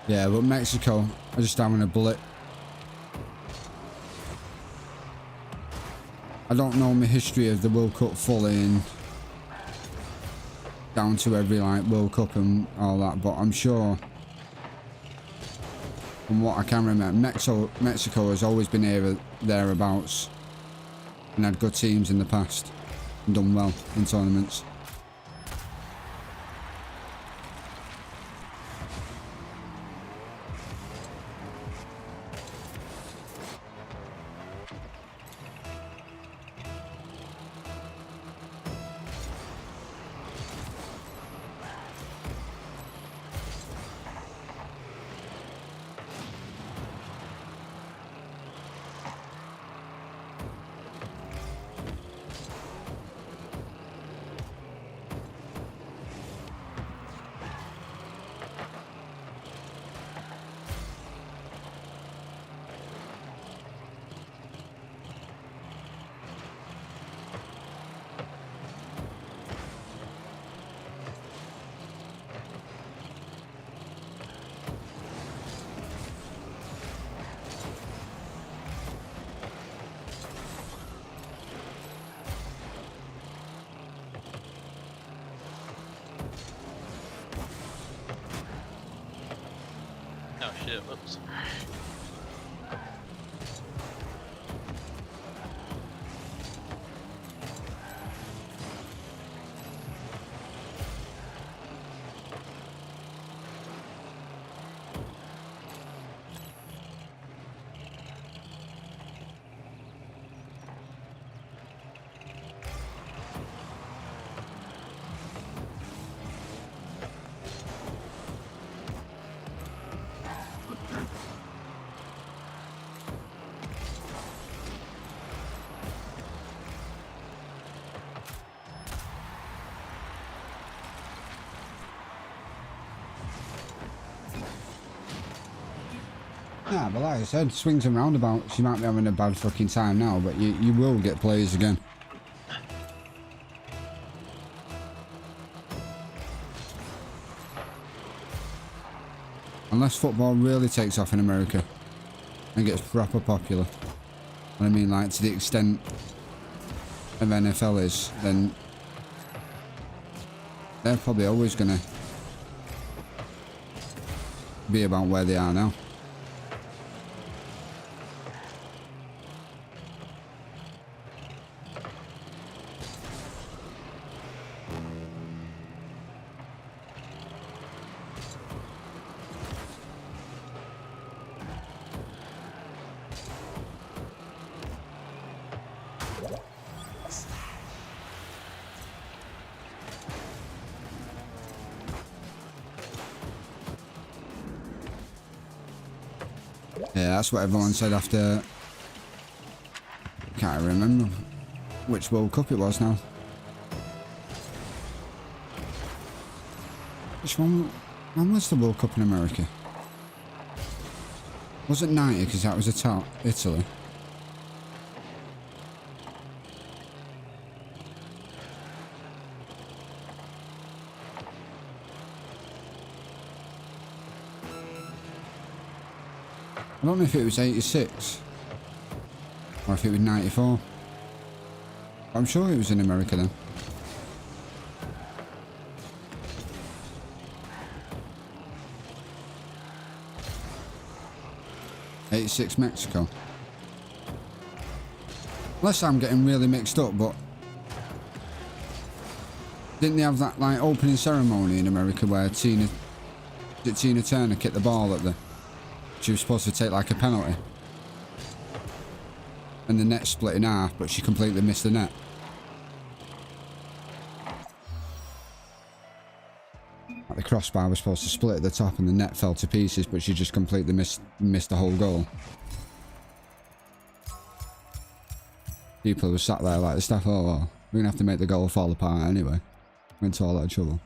Yeah, but Mexico are just having a bullet. I don't know my history of the World Cup fully and down to every like World Cup and all that, but I'm sure from what I can remember, Mexico has always been here thereabouts and had good teams in the past and done well in tournaments. shit. Whoops. Yeah, but like I said, swings and roundabouts, you might be having a bad fucking time now, but you will get players again. Unless football really takes off in America and gets proper popular. What I mean, like, to the extent of NFL is, then they're probably always gonna be about where they are now. Yeah, that's what everyone said after. Can't remember which World Cup it was now. Which one? When was the World Cup in America? Was it 90? Because that was Italy. I don't know if it was 86 or if it was 94. I'm sure it was in America then. '86 Mexico. Unless I'm getting really mixed up, but didn't they have that like opening ceremony in America where Tina Turner kicked the ball at she was supposed to take like a penalty and the net split in half, but she completely missed the net. Like the crossbar was supposed to split at the top and the net fell to pieces, but she just completely missed the whole goal. People were sat there like the staff, oh well, we're gonna have to make the goal fall apart anyway. Went to all that trouble.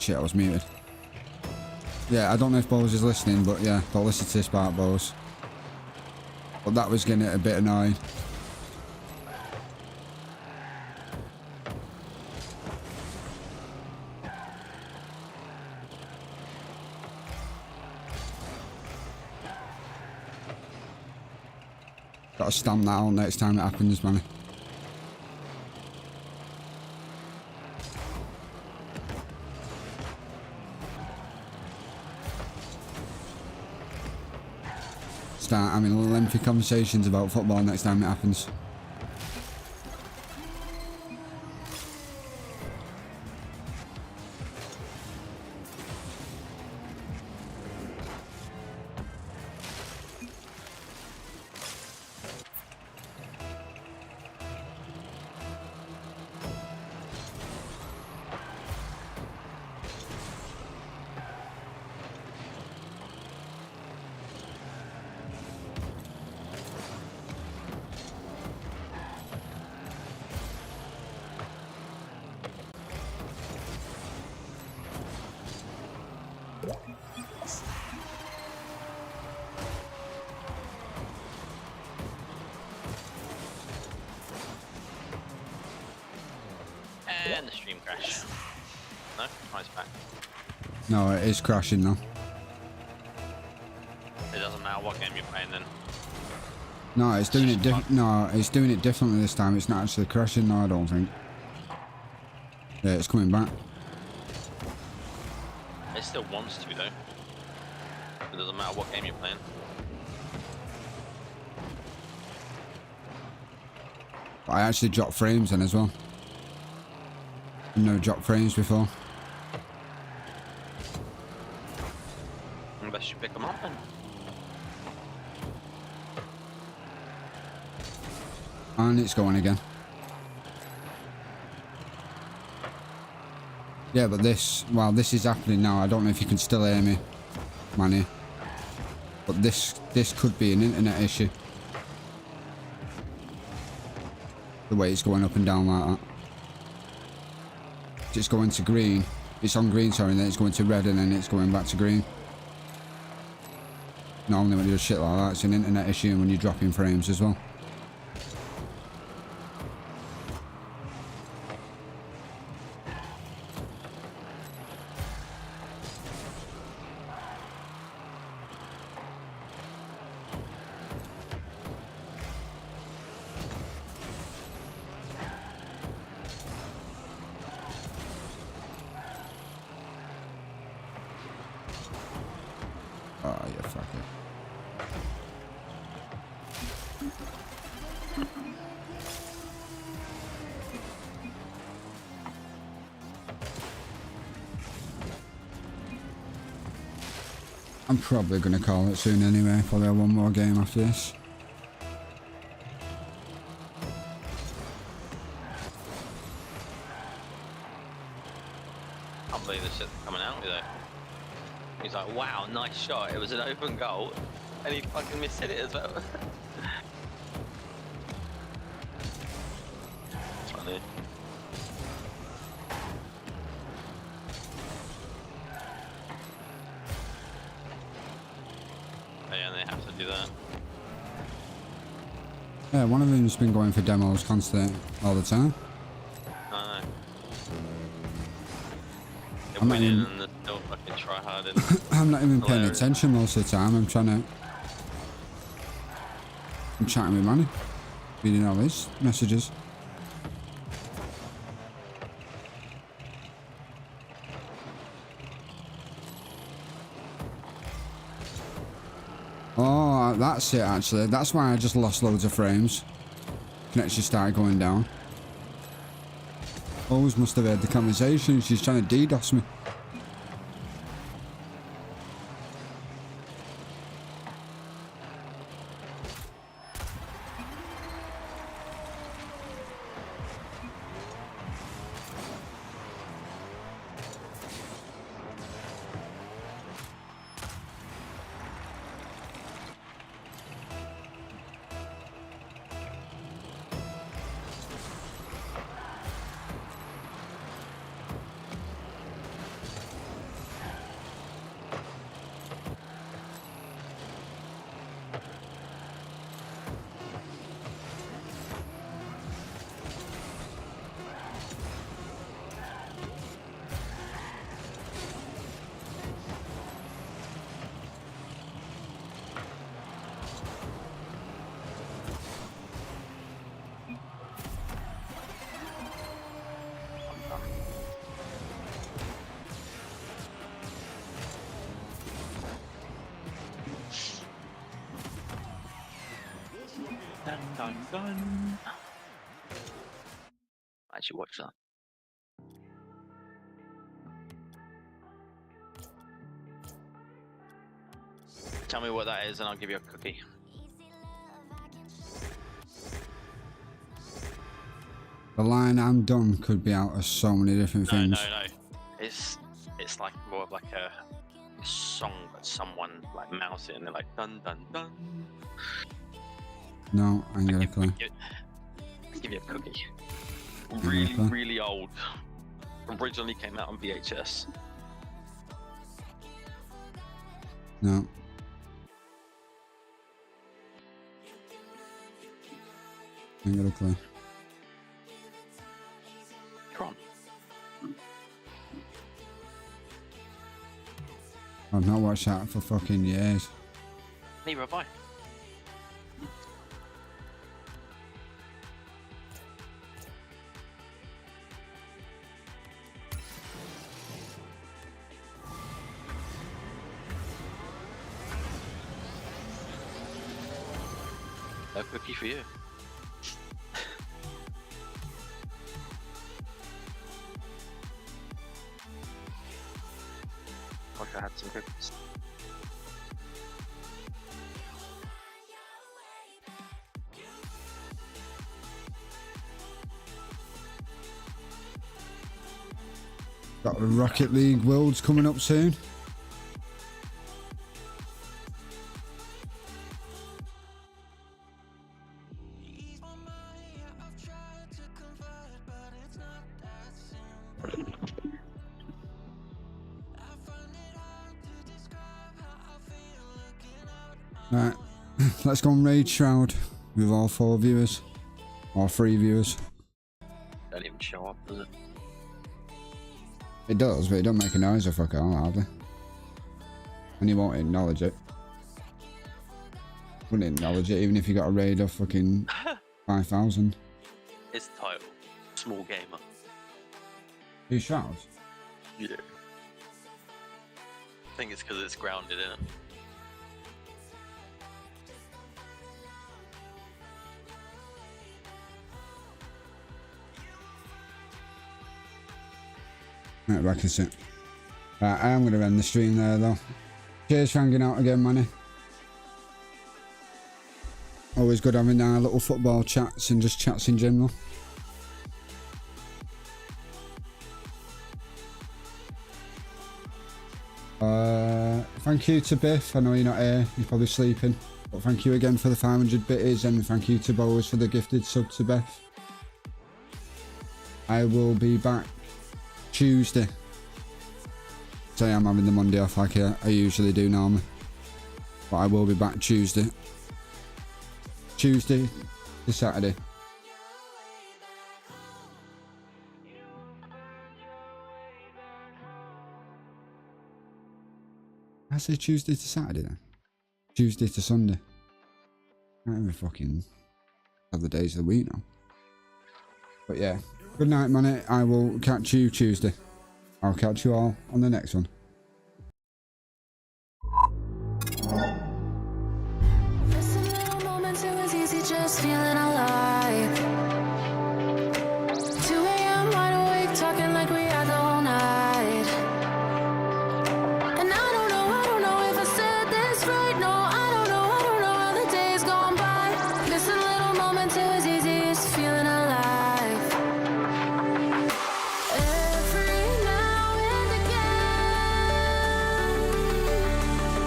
Shit, I was muted. Yeah, I don't know if Bose is listening, but yeah, don't listen to this part, Bose. But that was getting a bit annoying. Gotta stamp that out next time it happens, man. Start having lengthy conversations about football next time it happens. And the stream crash. No? Oh, it's back. No, it is crashing now. It doesn't matter what game you're playing then. No, it's doing it no, it's doing it differently this time. It's not actually crashing, no, I don't think. Yeah, it's coming back. It still wants to though. It doesn't matter what game you're playing. But I actually dropped frames then as well. I've never dropped frames before. Unless you pick them up then. And it's going again. Yeah, but this, well, this is happening now. I don't know if you can still hear me, Manny. But this could be an internet issue. The way it's going up and down like that. It's going to green. It's on green, sorry, and then it's going to red, and then it's going back to green. Normally when you do shit like that, it's an internet issue, and when you're dropping frames as well. Oh, you fucker. I'm probably going to call it soon anyway. Probably have one more game after this. I can't believe this shit's coming out with it. He's like, wow, nice shot. It was an open goal. And he fucking missed it as well. Funny. Oh, yeah, and they have to do that. Yeah, one of them's been going for demos constant all the time. I know. I'm They're not winning even- and they're still fucking try hard. I'm not even paying Hilarious. attention most of the time. I'm chatting with Manny. Reading all his messages. Oh, that's it actually. That's why I just lost loads of frames. Connection started going down. Always must have heard the conversation. She's trying to DDoS me. dun. Actually, watch that. Tell me what that is, and I'll give you a cookie. The line "I'm done" could be out of so many different things. No. It's like more of like a song that someone like mouths it, and they're like dun dun dun. No, I ain't got a clue. I'll give you a cookie. Really old. Originally came out on VHS. No. I ain't got a clue. Come on. I've not watched that for fucking years. Neither have I. No cookie for you. Wish I had some cookies. Got the Rocket League Worlds coming up soon. Right, let's go and raid Shroud with all 4 viewers, or 3 viewers. Don't even show up, does it? It does, but it don't make a noise or fuck all, hardly. And you won't acknowledge it. Wouldn't acknowledge it even if you got a raid of fucking 5,000. It's the title. Small gamer. Who Shrouds? Yeah. I think it's because it's grounded in it. Right, back in it. Right, I am going to end the stream there though. Cheers for hanging out again, Manny. Always good having our little football chats and just chats in general. Thank you to Biff. I know you're not here, you're probably sleeping. But thank you again for the 500 bitties, and thank you to Boas for the gifted sub to Beth. I will be back Tuesday. Say I'm having the Monday off like I usually do normally. But I will be back Tuesday. Tuesday to Saturday. I say Tuesday to Saturday then. Tuesday to Sunday. Can't even fucking have the days of the week now. But yeah. Good night, Manny. I will catch you Tuesday. I'll catch you all on the next one. Missing little moments, it was easy just feeling alive. 2 a.m. wide awake, talking like we had the whole night. And I don't know if I said this right. No, I don't know how the days gone by. Missing little moments, it was easy just feeling alive. Every now and again,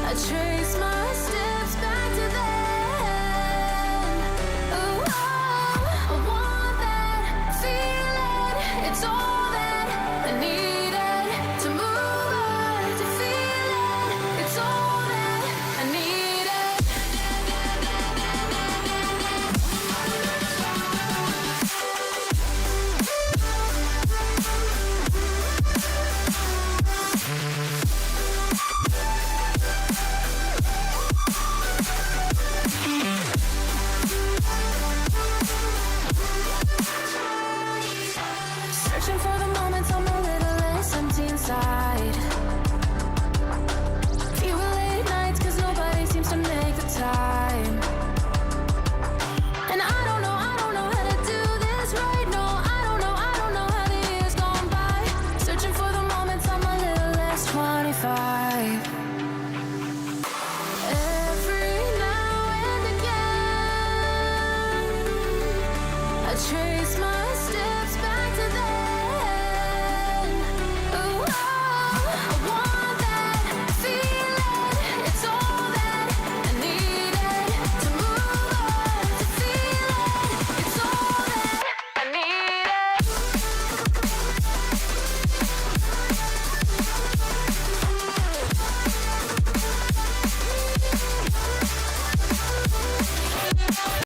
I trace my steps back to then. Oh, I want that feeling. It's all that I needed to move on, to feel it. It's all that I needed. escape. Every now and again, I trace my steps back to there.